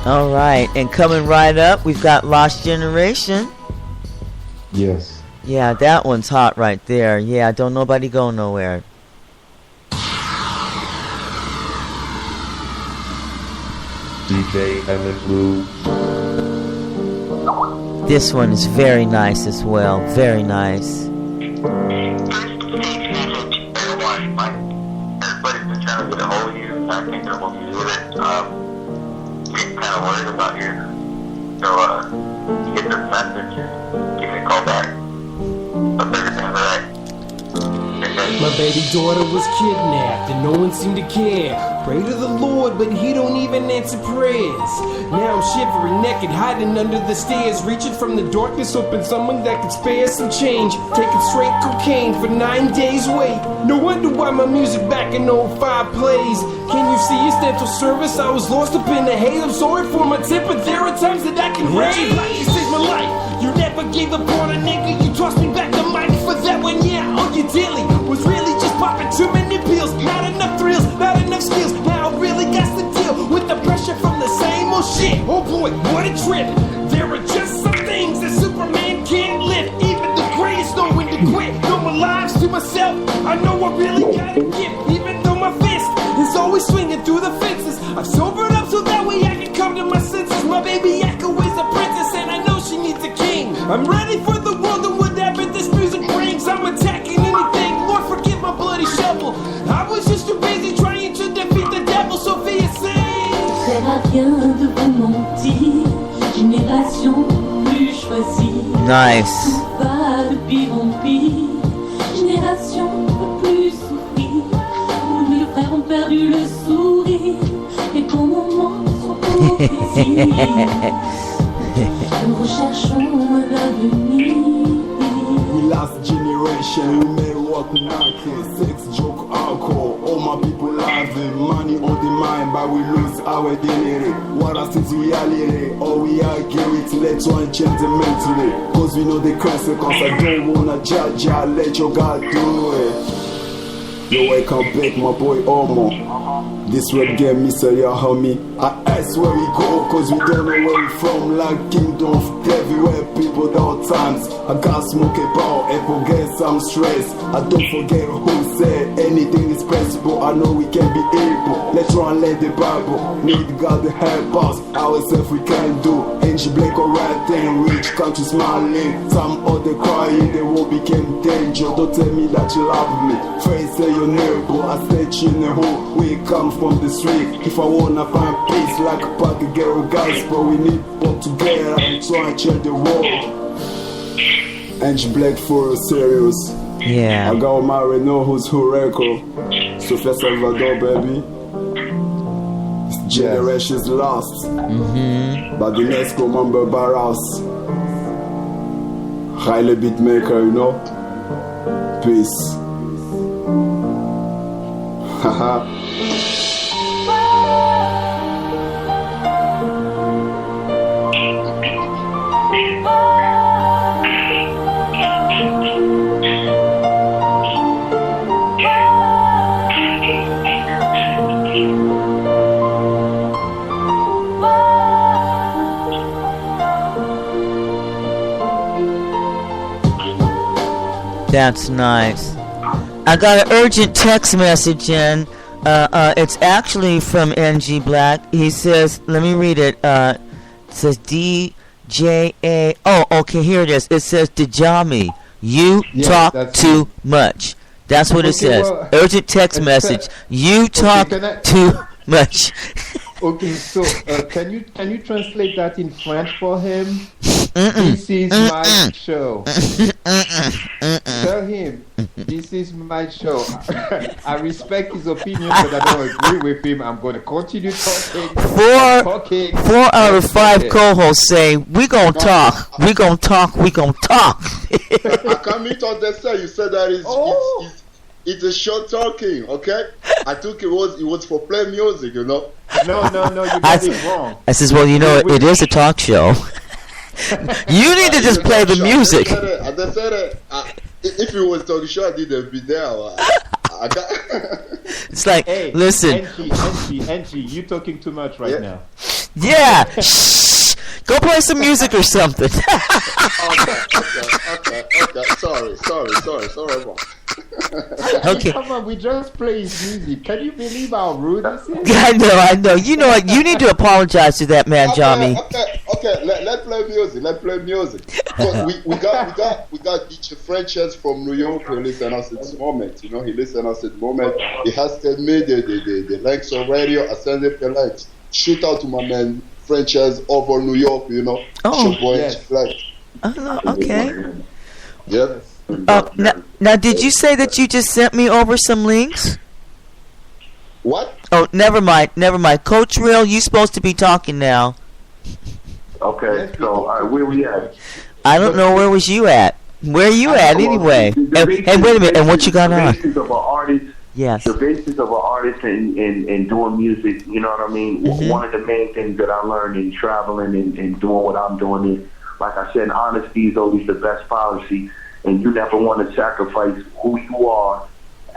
All right, and coming right up, we've got Lost Generation. Yes. Yeah, that one's hot right there. Yeah, don't nobody go nowhere. DJ Emmett Blue. This one is very nice as well. Very nice. Everybody's been trying to get a hold of you. I think they're going to do it. Getting kind of worried about you. So, get this message. Give me a call back. Hope everything's alright. My baby daughter was kidnapped and no one seemed to care. Pray to the Lord, but he don't even answer prayers. Now I'm shivering naked, hiding under the stairs, reaching from the darkness, hoping someone that could spare some change. Taking straight cocaine for 9 days wait. No wonder why my music back in 05 plays. Can you see his dental service? I was lost up in the haze. I'm sorry for my tip, but there are times that I can rage. You saved my life. You never gave up on a nigga. You tossed me back the mic for that one. Yeah, on your daily was really just popping too many pills. Not enough thrills, not enough skills. Now I really got to deal with the pressure from the same old shit. Oh boy, what a trip. There are just some things that Superman can't lift. Even the greatest know when to quit. Know my lives to myself. I know I really gotta give. Even though my fist is always swinging through the fences. I've sobered up so that way I can come to my senses. My baby Echo is a princess and I know she needs a king. I'm ready for the world and whatever this music brings. I'm attacking anything. Lord, forgive my bloody shovel. I was just too busy trying to defeat the devil. Sophia sings. Ça sert à rien de vous mentir. Génération plus choisie. Nice. Tout va de pire en pire. Génération plus souffrir. Où les frères ont perdu le sourire. Et qu'au moment sont au plaisir. Nous recherchons l'avenir. We last generation, we made rock knocking, sex, joke, alcohol. All my people loving money money on the mind, but we lose our dignity. What else is reality? All we argue it, let's try and change the mentally. Cause we know the consequence, I don't wanna judge, I let your God do it. Yo, I come back, my boy Omo. This rap game, me say, yeah, homie. I ask where we go, cause we don't know where we from. Like kingdom of everywhere, people down times. I got smoke about, apple get some stress. I don't forget who said anything is possible. I know we can be able. Let's try and learn the Bible. Need God to help us, ourselves we can do. Angel Blake or right thing, rich country smiling. Some other crying, the world became danger. Don't tell me that you love me. Face say your neighbor, I said you in the hole. We come from the street. If I wanna find peace like a pack of girl guys, but we need work together and try and change the world. Angel Black for serious. Yeah. I got married, know who's who record. Sofia Salvador, baby. This generation's lost. But the next remember Barras. Highly beat maker, you know. Peace. Haha. That's nice. I got an urgent text message in. It's actually from NG Black. He says, let me read it. It says DJA. Oh, okay, here it is. It says Djamee, you talk too much. That's what it says. Well, urgent text message. You talk too much. Okay, so can you translate that in French for him? This is my show. Tell him this is my show. I respect his opinion, but I don't agree with him. I'm going to continue talking. Four out of five co-hosts say we gonna talk. We gonna talk. We gonna talk. I can't meet understand. You said that it's a short talking, okay? I took it was for play music, you know. No, you got it wrong. I says, well, you know, it is a talk show. You need to just play the music. I just said it. If it was talking show, I didn't be there. I got it's like, hey, listen. Angie, you talking too much right now. Yeah. Shh. Go play some music or something. Okay. Sorry. Okay. Come on, we just play his music. Can you believe how rude this is? I know. You know what? You need to apologize to that man, Djamee. Okay. Let's play music. Because we got each Frenchers from New York who listen us at this moment. You know, he listen us at the moment. He has sent me the links on radio. I send him the links. Shoot out to my man Frenchers over New York. You know. Oh, yes. Okay. Yep. Now, did you say that you just sent me over some links? What? Oh, never mind. Coach Real, you supposed to be talking now. Okay, so where we at? I don't know. Where was you at? Where are you at anyway? Hey, wait a minute. And what you got on? The basis of an artist. Yes. The basis of an artist in doing music. You know what I mean? One of the main things that I learned in traveling and doing what I'm doing is, like I said, honesty is always the best policy. And you never want to sacrifice who you are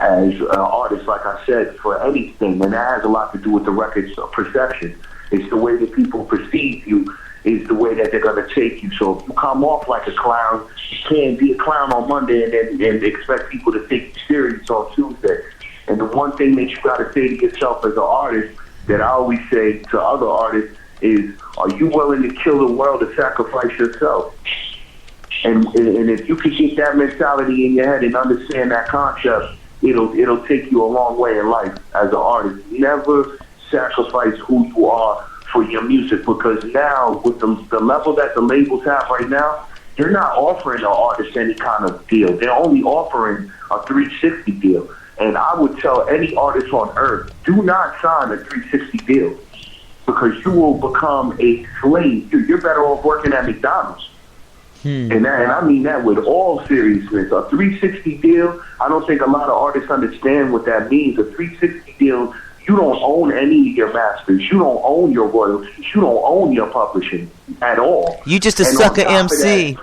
as an artist, like I said, for anything. And that has a lot to do with the record's perception. It's the way that people perceive you is the way that they're going to take you. So if you come off like a clown, you can't be a clown on Monday and expect people to take you serious on Tuesday. And the one thing that you got to say to yourself as an artist that I always say to other artists is, are you willing to kill the world to sacrifice yourself? And if you can get that mentality in your head and understand that concept, it'll take you a long way in life as an artist. Never sacrifice who you are for your music, because now with the level that the labels have right now, they're not offering an artist any kind of deal. They're only offering a 360 deal. And I would tell any artist on earth, do not sign a 360 deal, because you will become a slave. You're better off working at McDonald's. And I mean that with all seriousness. A 360 deal, I don't think a lot of artists understand what that means. A 360 deal, You don't own any of your masters. You don't own your royalties. You don't own your publishing at all. You just a sucker MC.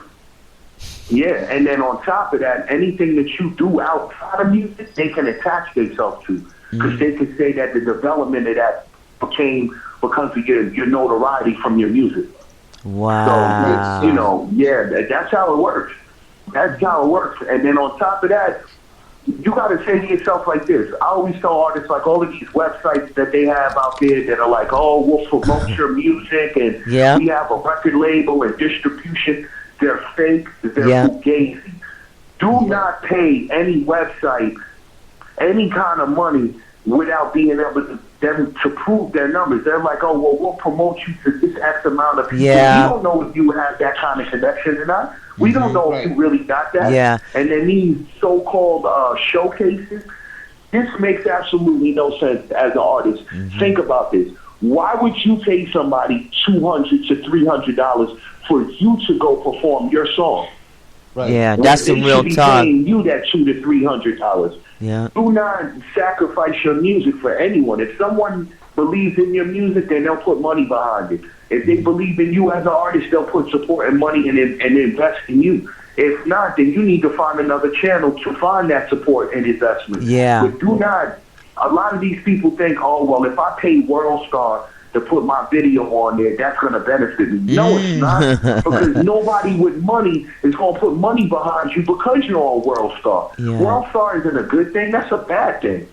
Yeah, and then on top of that, anything that you do outside of music, they can attach themselves to. Because they can say that the development of that came because of your notoriety from your music. Wow. So, you know, yeah, that's how it works. That's how it works. And then on top of that, you got to say to yourself like this. I always tell artists, like, all of these websites that they have out there that are like, oh, we'll promote your music and we have a record label and distribution. They're fake. They're fugazi. Do not pay any website any kind of money without being able to them to prove their numbers. They're like, oh, well, we'll promote you to this X amount of people. Yeah. We don't know if you have that kind of connection or not. We don't know if you really got that. Yeah. And then these so-called showcases, this makes absolutely no sense as an artist. Think about this. Why would you pay somebody $200 to $300 for you to go perform your song? Right. Yeah, that's the real talk. Paying you that $200 to $300. Yeah. Do not sacrifice your music for anyone. If someone believes in your music, then they'll put money behind it. If they believe in you as an artist, they'll put support and money and invest in you. If not, then you need to find another channel to find that support and investment. Yeah. But do not. A lot of these people think, oh, well, if I pay WorldStar to put my video on there, that's going to benefit me. No, it's not. Because nobody with money is going to put money behind you because you're on WorldStar. Yeah. WorldStar isn't a good thing. That's a bad thing.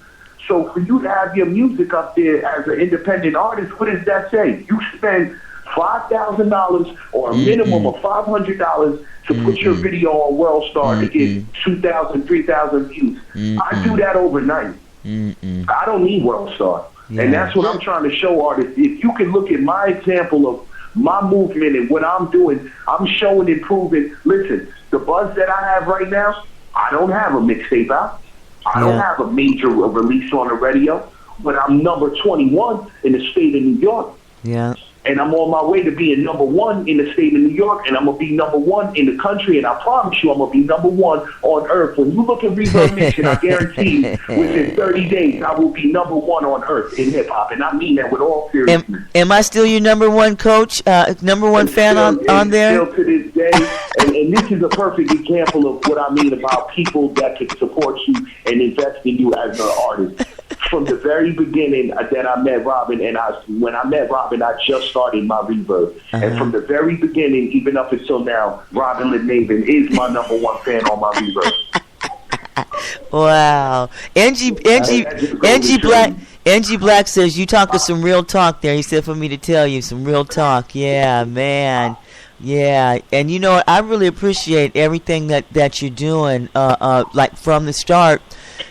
So for you to have your music up there as an independent artist, what does that say? You spend $5,000 or a minimum of $500 to put your video on WorldStar to get 2,000, 3,000 views. I do that overnight. I don't need WorldStar. Yeah. And that's what I'm trying to show artists. If you can look at my example of my movement and what I'm doing, I'm showing and proving, listen, the buzz that I have right now, I don't have a mixtape out. I don't have a major release on the radio, but I'm number 21 in the state of New York. Yeah. And I'm on my way to being number 1 in the state of New York, and I'm going to be number 1 in the country, and I promise you I'm going to be number 1 on earth. When you look at Reverb Nation, I guarantee within 30 days I will be number 1 on earth in hip-hop, and I mean that with all seriousness. Am I still your number 1 coach, number 1 fan on there? Still to this day, and this is a perfect example of what I mean about people that can support you and invest in you as an artist. From the very beginning that I met Robin, and when I met Robin, I just started my Reverb. And from the very beginning, even up until now, Robin Lynn is my number 1 fan on my Reverb. Wow. Angie Black says, you talking some real talk there. He said for me to tell you some real talk. Yeah, man. Yeah, and you know what? I really appreciate everything that you're doing. Like from the start,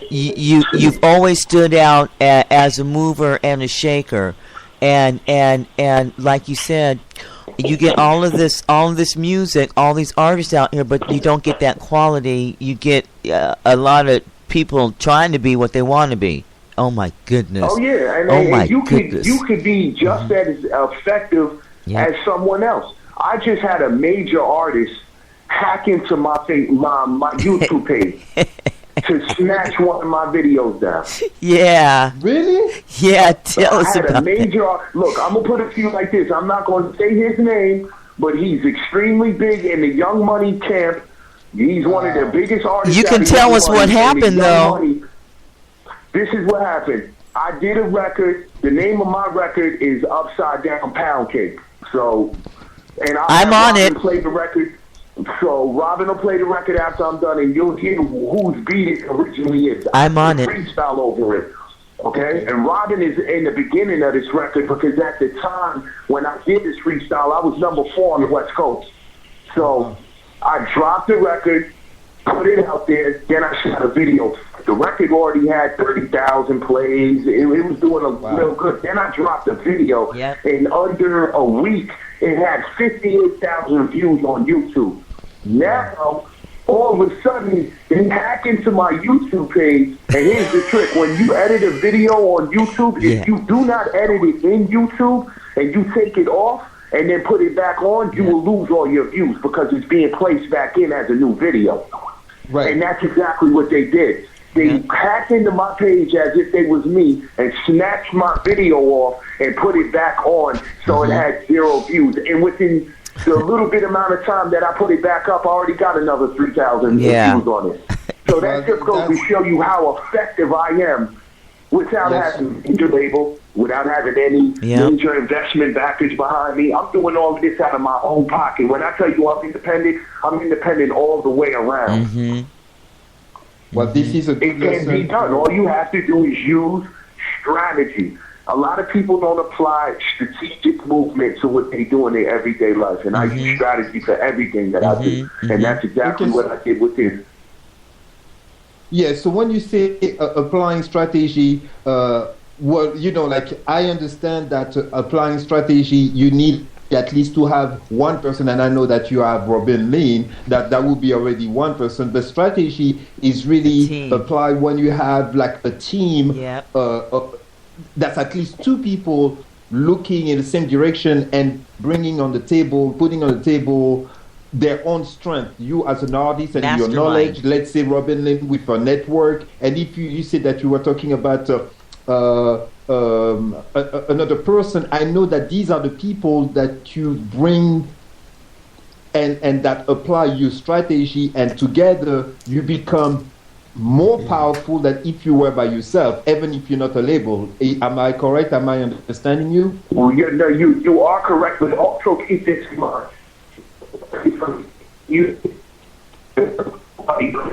you've always stood out as a mover and a shaker, and like you said, you get all of this music, all these artists out here, but you don't get that quality. You get a lot of people trying to be what they want to be. Oh my goodness! Oh yeah, and you could be just as effective as someone else. I just had a major artist hack into my YouTube page to snatch one of my videos down. Yeah. Really? Yeah, tell us about that. Look, I'm going to put it to you like this. I'm not going to say his name, but he's extremely big in the Young Money camp. He's one of the biggest artists. You can tell us what happened, though. Money. This is what happened. I did a record. The name of my record is Upside Down Pound Cake. So... And I'm on it. Play the record. So Robin will play the record after I'm done, and you'll hear whose beat it originally is. I'm on it. Freestyle over it. Okay? And Robin is in the beginning of this record because at the time when I did this freestyle, I was number 4 on the West Coast. So I dropped the record, put it out there, then I shot a video. The record already had 30,000 plays. It was doing real good. Then I dropped the video. In under a week, it had 58,000 views on YouTube. Now, all of a sudden, they hack into my YouTube page, and here's the trick. When you edit a video on YouTube, if you do not edit it in YouTube, and you take it off, and then put it back on, you will lose all your views because it's being placed back in as a new video. Right. And that's exactly what they did. They hacked into my page as if they was me and snatched my video off and put it back on so it had 0 views. And within the little bit amount of time that I put it back up, I already got another 3,000 views on it. So that just goes to show you how effective I am without having a major label, without having any major investment package behind me. I'm doing all of this out of my own pocket. When I tell you I'm independent all the way around. Well, this is it can be done. All you have to do is use strategy. A lot of people don't apply strategic movement to what they do in their everyday life. And I use strategy for everything that I do. And that's exactly what I did with this. Yeah, so when you say applying strategy, well, you know, like I understand that applying strategy, you need at least to have one person, and I know that you have Robin Lynn, that would be already one person. But strategy is really applied when you have like a team that's at least 2 people looking in the same direction and putting on the table their own strength. You as an artist and your knowledge, let's say Robin Lynn with her network, and if you said that you were talking about another person, I know that these are the people that you bring and that apply your strategy, and together you become more powerful than if you were by yourself, even if you're not a label. Am I correct? Am I understanding you? Well, you are correct, but also keep this in mind. You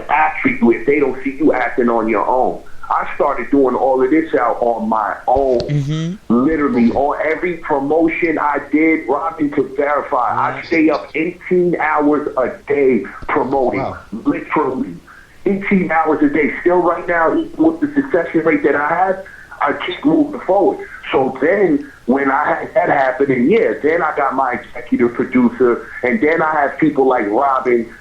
actually do it. They don't see you acting on your own. I started doing all of this out on my own. Literally, on every promotion I did, Robin could verify. I stay up 18 hours a day promoting. Literally. 18 hours a day. Still right now, with the success rate that I have, I keep moving forward. So then, when I had that happen, and then I got my executive producer, and then I have people like Robin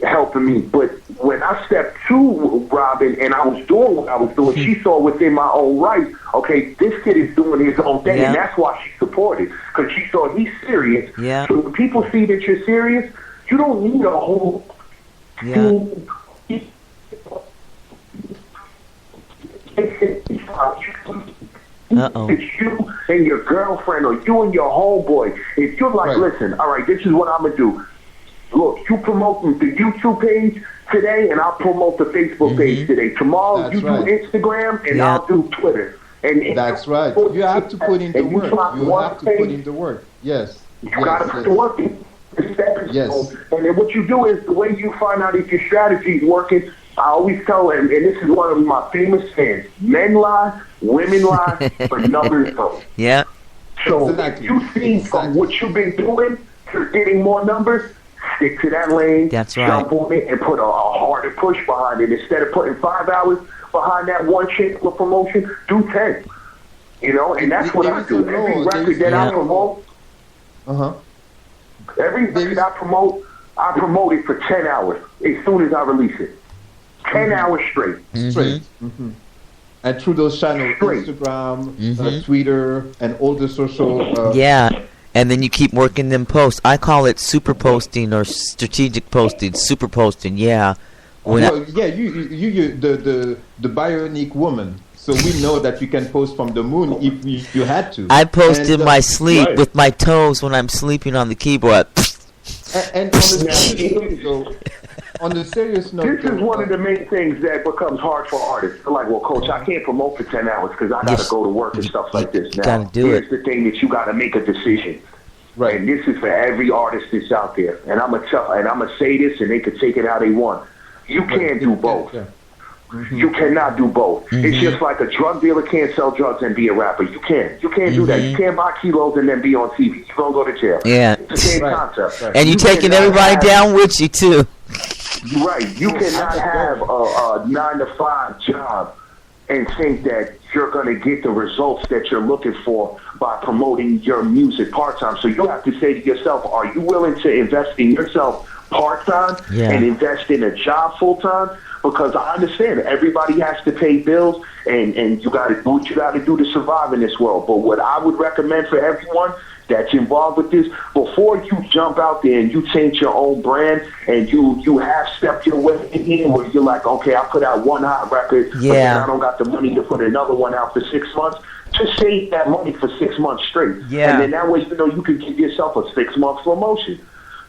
helping me. But when I stepped to Robin and I was doing what I was doing, she saw within my own right, okay, this kid is doing his own thing, and that's why she supported, because she saw he's serious. So when people see that you're serious, you don't need a whole team. It's you and your girlfriend, or you and your homeboy. If you're like, listen, all right, this is what I'm gonna do. Look, you promote the YouTube page today, and I'll promote the Facebook page today. Tomorrow, you do Instagram, and I'll do Twitter. And that's right. You have to put in the work. You have to put in the work. Yes. You got to put the work in. Yes. And then what you do is, the way you find out if your strategy is working, I always tell them, and this is one of my famous sayings: men lie, women lie, but numbers don't. So if you see from what you've been doing, you're getting more numbers, stick to that lane, jump on it, and put a harder push behind it. Instead of putting 5 hours behind that one chick for promotion, do 10. You know, and that's what I do. Every record that I promote, every record I promote it for 10 hours as soon as I release it. 10 hours straight. And through those channels, Instagram, Twitter, and all the social... and then you keep working them posts. I call it super posting or strategic posting, super posting, you the bionic woman. So we know that you can post from the moon if you had to. I post in my sleep with my toes when I'm sleeping on the keyboard. And on the serious note, this is one of the main things that becomes hard for artists. They're like, well, coach, I can't promote for 10 hours because I got to go to work and stuff like this. Now, here's the thing that you got to make a decision. Right. And this is for every artist that's out there. And I'm gonna say this, and they can take it how they want. You can't do both. You cannot do both. It's just like a drug dealer can't sell drugs and be a rapper. You can't. You can't do that. You can't buy kilos and then be on TV. You're gonna go to jail. It's the same concept. And you're taking everybody down with you too. Right. You cannot have a 9-to-5 job and think that you're going to get the results that you're looking for by promoting your music part-time. So you have to say to yourself, are you willing to invest in yourself part-time and invest in a job full-time? Because I understand everybody has to pay bills, and you got to do what you got to do to survive in this world. But what I would recommend for everyone, that's involved with this, before you jump out there and you change your own brand and you half-step your way in here where you're like, okay, I put out one hot record, but then I don't got the money to put another one out for 6 months, just save that money for 6 months straight. Yeah. And then that way, you can give yourself a 6-month promotion.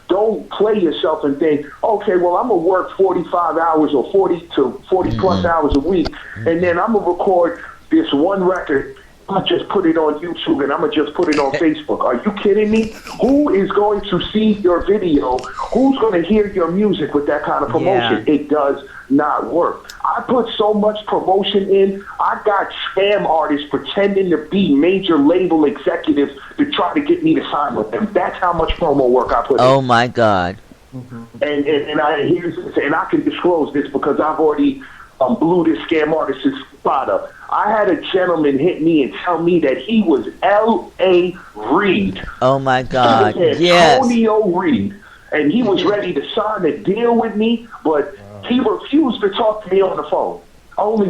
Don't play yourself and think, okay, well, I'm going to work 45 hours or 40 to 40 plus hours a week, and then I'm going to record this one record. I'm going to just put it on YouTube and I'm going to just put it on Facebook. Are you kidding me? Who is going to see your video? Who's going to hear your music with that kind of promotion? Yeah. It does not work. I put so much promotion in. I got scam artists pretending to be major label executives to try to get me to sign with them. That's how much promo work I put in. Oh my God. And I can disclose this because I've already blew this scam artist's spot up. I had a gentleman hit me and tell me that he was L.A. Reid. Oh my God. Yes. Antonio Reid. And he was ready to sign a deal with me, but he refused to talk to me on the phone.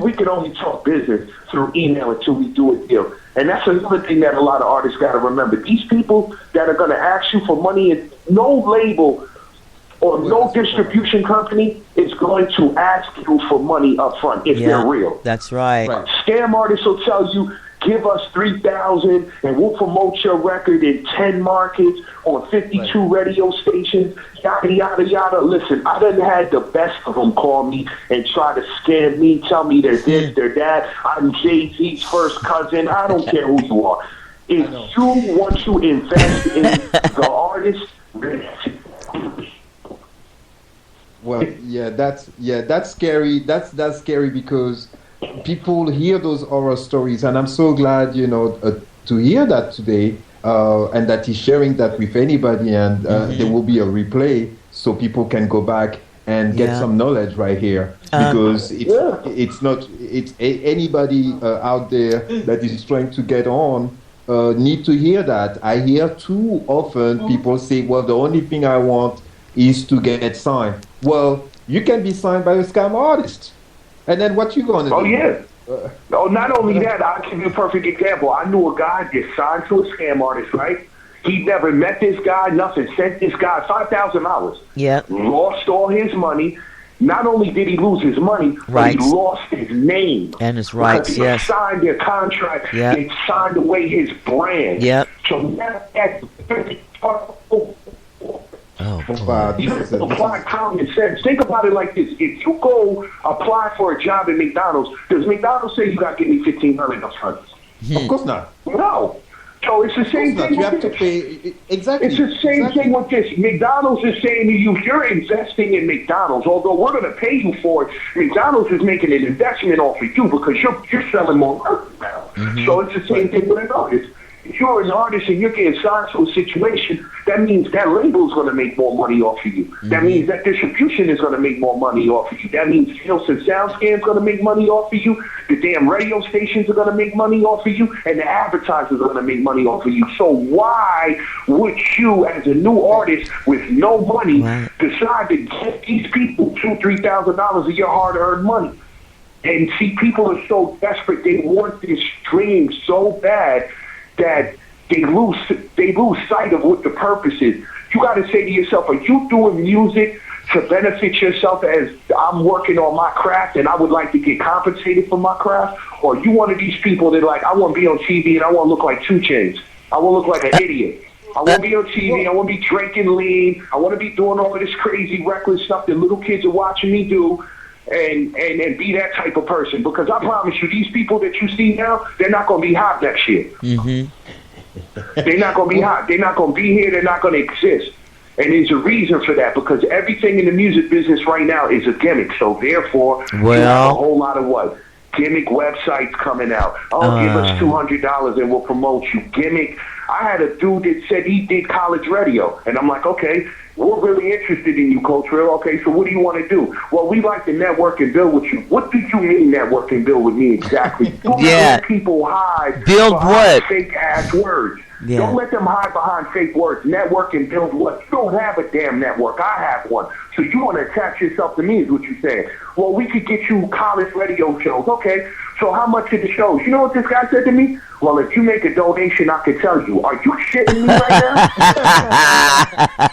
We could only talk business through email until we do a deal. And that's another thing that a lot of artists got to remember. These people that are going to ask you for money, and no label or no distribution company is going to ask you for money up front if they're real. That's right. Scam artists will tell you, give us $3,000 and we'll promote your record in 10 markets on 52 radio stations, yada, yada, yada. Listen, I done had the best of them call me and try to scam me, tell me they're this, they're that. I'm Jay-Z's first cousin. I don't care who you are. If you want to invest in the artist, well, that's scary. That's scary because people hear those horror stories, and I'm so glad, to hear that today, and that he's sharing that with anybody, and there will be a replay so people can go back and get some knowledge right here, because it's anybody out there that is trying to get on need to hear that. I hear too often people say, well, the only thing I want is to get signed. Well, you can be signed by a scam artist. And then what you going to do? Oh, yeah. Not only that, I'll give you a perfect example. I knew a guy get signed to a scam artist, right? He never met this guy, nothing. Sent this guy $5,000. Yeah. Lost all his money. Not only did he lose his money, but he lost his name. And his rights, because he signed their contract. They signed away his brand. Yep. So now that's apply common sense. Think about it like this. If you go apply for a job at McDonald's, does McDonald's say you got to give me $1,500 up front? Of course not. No. So it's the same thing. You have to pay. Exactly. It's the same thing with this. McDonald's is saying to you, if you're investing in McDonald's, although we're going to pay you for it, McDonald's is making an investment off of you because you're selling more work now. So it's the same thing with an artist. If you're an artist and you're getting signed to a situation, that means that label is going to make more money off of you. That means that distribution is going to make more money off of you. That means Nielsen SoundScan is going to make money off of you. The damn radio stations are going to make money off of you. And the advertisers are going to make money off of you. So why would you, as a new artist with no money, decide to get these people $2,000, $3,000 of your hard-earned money? And see, people are so desperate. They want this dream so bad that they lose sight of what the purpose is. You got to say to yourself, are you doing music to benefit yourself as I'm working on my craft and I would like to get compensated for my craft? Or are you one of these people that like, I want to be on TV and I want to look like 2 Chainz. I want to look like an idiot. I want to be on TV. I want to be drinking lean. I want to be doing all of this crazy reckless stuff that little kids are watching me do. And be that type of person, because I promise you, these people that you see now, they're not going to be hot next year. They're not going to be hot. They're not going to be here. They're not going to exist. And there's a reason for that, because everything in the music business right now is a gimmick. So therefore, you have a whole lot of what? Gimmick websites coming out. Oh, give us $200 and we'll promote you. Gimmick. I had a dude that said he did college radio, and I'm like, okay, we're really interested in you, Coach Real. Okay, so what do you want to do? Well, we like to network and build with you. What did you mean network and build with me exactly? Don't let people hide behind fake-ass words. Don't let them hide behind fake words. Network and build what? You don't have a damn network. I have one. So you want to attach yourself to me is what you're saying. Well, we could get you college radio shows. Okay, So how much are the shows? You know what this guy said to me? Well, if you make a donation, I could tell you. Are you shitting me right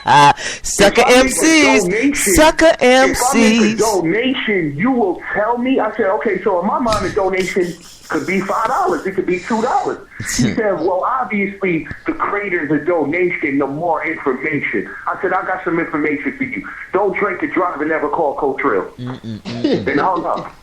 now? Sucker MCs. Sucker If I make a MCs. donation, you will tell me. I said, okay, so in my mind, a donation could be $5. It could be $2. He said, well, obviously, the greater the donation, the more information. I said, I got some information for you. Don't drink and drive and never call Cotrill. And hung up.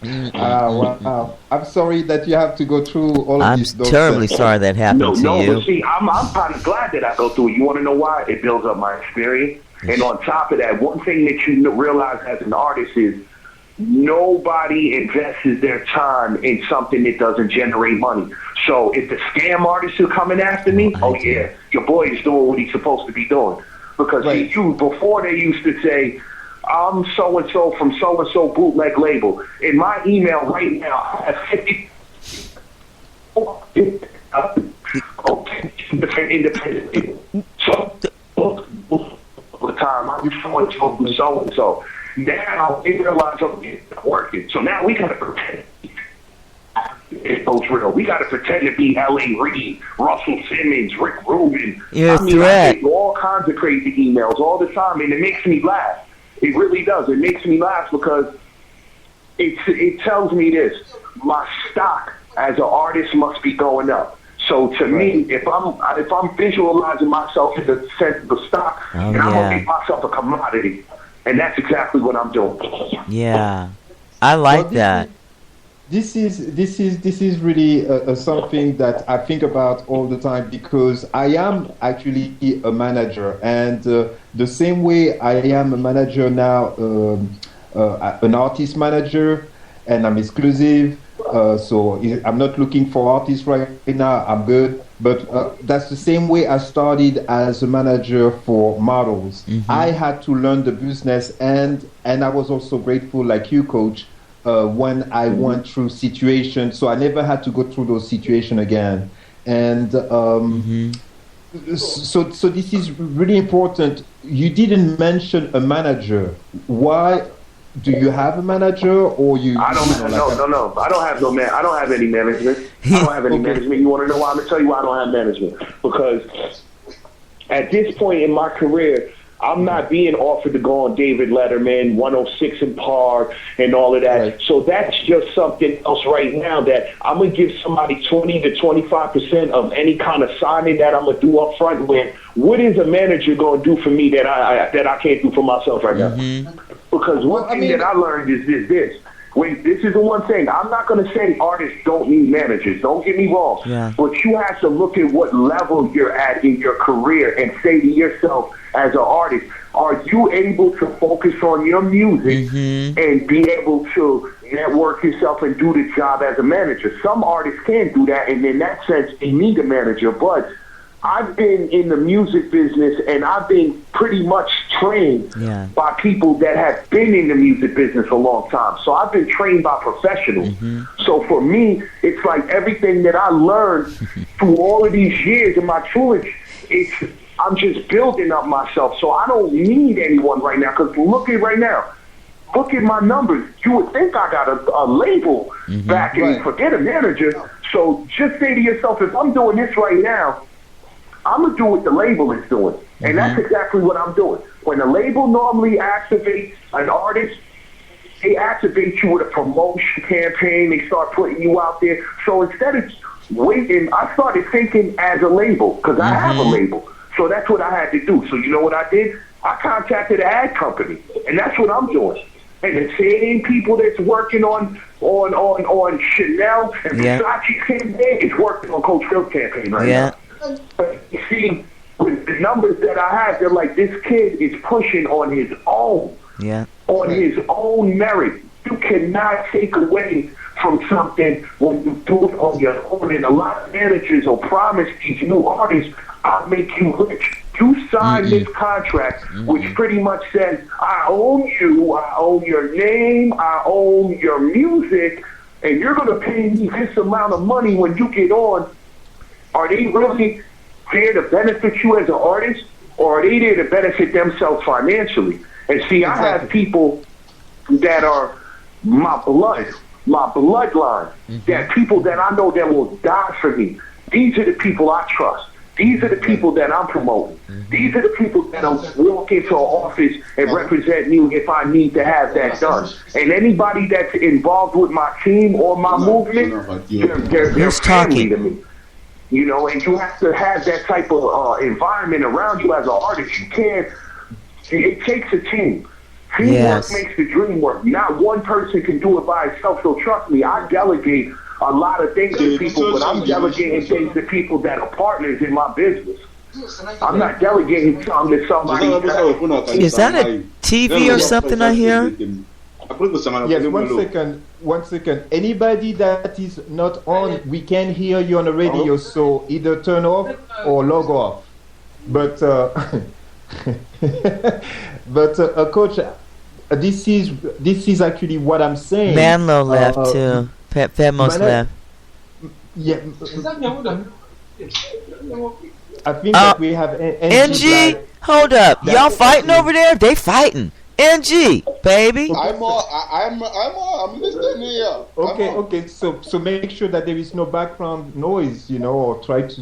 Wow. I'm sorry that you have to go through all of I'm these. terribly sorry that happened to you. But see, I'm kind of glad that I go through it. You want to know why? It builds up my experience. And on top of that, one thing that you realize as an artist is nobody invests their time in something that doesn't generate money. So if the scam artists are coming after me, oh yeah, your boy is doing what he's supposed to be doing. Because see, before they used to say, I'm so-and-so from so-and-so bootleg label. In my email right now, I have 50 independent. So all the time, I'm so-and-so from so-and-so. Now they realize I'm working. So now we got to pretend it goes real. We got to pretend to be L.A. Reid, Russell Simmons, Rick Rubin. You're a I threat. get all kinds of crazy emails all the time, and it makes me laugh. It really does. It makes me laugh because it tells me this: my stock as an artist must be going up. So to me, if I'm visualizing myself in the sense of a stock, and I'm gonna make myself a commodity, and that's exactly what I'm doing. Yeah, I like that. This is really something that I think about all the time because I am actually a manager, and the same way I am a manager now, an artist manager, and I'm exclusive. So I'm not looking for artists right now. I'm good, but that's the same way I started as a manager for models. I had to learn the business, and I was also grateful, like you, Coach. When I went through situations, so I never had to go through those situations again. And so this is really important. You didn't mention a manager. Why? Do you have a manager, or you? I don't. No. I don't have no man. I don't have any management. I don't have any management. You want to know why? I'm gonna tell you why I don't have management. Because at this point in my career, I'm not being offered to go on David Letterman, 106 in Park, and all of that. Right. So that's just something else right now that I'm going to give somebody 20 to 25% of any kind of signing that I'm going to do up front with. What is a manager going to do for me that I can't do for myself right now? Because one thing that I learned is this. Wait, this is the one thing. I'm not going to say artists don't need managers. Don't get me wrong. Yeah. But you have to look at what level you're at in your career and say to yourself, as an artist, are you able to focus on your music and be able to network yourself and do the job as a manager? Some artists can do that, and in that sense, they need a manager. But I've been in the music business, and I've been pretty much trained by people that have been in the music business a long time. So I've been trained by professionals. So for me, it's like everything that I learned through all of these years in my tutelage, I'm just building up myself. So I don't need anyone right now, because look at right now. Look at my numbers. You would think I got a label back and forget a manager. So just say to yourself, if I'm doing this right now, I'm going to do what the label is doing. And that's exactly what I'm doing. When a label normally activates an artist, they activate you with a promotion campaign. They start putting you out there. So instead of waiting, I started thinking as a label, because I have a label. So that's what I had to do. So you know what I did? I contacted an ad company, and that's what I'm doing. And the same people that's working on Chanel and Versace campaign is working on Coach Phil's campaign right now. But you see, with the numbers that I have, they're like, this kid is pushing on his own, on his own merit. You cannot take away from something when you do it on your own. And a lot of managers will promise these new artists, I'll make you rich. You sign this contract, which pretty much says, I own you, I own your name, I own your music, and you're going to pay me this amount of money when you get on. Are they really there to benefit you as an artist, or are they there to benefit themselves financially? And see, I have people that are my blood, my bloodline, that people that I know that will die for me. These are the people I trust. These are the people that I'm promoting. These are the people that will walk into an office and represent me if I need to have that done. And anybody that's involved with my team or my movement, they're family to me. You know, and you have to have that type of environment around you as an artist. You can't. It takes a team. Teamwork makes the dream work. Not one person can do it by itself. So trust me, I delegate a lot of things to people, but I'm delegating things to people that are partners in my business. I'm not delegating something to somebody. Is that a TV or something I hear? Yes, 1 second. 1 second. Anybody that is not on, we can hear you on the radio, so either turn off or log off. But, Coach, this is actually what I'm saying. Manlo left too. Femos left. Yeah. I think that we have NG. Hold up, y'all fighting over there? They fighting. NG, baby. I'm listening here. Okay. So make sure that there is no background noise, you know, or try to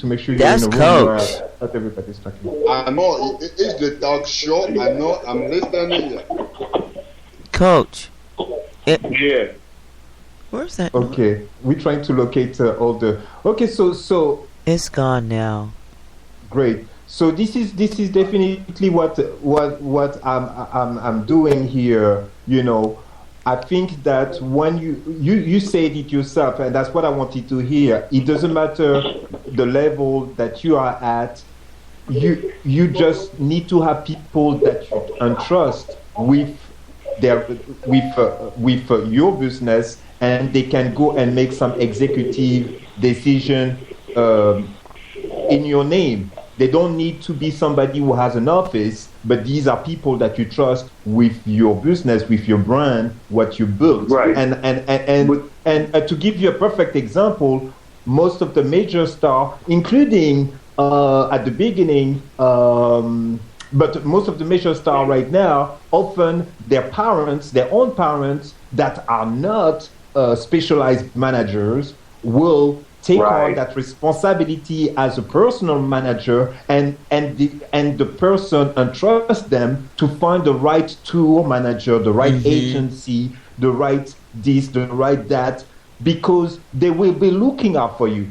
make sure you're That's in a room where Coach. not everybody's talking. I know it's the talk show. I know. I'm listening here. Coach. Yeah. Where's that? Okay, we're trying to locate all the. Okay, so it's gone now. Great. So this is definitely what I'm doing here. You know, I think that when you said it yourself, and that's what I wanted to hear. It doesn't matter the level that you are at. You just need to have people that you entrust with your business, and they can go and make some executive decision in your name. They don't need to be somebody who has an office, but these are people that you trust with your business, with your brand, what you build. Right. And to give you a perfect example, most of the major stars, including at the beginning, but most of the major stars right now, often their own parents that are not specialized managers will take on that responsibility as a personal manager, and the person entrusts them to find the right tour manager, the right agency, the right this, the right that, because they will be looking out for you.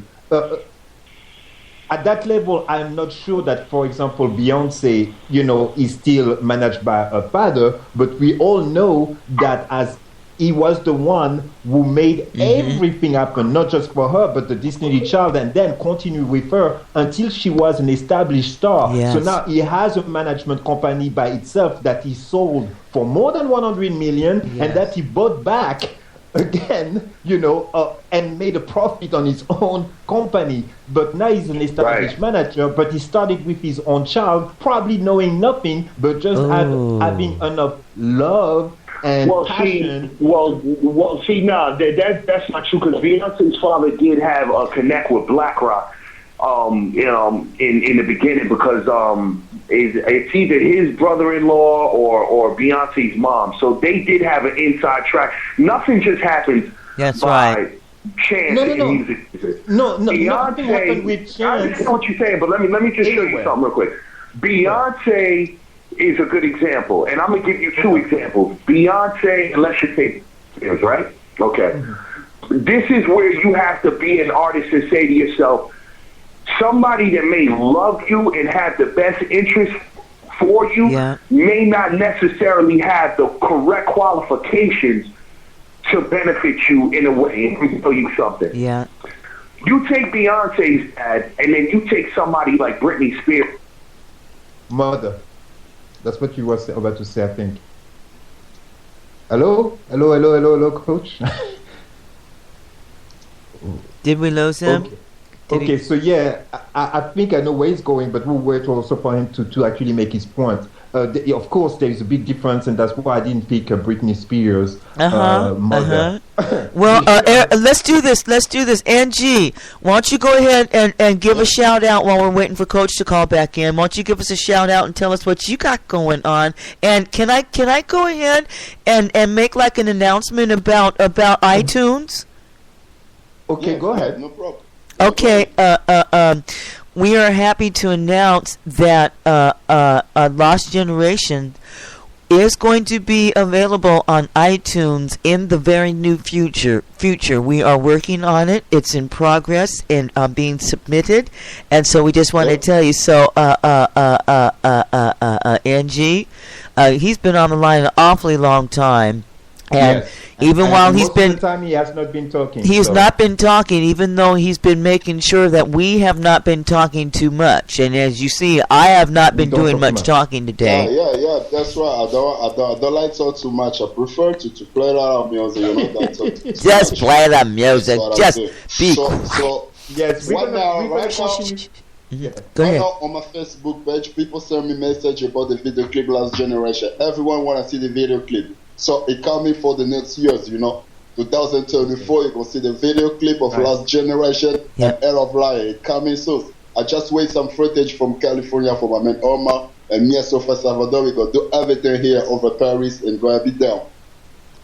At that level, I'm not sure that, for example, Beyonce, you know, is still managed by her father, but we all know that as he was the one who made everything happen, not just for her, but the Disney Child, and then continue with her until she was an established star. Yes. So now he has a management company by itself that he sold for more than 100 million, and that he bought back again, you know, and made a profit on his own company. But now he's an established manager, but he started with his own child, probably knowing nothing, but just having enough love and passion. See, that's not true, because Beyonce's father did have a connect with BlackRock, in the beginning, because it's either his brother-in-law or Beyonce's mom. So they did have an inside track. Nothing just happens by chance in music. No, nothing happened with chance. I understand what you're saying, but let me just show you something real quick. Beyonce is a good example, and I'm gonna give you two examples. Beyonce, and let's just say, right? Okay. This is where you have to be an artist and say to yourself, somebody that may love you and have the best interest for you may not necessarily have the correct qualifications to benefit you in a way. Let me tell you something. Yeah. You take Beyonce's dad, and then you take somebody like Britney Spears. Mother. That's what you were about to say, I think. Hello, Coach. Did we lose him? Okay, so yeah, I think I know where he's going, but we'll wait also for him to actually make his point. Of course, there is a big difference, and that's why I didn't pick Britney Spears' mother. Well, let's do this. Angie, why don't you go ahead and give a shout out while we're waiting for Coach to call back in? Why don't you give us a shout out and tell us what you got going on? And can I go ahead and make like an announcement about iTunes? Okay, go ahead. No problem. Okay, we are happy to announce that Lost Generation is going to be available on iTunes in the very new future. We are working on it. It's in progress and being submitted, and so we just want to tell you. So, Angie, he's been on the line an awfully long time. And even while he's been, most of the time he has not been talking. He has not been talking, even though he's been making sure that we have not been talking too much. And as you see, I have not been doing much talking today. Yeah, that's right. I don't like talk too much. I prefer to play that music. You know, just play the music. Just be. So yes, right now, go ahead. Right now on my Facebook page, people send me message about the video clip Last Generation. Everyone want to see the video clip. So it coming for the next years, 2024, you can see the video clip of Last Generation and Air of Lion. It coming soon. I just wait some footage from California for my man Omar and me so for Salvador. We gonna do everything here over Paris and gonna be down.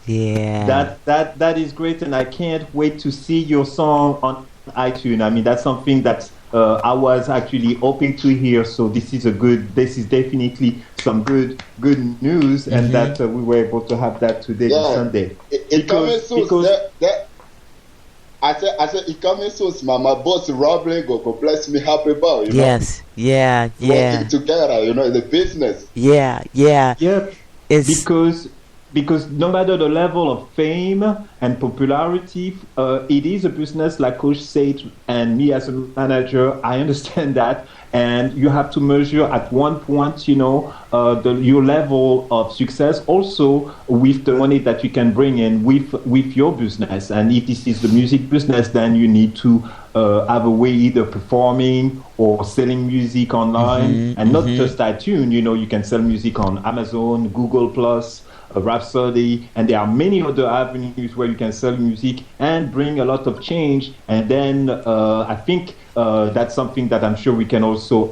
Yeah. That is great, and I can't wait to see your song on iTunes. I mean, that's something that I was actually hoping to hear. So this is definitely some good news, and that we were able to have that today, Sunday. It coming soon. I said it coming soon. My boss Robin go bless me happy about. Yes. Yeah. Working together, in the business. Yeah. It's because no matter the level of fame and popularity, it is a business, like Coach said, and me as a manager, I understand that. And you have to measure at one point, your level of success also with the money that you can bring in with your business. And if this is the music business, then you need to have a way either performing or selling music online, and not just iTunes. You can sell music on Amazon, Google Plus, Rhapsody, and there are many other avenues where you can sell music and bring a lot of change. And then I think that's something that I'm sure we can also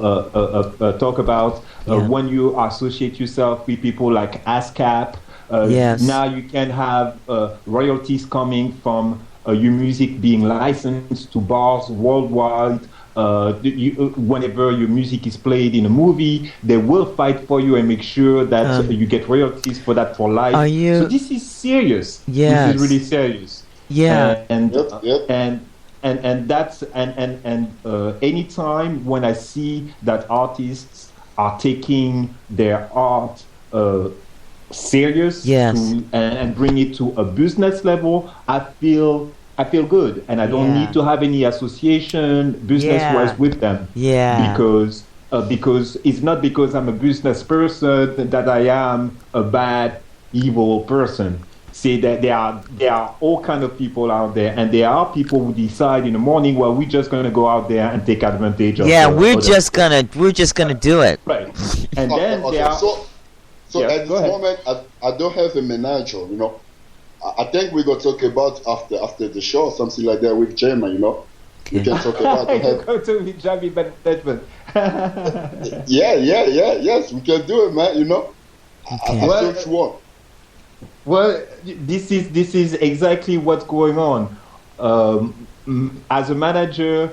talk about when you associate yourself with people like ASCAP. Now you can have royalties coming from your music being licensed to bars worldwide. Whenever your music is played in a movie, they will fight for you and make sure that you get royalties for that for life. So this is serious. Yes. This is really serious. Yeah. And that's anytime when I see that artists are taking their art serious and bring it to a business level, I feel good, and I don't need to have any association business-wise with them. Because it's not because I'm a business person that I am a bad, evil person. See, that there are all kind of people out there, and there are people who decide in the morning, well, we're just gonna go out there and take advantage of. We're just gonna do it. Right, and then there are. So at this moment, I don't have a manager. I think we're gonna talk about after the show or something like that with Djamee. We can talk about go to with Djamee management. Yes, we can do it, man. I search one. Well, this is exactly what's going on. As a manager,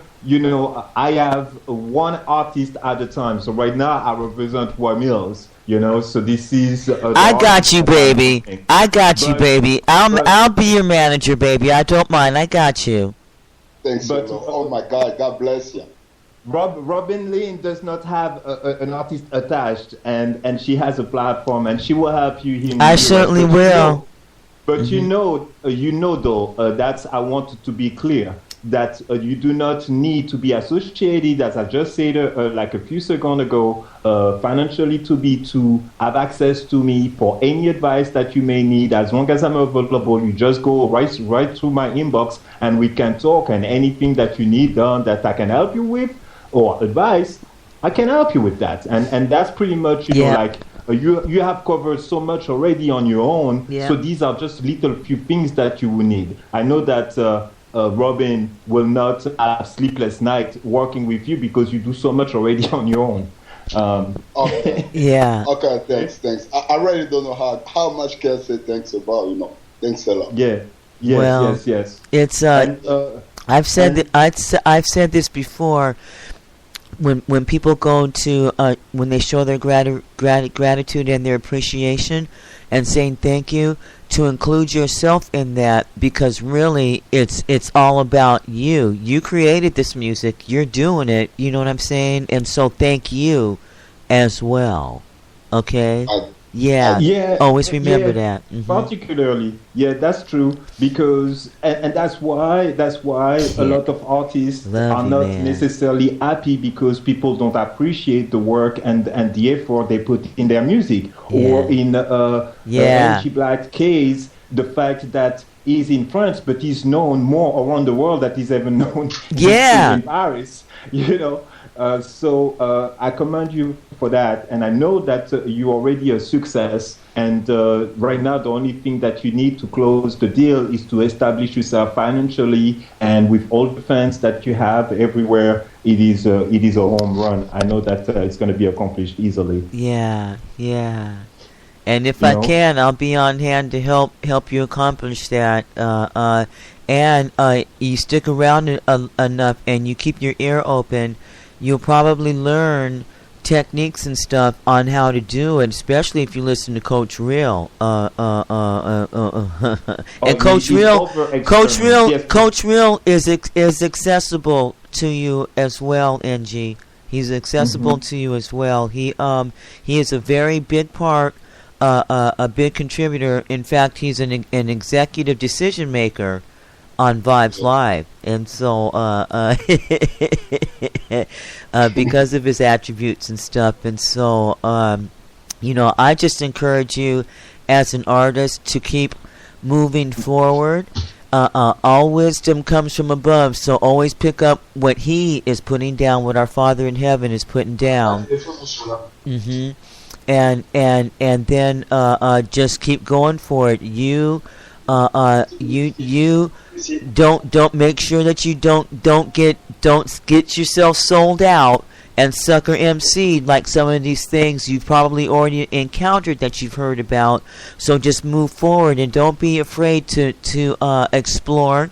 I have one artist at a time. So right now, I represent Roy Mills. So this is. I got you, baby. Baby. I'll be your manager, baby. I don't mind. I got you. Thanks, oh my God, God bless you. Robin Lynn does not have an artist attached, and she has a platform, and she will help you. I certainly will. But though, that's I want to be clear. That you do not need to be associated, as I just said like a few seconds ago, financially to have access to me for any advice that you may need. As long as I'm available, you just go right through my inbox and we can talk, and anything that you need done that I can help you with, or advice, I can help you with that. And that's pretty much, you know, like you have covered so much already on your own. Yeah. So these are just little few things that you will need. I know that Robin will not have sleepless night working with you because you do so much already on your own. Okay. Yeah. Okay, thanks. I really don't know how much can I say thanks about, you know. Thanks a lot. Yeah. Yes, well, yes. It's I've said this before. When people go to when they show their gratitude and their appreciation and saying thank you, to include yourself in that, because really it's all about you. You created this music, you're doing it, you know what I'm saying? And so thank you as well. Okay? Yeah. Always remember that. Mm-hmm. Particularly, that's true, because and that's why a lot of artists are not necessarily happy, because people don't appreciate the work and the effort they put in their music. Or in NG Black's case, the fact that he's in France, but he's known more around the world than he's ever known in Paris. You know. So I commend you for that, and I know that you're already a success, and right now the only thing that you need to close the deal is to establish yourself financially, and with all the fans that you have everywhere, it is a home run. I know that it's going to be accomplished easily. Yeah. And if I can, I'll be on hand to help you accomplish that. And you stick around enough, and you keep your ear open, you'll probably learn techniques and stuff on how to do it, especially if you listen to Coach Real. And Coach Real is accessible to you as well, NG. He's accessible to you as well. He is a very big part, a big contributor. In fact, he's an executive decision maker on Vibes Live, and so because of his attributes and stuff, and so I just encourage you as an artist to keep moving forward. All wisdom comes from above, so always pick up what he is putting down, what our Father in Heaven is putting down. And then just keep going for it. You don't make sure that you don't get yourself sold out and sucker MC'd like some of these things you've probably already encountered that you've heard about. So just move forward, and don't be afraid to explore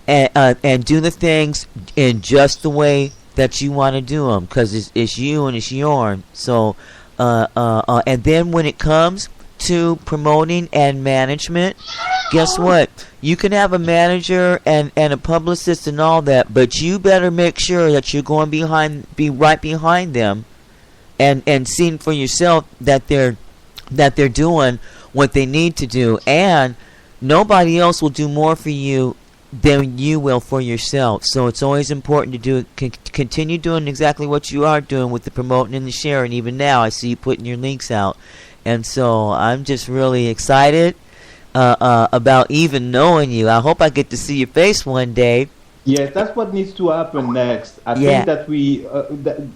and do the things in just the way that you want to do them, because it's you and it's yours. So and then when it comes to promoting and management, guess what? You can have a manager and a publicist and all that, but you better make sure that you're going be right behind them, and seeing for yourself that they're doing what they need to do, and nobody else will do more for you than you will for yourself. So it's always important to continue doing exactly what you are doing with the promoting and the sharing. Even now, I see you putting your links out. And so I'm just really excited about even knowing you. I hope I get to see your face one day. Yes, that's what needs to happen next. I think that we,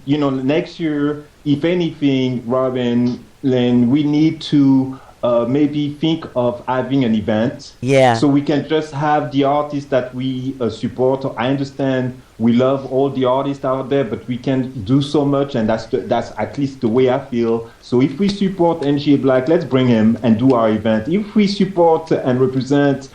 next year, if anything, Robin, Lynn, we need to maybe think of having an event. Yeah. So we can just have the artists that we support. I understand we love all the artists out there, but we can do so much, and that's at least the way I feel. So if we support NG Black, let's bring him and do our event. If we support and represent,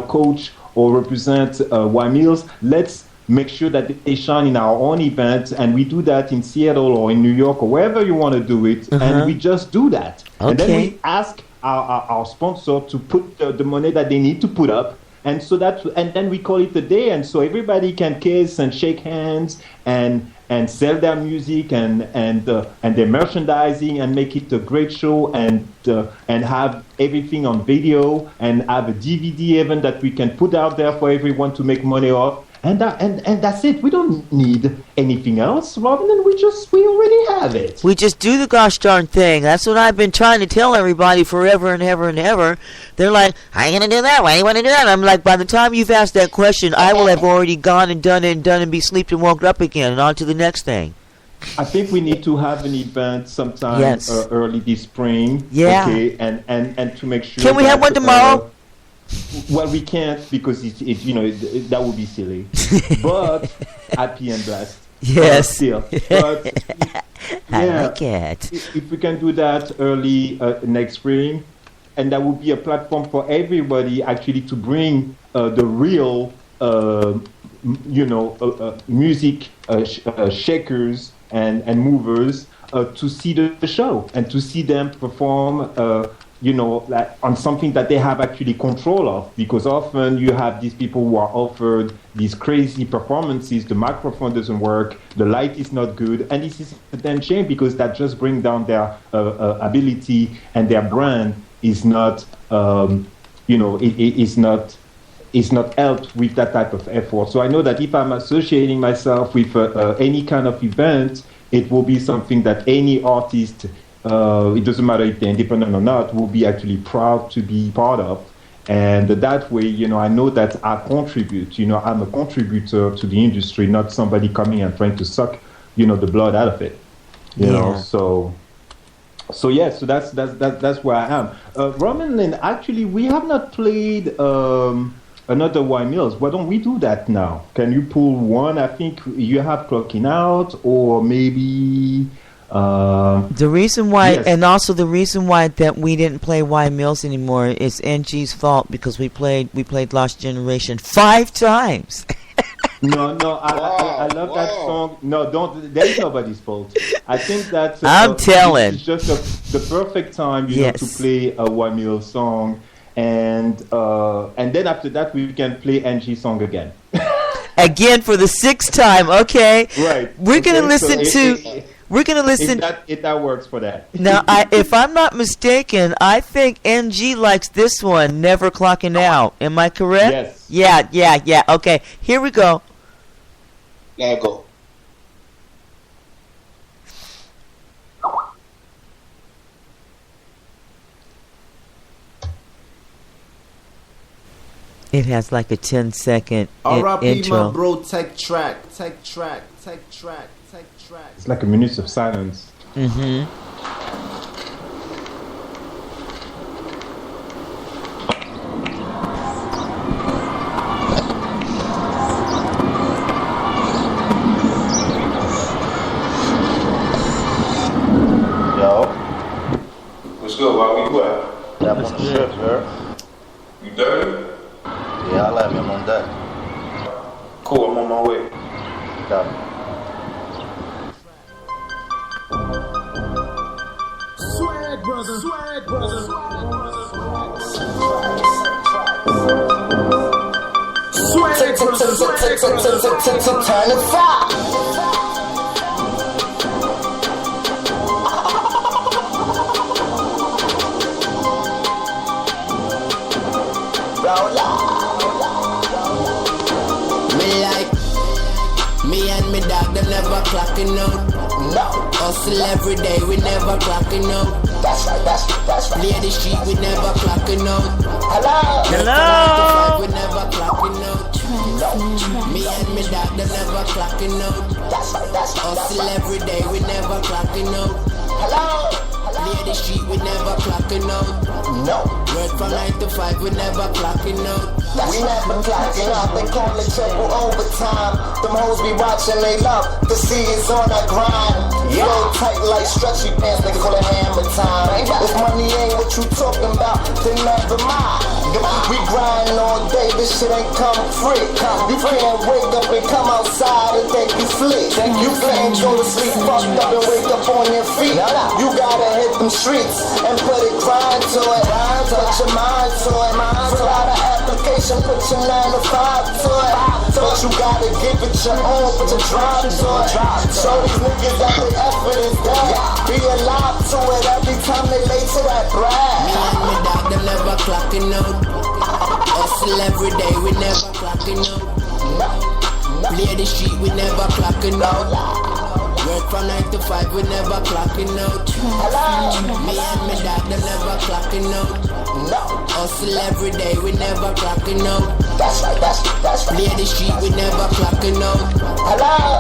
Coach or represent Y Mills, let's make sure that they shine in our own event, and we do that in Seattle or in New York or wherever you want to do it, and we just do that. Okay. And then we ask our sponsor to put the money that they need to put up, and then we call it a day, and so everybody can kiss and shake hands and sell their music and their merchandising, and make it a great show, and have everything on video, and have a DVD even that we can put out there for everyone to make money off. and that's it. We don't need anything else, Robin, and we already have it. We just do the gosh darn thing. That's what I've been trying to tell everybody forever and ever and ever. They're like, "How you gonna do that? Why do you want to do that?" I'm like, by the time you've asked that question, I will have already gone and done and be sleeped and woke up again, and on to the next thing. I think we need to have an event sometime early this spring. Yeah. Okay, and to make sure. Can we have one tomorrow? Well, we can't because that would be silly. But happy and blessed. Yes. Still. But I like it. If we can do that early next spring, and that would be a platform for everybody actually to bring the real, music shakers and movers to see the show and to see them perform. Like on something that they have actually control of, because often you have these people who are offered these crazy performances, the microphone doesn't work, the light is not good, and this is a damn shame because that just brings down their ability, and their brand is not, is not helped with that type of effort. So I know that if I'm associating myself with any kind of event, it will be something that any artist, it doesn't matter if they're independent or not, will be actually proud to be part of. And that way, I know that I contribute. I'm a contributor to the industry, not somebody coming and trying to suck, the blood out of it. You know, so that's where I am. Roman Lynn, actually, we have not played another Y Mills. Why don't we do that now? Can you pull one? I think you have Clocking Out, or maybe. The reason why, and also the reason why that we didn't play Y Mills anymore is NG's fault, because we played Lost Generation 5 times. No, I love that song. No, don't. That's nobody's fault. I think that I'm telling. It's just the perfect time, to play a Y Mills song, and then after that we can play NG song again. Again for the 6th time. Okay. Right. We're gonna listen to. We're going to listen. If that works for that. Now, if I'm not mistaken, I think NG likes this one, Never Clocking Out. Am I correct? Yes. Yeah. Okay, here we go. There you go. It has like a 10-second R.I.P. intro. my bro, take track. It's like a minute of silence. Mm-hmm. Yo. What's good, Bobby? You at? Yeah, I'm on the ship, sir. You dirty? Yeah, I left me. I'm on deck. Cool, I'm on my way. Got me. Swag brother. Turn it fire. Me and me dog, they never clocking out. No. Hustle every day, we never clocking out. That's right. Play the street, we never clocking out. Hello. We never clocking out. Me and me dog, they never clocking out. That's right. Hustle every day, we never clocking out. Hello. Play the street, we never clocking out. No. Work from 9 to 5, we never clocking out. We never clocking out, they call it triple overtime. Them hoes be watching, they love to see us on our grind. Flow tight like stretchy pants, nigga call it hammer time. If money ain't what you talking about, then never mind. We grind all day, this shit ain't come free. You can't wake up and come outside and think you flick. You can't go to sleep fucked up and wake up on your feet. You gotta hit them streets and put it grind to it. Touch your mind to it. Fill out an application, put your 9 to 5 to it. But you gotta give it your own, put your drive to it. Show these niggas that the effort is there. Be alive to it every time they lay to that brag. Me and me dog, them never clocking out. Hustle every day, we never clocking out. Play the street, we never clocking out. Work from 9 to 5, we never clocking out. Me and my dad, they never clocking out. Hustle every day, we never clocking out. That's right. Play the street, we never clocking out.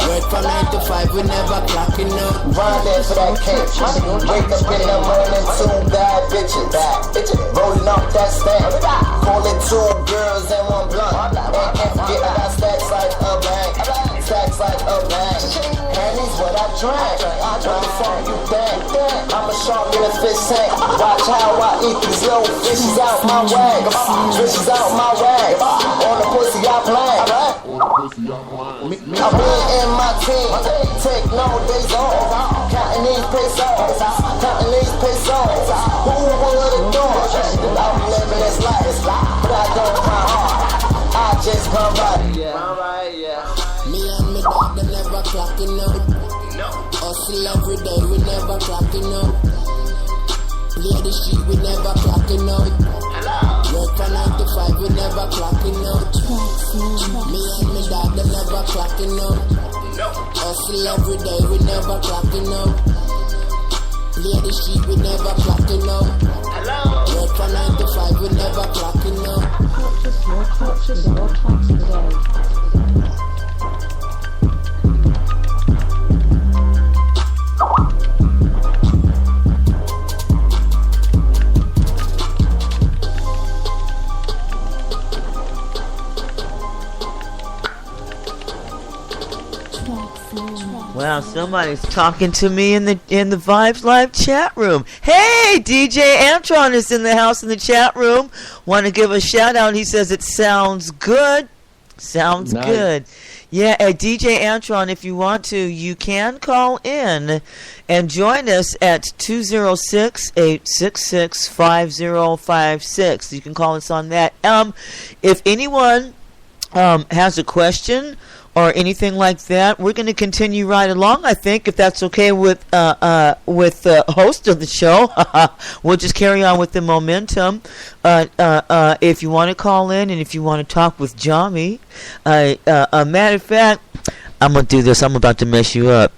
Work from 9 to 5, we never clocking out. Run there for that cash. Wake up in the morning, 2 bad bitches. Rolling up that stack. Calling 2 girls and 1 blunt. And forget I got stacks like a bank. Stacks like a bank. Pennies what I drank. What the fuck you think? I'm a shark in a fish tank. Watch how I eat these little fishes out my way. Fishes out my way. On the pussy I play. I'm in my team. Take no days off. Counting these pesos. Who would've thought? I'm living this life, but I don't come hard. I just come right. Me and my dad, they never clocking out. Hustle every day, we never clocking out. Play the street, we never clocking out. Work from 9 to 5, we never clocking out. Me and my dad, they never clocking out. Hustle every day, we never clocking out. Play the street, we never clocking out. Work from 9 to 5, we never clocking out. More cultures today. Wow, somebody's talking to me in the Vibes Live chat room. Hey, DJ Antron is in the house in the chat room. Want to give a shout out. He says it sounds good. Sounds Nice. good. Yeah, DJ Antron, if you want to, you can call in and join us at 206-866-5056. You can call us on that. If anyone has a question or anything like that, we're going to continue right along, I think, if that's okay with the host of the show. We'll just carry on with the momentum. If you want to call in and if you want to talk with Djamee, matter of fact, I'm going to do this. I'm about to mess you up.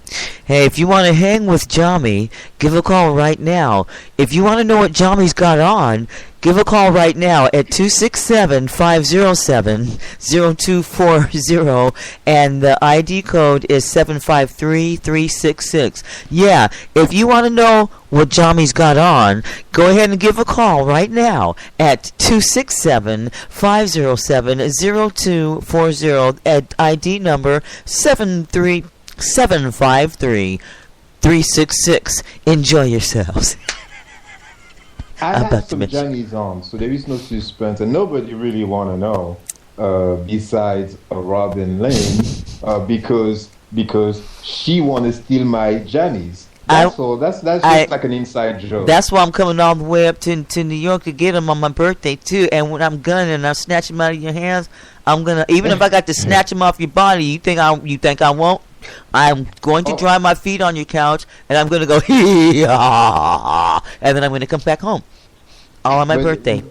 Hey, if you want to hang with Djamee, give a call right now. If you want to know what Djamee's got on, give a call right now at 267-507-0240, and the ID code is 753366. Yeah, if you want to know what Djamee's got on, go ahead and give a call right now at 267-507-0240 at ID number 75366. Enjoy yourselves. I have some Jamies on, so there is no suspense, and nobody really want to know besides Robin Lane because she want to steal my Jamies. That's all. That's just like an inside joke. That's why I'm coming all the way up to New York to get them on my birthday too. And when I'm gunning and I snatch them out of your hands, I'm gonna, even if I got to snatch them off your body, you think I won't? I'm going to dry my feet on your couch, and I'm going to go and then I'm going to come back home, all on my birthday.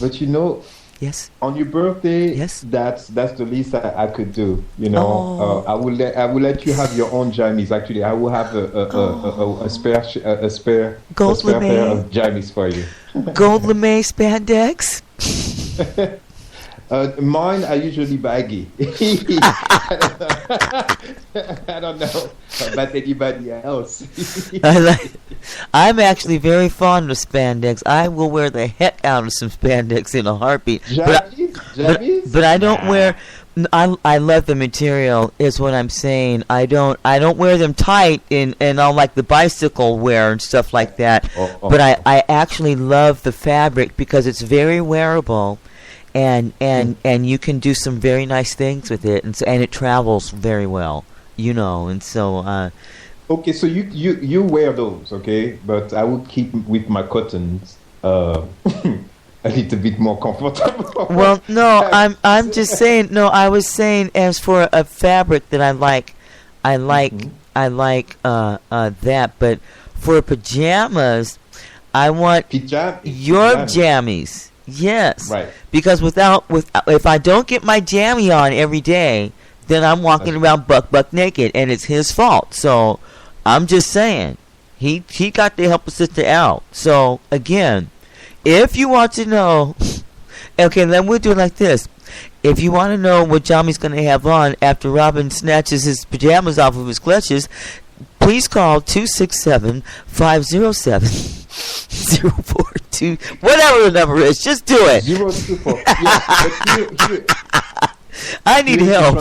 But you know, yes, on your birthday, yes, that's the least I could do. You know, I will let you have your own Jamies. Actually, I will have a spare Gold pair of Jamies for you. Gold lame spandex. Mine are usually baggy. I don't know about anybody else. I'm actually very fond of spandex. I will wear the heck out of some spandex in a heartbeat. But I don't wear. I love the material. Is what I'm saying. I don't wear them tight in all like the bicycle wear and stuff like that. But I actually love the fabric because it's very wearable. And you can do some very nice things with it, and it travels very well, you know. And so, okay, so you wear those, okay? But I would keep with my cottons a little bit more comfortable. Well, no, I'm just saying. No, I was saying as for a fabric that I like that. But for pajamas, I want your jammies. Yes, right. Because if I don't get my Djamee on every day, then I'm walking around buck naked, and it's his fault. So I'm just saying, he got to help a sister out. So again, if you want to know, okay, then we'll do it like this. If you want to know what Djamee's going to have on after Robin snatches his pajamas off of his clutches, please call 267-507-042. Whatever the number is, just do it. 024. Yeah, I need help.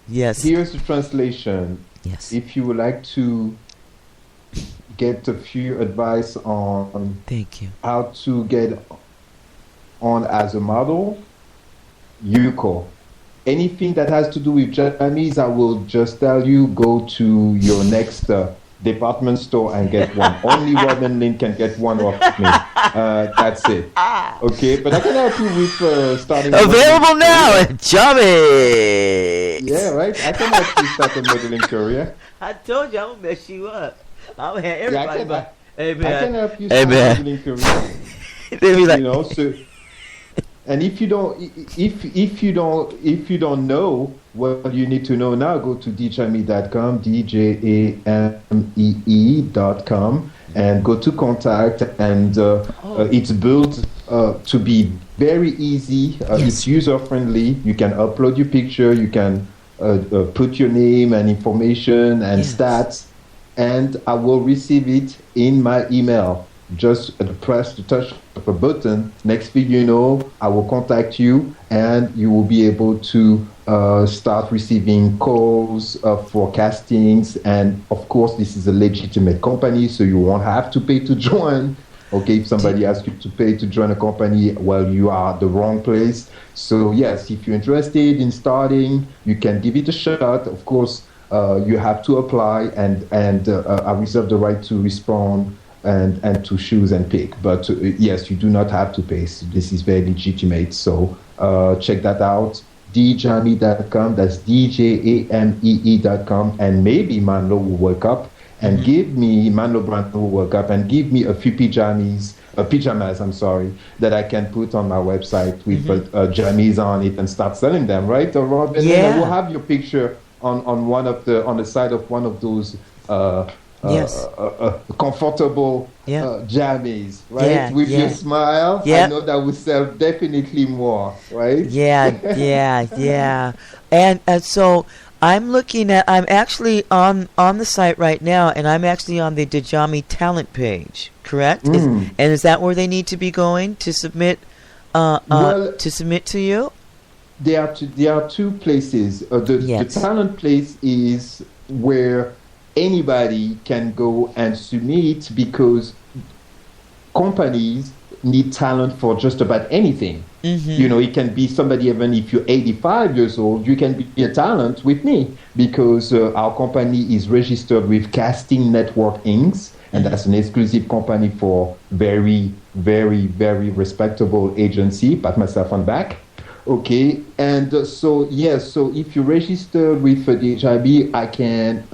Yes. Here's the translation. Yes. If you would like to get a few advice on thank you how to get on as a model, you call. Anything that has to do with Japanese, I will just tell you, go to your next department store and get one. Only Robin Lynn can get one off me. That's it. Okay, but I can help you with starting. Available now at Djamee. Yeah, right. I can help you start a modeling career. I told you I'm gonna mess you up. I'm gonna have everybody. Hey man, I can help you start a modeling career. They be like, you know, so. And if you don't know what you need to know now, go to djamee.com, djamee.com, and go to contact. And it's built to be very easy. It's user friendly. You can upload your picture. You can put your name and information and stats, and I will receive it in my email. Just press the touch of a button. Next thing you know, I will contact you, and you will be able to start receiving calls for castings. And of course, this is a legitimate company, so you won't have to pay to join. Okay, if somebody asks you to pay to join a company, well, you are at the wrong place. So yes, if you're interested in starting, you can give it a shot. Of course, you have to apply, and I reserve the right to respond and to choose and pick. But yes, you do not have to pay. So this is very legitimate. So check that out. djamee.com. That's djamee.com. And maybe Manlo will work up and give me, Manlo Brand will work up and give me a few pajamas, that I can put on my website with Djamees on it and start selling them, right? Or Robin, yeah. We'll have your picture on the side of one of those comfortable Djamees, right? Yeah, with your smile. Yep. I know that will sell definitely more, right? Yeah. And so I'm actually on the site right now, and I'm actually on the Djamee talent page, correct? And is that where they need to be going to submit to you? There are two places. The talent place is where anybody can go and submit, because companies need talent for just about anything. You know, it can be somebody, even if you're 85 years old, you can be a talent with me, because our company is registered with Casting Network Inc., and that's an exclusive company for very, very, very respectable agency. Pat myself on back. Okay, and so if you register with Djamee, I can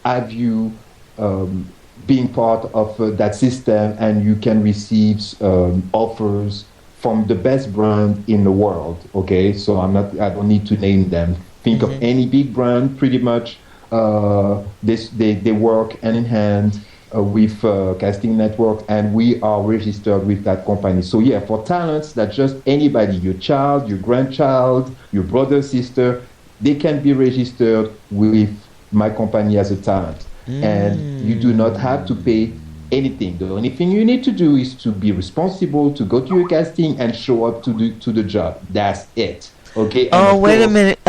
have you being part of that system, and you can receive offers from the best brand in the world. Okay, so I don't need to name them. Think of any big brand, pretty much. They work hand in hand with Casting Network, and we are registered with that company. So yeah, for talents, that just anybody, your child, your grandchild, your brother, sister, they can be registered with my company as a talent. And you do not have to pay anything. The only thing you need to do is to be responsible, to go to your casting and show up to the job. That's it. Okay. Oh, wait a minute.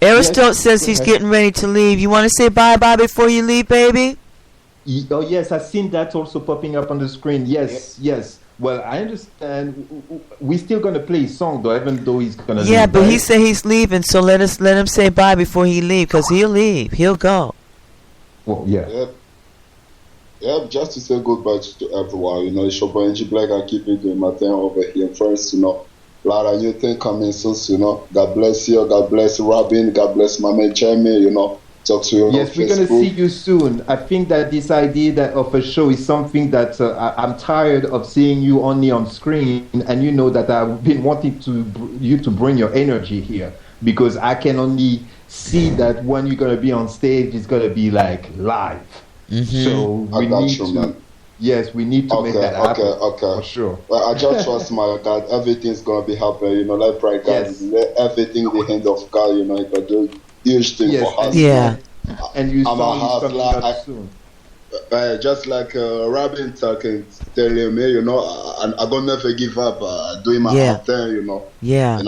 Aristotle says he's getting ready to leave. You want to say bye-bye before you leave, baby? Oh, yes. I've seen that also popping up on the screen. Yes. Well, I understand. We're still going to play his song, though, even though he's going to leave. Yeah, but he said he's leaving, so let him say bye before he leaves, because he'll leave. He'll go. Well, yeah. Yep, just to say goodbye to everyone. You know, it's your boy NG Black. I keep it doing my thing over here first, you know. A lot of new things coming soon, you know. God bless you. God bless Robin. God bless my man Djamee, you know. Talk to you. Yes, we're going to see you soon. I think that this idea of a show is something that I'm tired of seeing you only on screen, and you know that I've been wanting you to bring your energy here. because I can only see that when you're gonna be on stage, it's gonna be like live. So we need to. Yes, we need to make that happen. Okay. For sure. Well, I just trust my God. Everything's gonna be happening. Let pray God. Let everything in the hand of God. It can do huge thing for us. Yeah. And you I'm a hustler. soon. Just like Robin telling me, I'm gonna never give up doing my own thing, Yeah.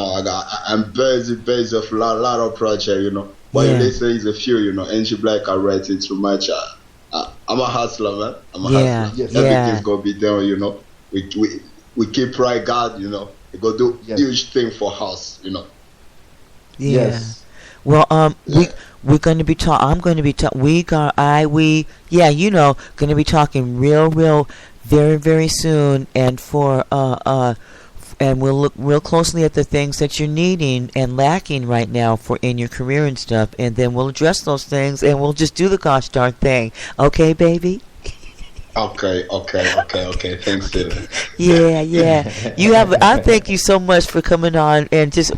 I'm busy with a lot of projects, But they say it's a few, Angie Black, I write it too much. I'm a hustler, man. I'm a hustler. Everything's gonna be done, We keep right God, We go do huge thing for us, Yeah. Yes. Well, we're going to be I'm going to be going to be talking real, very, very soon, and and we'll look real closely at the things that you're needing and lacking right now in your career and stuff, and then we'll address those things, and we'll just do the gosh darn thing. Okay, baby? Okay. Thanks, Steven. Yeah. I thank you so much for coming on and just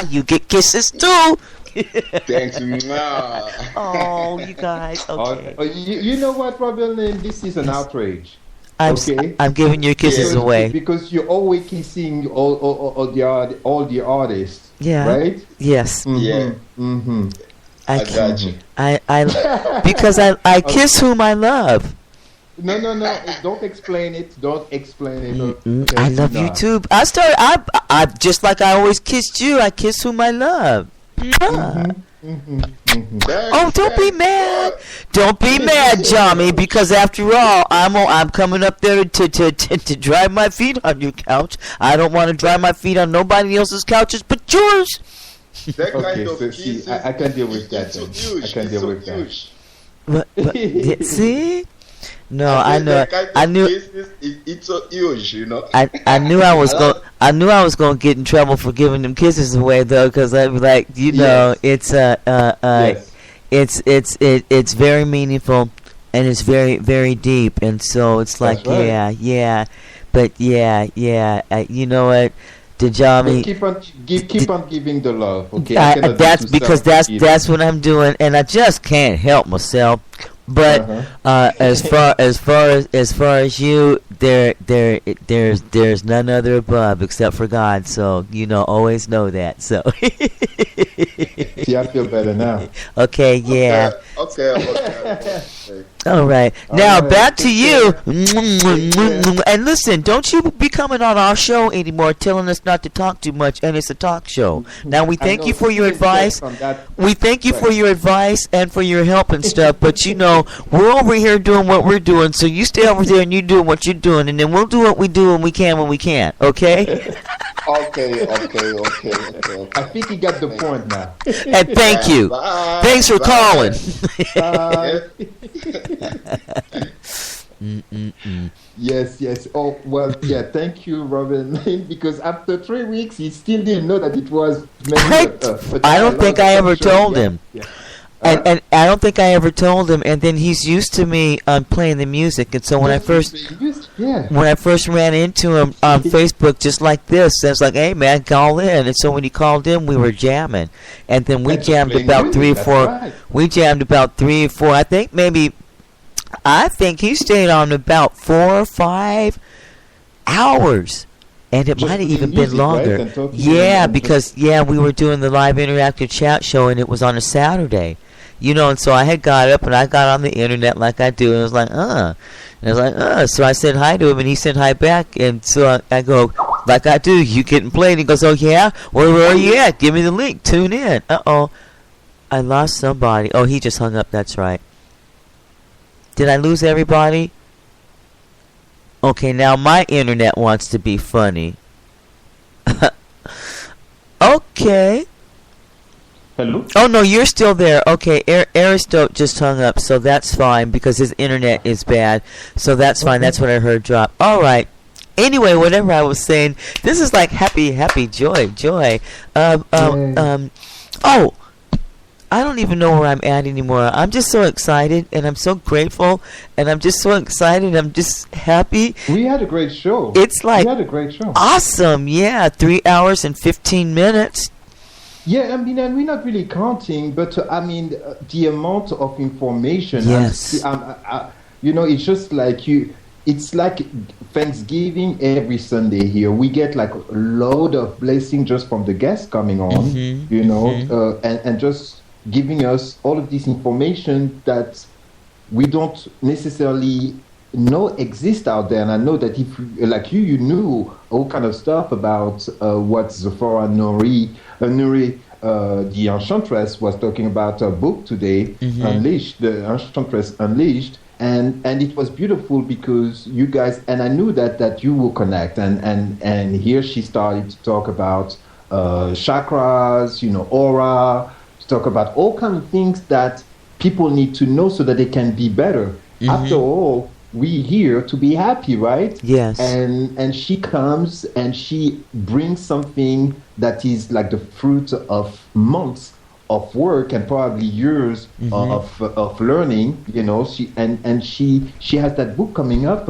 you get kisses too. Thanks. Oh, you guys. Okay. You know what, Robin? This is an outrage. I'm giving your kisses away because you're always kissing all the artists. Yeah. Right. Yes. Yeah. I got you. I because I kiss whom I love. No. Don't explain it. I love you too. I just like I always kissed you. I kiss whom I love. Oh, don't be mad. Don't be mad, Djamee, because after all, I'm coming up there to dry my feet on your couch. I don't want to dry my feet on nobody else's couches but yours. I can deal with that. I can deal with that. What, see? No, I know. I knew. It's so huge, I knew I was going. I knew I was going to get in trouble for giving them kisses away, though, because I'd be like, it's it's very meaningful and it's very, very deep, and so it's like, right. But you know what? Djamee, keep on giving the love, okay? That's because that's what I'm doing, and I just can't help myself. But as far as you, there's none other above except for God. So always know that. So see, I feel better now. Okay, yeah. Okay. All right. Now back to you. And listen, don't you be coming on our show anymore telling us not to talk too much, and it's a talk show. Now we thank you for your advice. We thank you for your advice and for your help and stuff, but we're over here doing what we're doing, so you stay over there and you do what you're doing, and then we'll do what we do when we can, okay? Okay. I think you got the point now. And thank you. Bye. Thanks for calling. Yes. Oh, well, yeah, thank you, Robin, because after 3 weeks, he still didn't know that it was... I don't think I ever told him. Yeah. And I don't think I ever told him, and then he's used to me playing the music, and so when I first ran into him on Facebook just like this, I was like, hey man, call in, and so when he called in, we were jamming, and then we jammed about 3 or 4, we jammed about 3 or 4, I think he stayed on about 4 or 5 hours. And it might have even been longer. Right? Yeah, because we were doing the live interactive chat show, and it was on a Saturday. And so I had got up and I got on the internet like I do, and I was like, And I was like, So I said hi to him, and he said hi back, and so I go, like I do, you getting played? He goes, oh yeah? Where are you at? Give me the link. Tune in. Uh-oh. I lost somebody. Oh, he just hung up. That's right. Did I lose everybody? Okay, now my internet wants to be funny. Okay. Hello? Oh, no, you're still there. Okay, Aristote just hung up, so that's fine because his internet is bad. So that's fine. That's what I heard drop. All right. Anyway, whatever I was saying, this is like happy, joy. Oh, I don't even know where I'm at anymore. I'm just so excited, and I'm so grateful, and I'm just so excited. I'm just happy. We had a great show. It's like we had a great show. Awesome, yeah. 3 hours and 15 minutes. Yeah, I mean, and we're not really counting, but I mean, the amount of information. Yes. It's just like it's like Thanksgiving every Sunday here. We get like a load of blessing just from the guests coming on, and just giving us all of this information that we don't necessarily know exist out there. And I know that if, like you knew all kind of stuff about what Zephora Nuri, the Enchantress, was talking about a book today, Unleashed, the Enchantress Unleashed. And it was beautiful because you guys, and I knew that you will connect. And here she started to talk about chakras, aura, to talk about all kinds of things that people need to know so that they can be better. After all, we here to be happy, right? Yes. And she comes and she brings something that is like the fruit of months of work and probably years of learning. She has that book coming up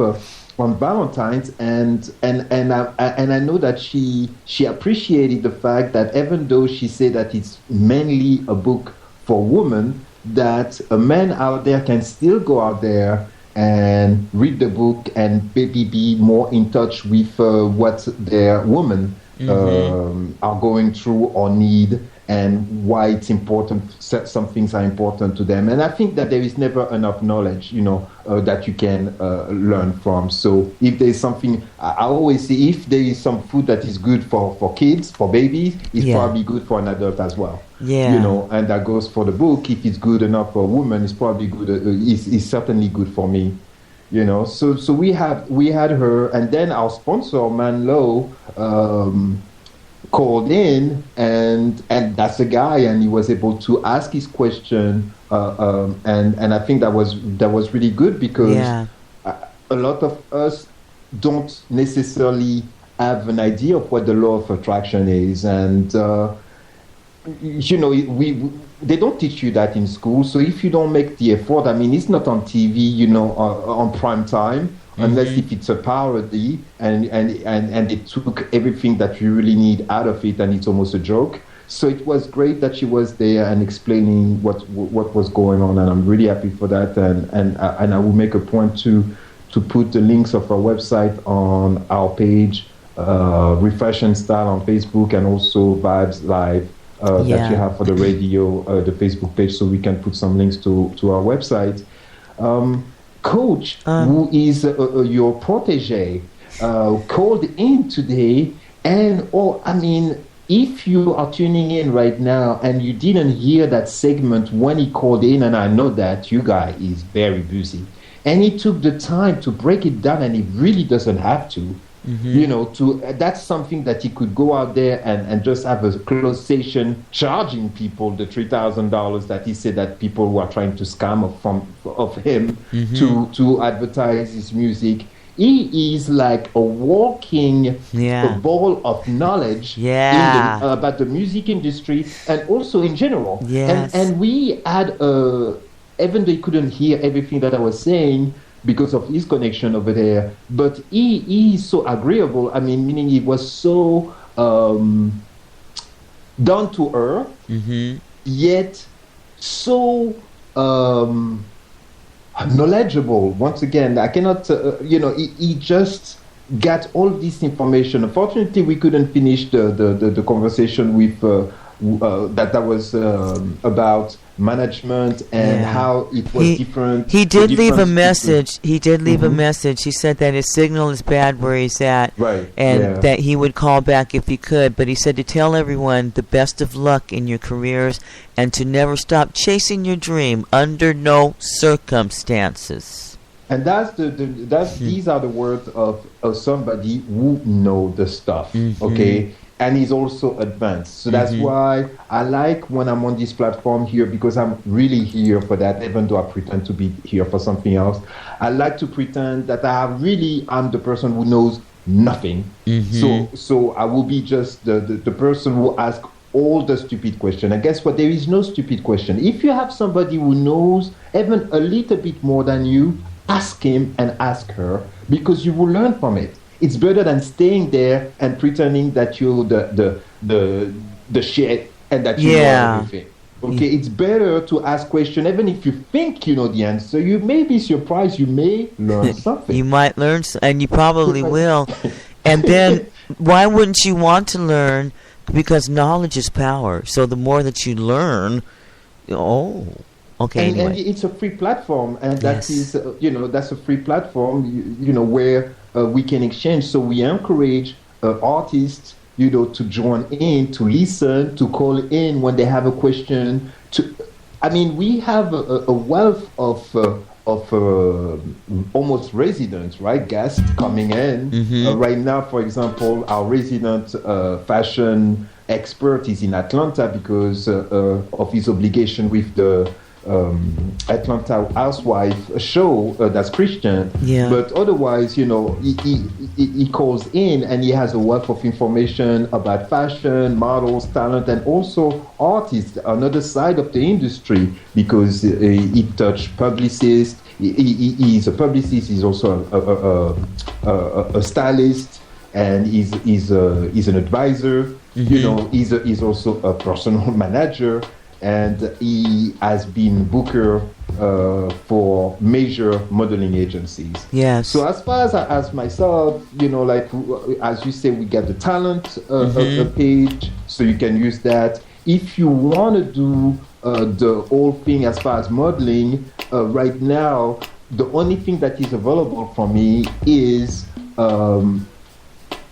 on Valentine's, and I know that she appreciated the fact that even though she said that it's mainly a book for women, that a man out there can still go out there and read the book and maybe be more in touch with what their women are going through or need, and why it's important. Some things are important to them, and I think that there is never enough knowledge, that you can learn from. So if there is something, I always say, if there is some food that is good for kids, for babies, it's probably good for an adult as well. Yeah. And that goes for the book. If it's good enough for a woman, it's probably good. It's certainly good for me. So we had her, and then our sponsor Manlo called in, and that's a guy, and he was able to ask his question, and I think that was really good, because a lot of us don't necessarily have an idea of what the law of attraction is, and they don't teach you that in school. So if you don't make the effort, I mean, it's not on TV, on prime time, unless if it's a parody, and they took everything that you really need out of it, and it's almost a joke. So it was great that she was there and explaining what was going on, and I'm really happy for that. And I will make a point to put the links of our website on our page, Refresh and Style on Facebook, and also Vibes Live. That you have for the radio, the Facebook page, so we can put some links to our website. Coach, who is your protege, called in today, and if you are tuning in right now and you didn't hear that segment when he called in, and I know that you guy is very busy, and he took the time to break it down, and he really doesn't have to. That's something that he could go out there and just have a closed session charging people the $3,000 that he said that people were trying to scam of him to advertise his music. He is like a walking ball of knowledge about the music industry, and also in general. And we had, even though he couldn't hear everything that I was saying, because of his connection over there, but he is so agreeable. I mean, meaning he was so down to earth, yet so knowledgeable. Once again, I cannot, he just got all this information. Unfortunately, we couldn't finish the conversation with that was about management and how it was different. He did leave a message. He did leave a message. He said that his signal is bad where he's at, and that he would call back if he could. But he said to tell everyone the best of luck in your careers, and to never stop chasing your dream under no circumstances. And these are the words of somebody who know the stuff. Okay. And he's also advanced. So that's why I like when I'm on this platform here, because I'm really here for that, even though I pretend to be here for something else. I like to pretend that I'm the person who knows nothing. So I will be just the person who asks all the stupid question. And guess what? There is no stupid question. If you have somebody who knows even a little bit more than you, ask him and ask her, because you will learn from it. It's better than staying there and pretending that you're the shit and that you know everything. Okay, it's better to ask questions, even if you think you know the answer. You may be surprised. You may learn something. You might learn, and you probably will. And then, why wouldn't you want to learn? Because knowledge is power. So the more that you learn, okay. And it's a free platform, and that is, that's a free platform. Where we can exchange. So we encourage artists, to join in, to listen, to call in when they have a question. We have a wealth of almost residents, right? Guests coming in. Right now, for example, our resident fashion expert is in Atlanta because of his obligation with the Atlanta Housewife show that's Christian. Yeah. But otherwise, he calls in and he has a wealth of information about fashion, models, talent, and also artists, another side of the industry, because he touched publicists. He's a publicist. He's also a stylist, and he's an advisor. He's also a personal manager. And he has been booker for major modeling agencies. Yes. So as far as myself, as you say, we get the talent page, so you can use that. If you want to do the whole thing as far as modeling, right now, the only thing that is available for me is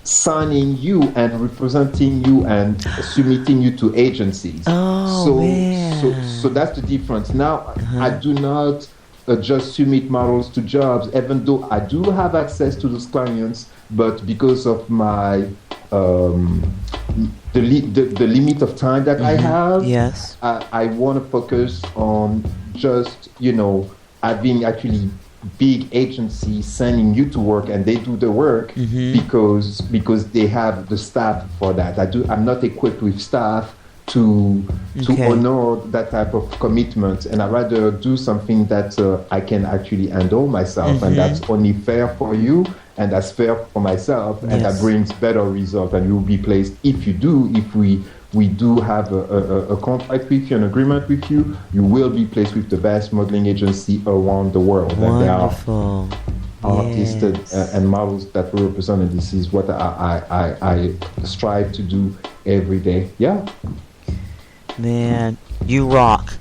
signing you and representing you and submitting you to agencies. So that's the difference. Now, I do not just submit models to jobs, even though I do have access to those clients, but because of my the limit of time that I have, I want to focus on just having actually big agencies sending you to work, and they do the work because they have the staff for that. I'm not equipped with staff to honor that type of commitment, and I'd rather do something that I can actually handle myself, and that's only fair for you, and that's fair for myself, and that brings better results. And you'll be placed, if we do have a contract with you, an agreement with you, you will be placed with the best modeling agency around the world. Wonderful. And there are artists and models that we represent, and this is what I strive to do every day. Yeah. Man, you rock.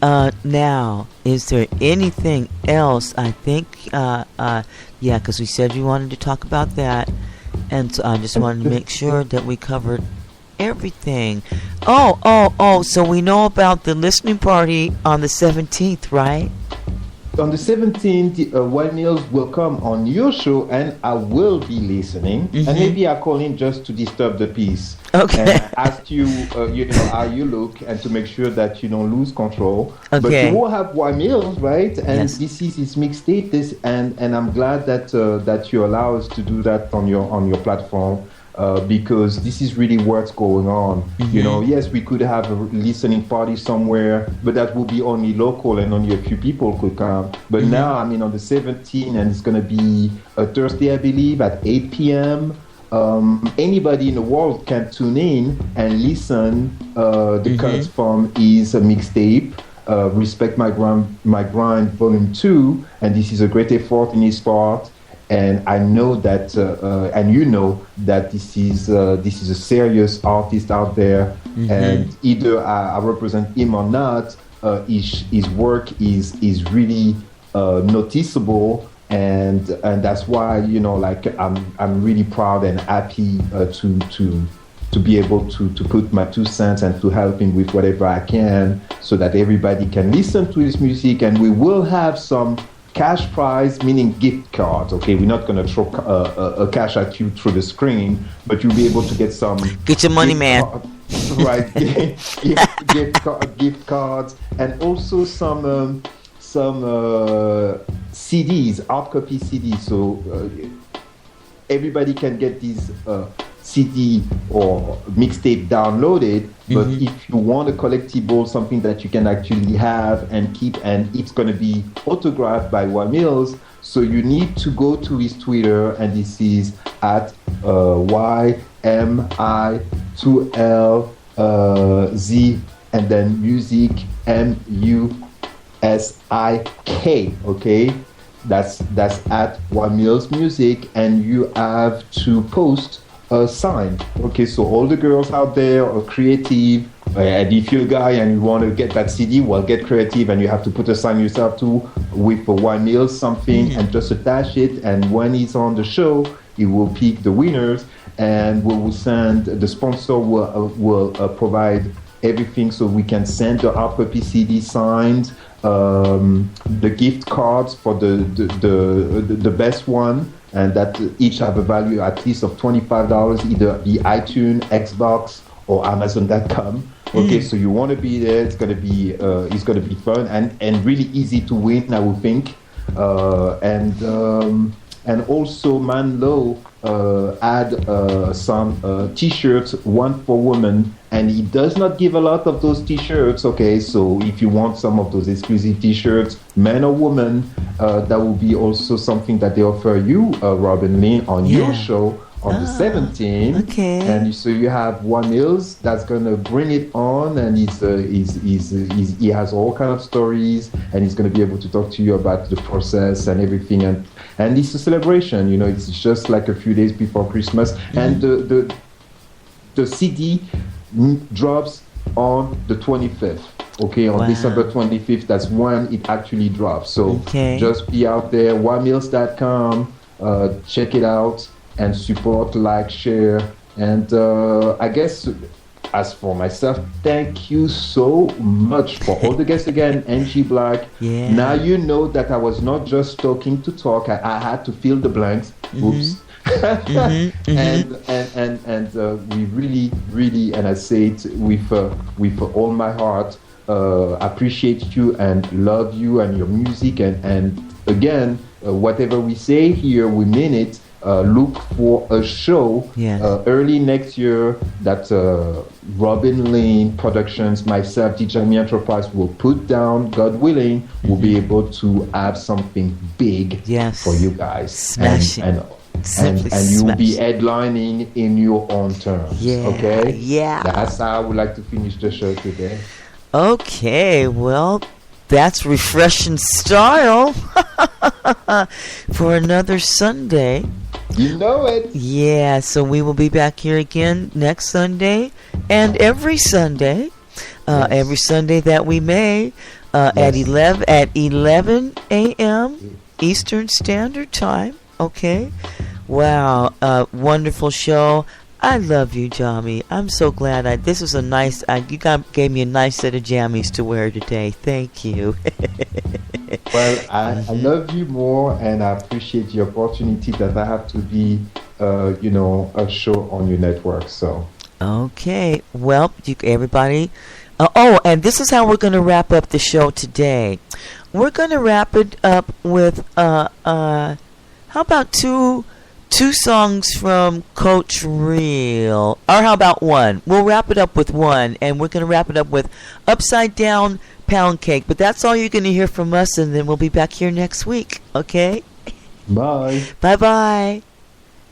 Now, is there anything else? I think, because we said we wanted to talk about that. And so I just wanted to make sure that we covered everything. So we know about the listening party on the 17th, right? On the 17th, Wild Mills will come on your show, and I will be listening. And maybe I'll call in just to disturb the peace. Okay. And ask you, how you look, and to make sure that you don't lose control. Okay. But you will have Wild Mills, right? And this is his mixtape. And I'm glad that you allow us to do that on your platform. Because this is really what's going on. Yes, we could have a listening party somewhere, but that will be only local and only a few people could come. But now, on the 17th, and it's going to be a Thursday, I believe, at 8 p.m. Anybody in the world can tune in and listen. The cuts from his mixtape, Respect My Grind Volume 2, and this is a great effort in his part. And I know that, and that this is a serious artist out there, and either I represent him or not, his work is really noticeable, and that's why I'm really proud and happy to be able to put my 2 cents and to help him with whatever I can, so that everybody can listen to his music, and we will have some cash prize, meaning gift cards. Okay, we're not going to throw a cash at you through the screen, but you'll be able to get some. Get your money, man. Right, gift cards, and also some CDs, hard copy CDs. So everybody can get these CD or mixtape downloaded, but if you want a collectible, something that you can actually have and keep, and it's going to be autographed by One Mills, so you need to go to his Twitter, and this is at YMI2LZ and then music MUSIK. Okay, that's at One Mills Music, and you have to post a sign. Okay, so all the girls out there are creative, and if you're a guy and you want to get that CD, well, get creative, and you have to put a sign yourself too with One Mills something, and just attach it, and when he's on the show, he will pick the winners, and we will send, the sponsor will provide everything, so we can send the hard copy CD signed, the gift cards for the best one, and that each have a value at least of $25, either the iTunes, Xbox, or Amazon.com. Okay, so you want to be there. It's gonna be fun and really easy to win, I would think. And also Manlo add some t-shirts, one for women, and he does not give a lot of those t-shirts. Okay, so if you want some of those exclusive t-shirts, man or woman, that will be also something that they offer you, Robin Lynn, on your show on the 17th. Okay. And so you have One Mills that's gonna bring it on, and he has all kind of stories, and he's gonna be able to talk to you about the process and everything, and it's a celebration. You know, it's just like a few days before Christmas, and the CD drops on the 25th. Okay, on December 25th, that's when it actually drops. So just be out there, OneMills.com, check it out, and support, like, share, and I guess as for myself, thank you so much for all the guests again, Angie Black. Yeah. Now you know that I was not just talking to talk. I had to fill the blanks. Oops. And we really, and I say it with all my heart, appreciate you and love you and your music, and again, whatever we say here, we mean it. Look for a show early next year that Robin Lane Productions, myself, Djamee Enterprise will put down. God willing, we'll be able to have something big for you guys. Smash it. And you'll be headlining in your own terms. Okay? Yeah. That's how I would like to finish the show today. Okay, well, that's refreshing style for another Sunday. You know it. Yeah, so we will be back here again next Sunday and every Sunday that we may, at 11 a.m. Eastern Standard Time. Okay. Wow, wonderful show. I love you, Djamee. I'm so glad. This was a nice. You gave me a nice set of jammies to wear today. Thank you. Well, I love you more, and I appreciate the opportunity that I have to be, a show on your network. So. Okay. Well, everybody. And this is how we're going to wrap up the show today. We're going to wrap it up with how about two songs from Coach Real, or how about one? We'll wrap it up with one, and we're going to wrap it up with Upside Down Pound Cake. But that's all you're going to hear from us, and then we'll be back here next week. Okay? Bye. Bye-bye.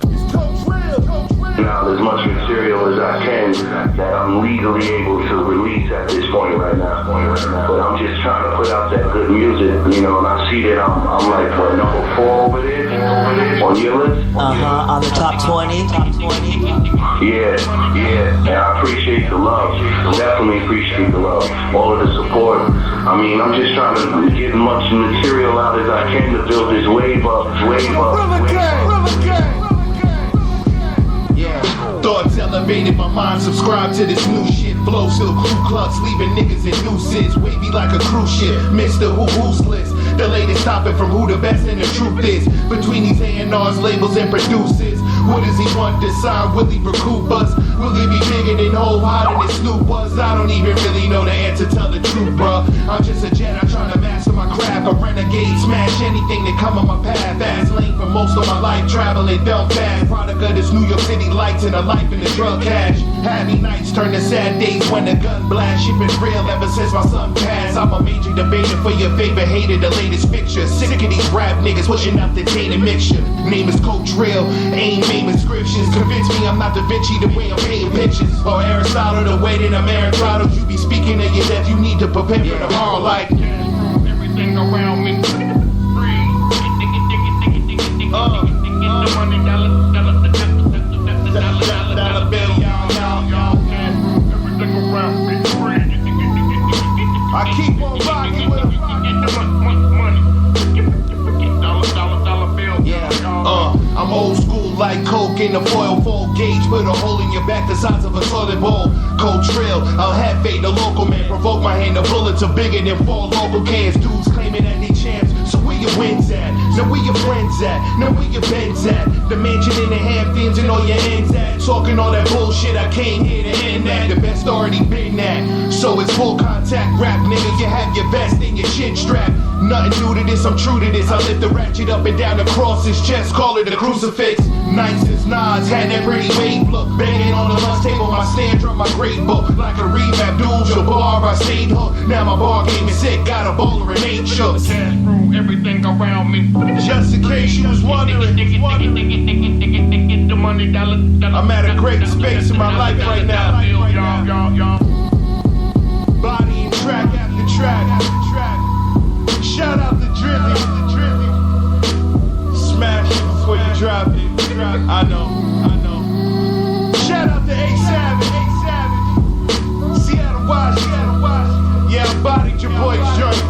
Now, as much material as I can that I'm legally able to release at this point right now. But I'm just trying to put out that good music, and I see that I'm like, what, number 4 over there on your list? On the top 20. Yeah, and I appreciate the love. Definitely appreciate the love. All of the support. I mean, I'm just trying to get as much material out as I can to build this wave up. Thoughts elevated, my mind subscribed to this new shit. Flow still Ku Klux, leaving niggas in nooses. Wavy like a cruise ship, Mr. Who's list. The latest topic from who the best and the truth is. Between these A&Rs, labels, and producers. What does he want? Decide, will he recoup us? Will he be bigger than whole hotter than Snoop was? I don't even really know the answer, tell the truth, bruh. I'm just a jet, I'm trying to master my craft. a renegade, smash anything that come on my path. Fast lane for most of my life, traveling dumb fast. Product of this New York City lights and a life in the drug cash. Happy nights turn to sad days when the gun blast. Shit been real ever since my son passed. I'm a major debater for your favorite hater, the latest picture. Sick of these rap niggas pushing out the tainted mixture. Name is Coach Real, aim inscriptions. Convince me I'm not Da Vinci the way I'm painting pictures, or Aristotle the way that I'm Aristotle. You be speaking of your death, you need to prepare for tomorrow. Like everything around me. Dollar bill, everything around me. I keep on rocking with dollar bill. I'm old school like coke in a foil gauge, put a hole in your back the size of a toilet bowl. Cold drill, I'll have fate, the local man provoke my hand. The bullets are bigger than 4 local cans. Dudes claiming that they champs, so where your wins at? Now where your friends at? Now where your beds at? The mansion in the Hamptons and all your ends at. Talking all that bullshit, I came here to end that. The best already been that, so it's full contact rap, nigga. You have your vest and your chin strap. Nothing new to this, I'm true to this. I lift the ratchet up and down across his chest, call it a crucifix. Nights since Nas had that pretty wave look. Banging on the lunch table, my stand drum, my grade book. Like a Reem Abdul-Jabbar, I stayed hooked. Now my bar game is sick, got a bowler and 8 shooks. Cash through everything around me. Just in case you was wondering, I'm at a great space in my life right now. Body and track after track. Shout out to Drizzy. Smash it before you drop it. I know. Shout out to A Savage. Seattle, Washington. Yeah, I bodied your boy's joint.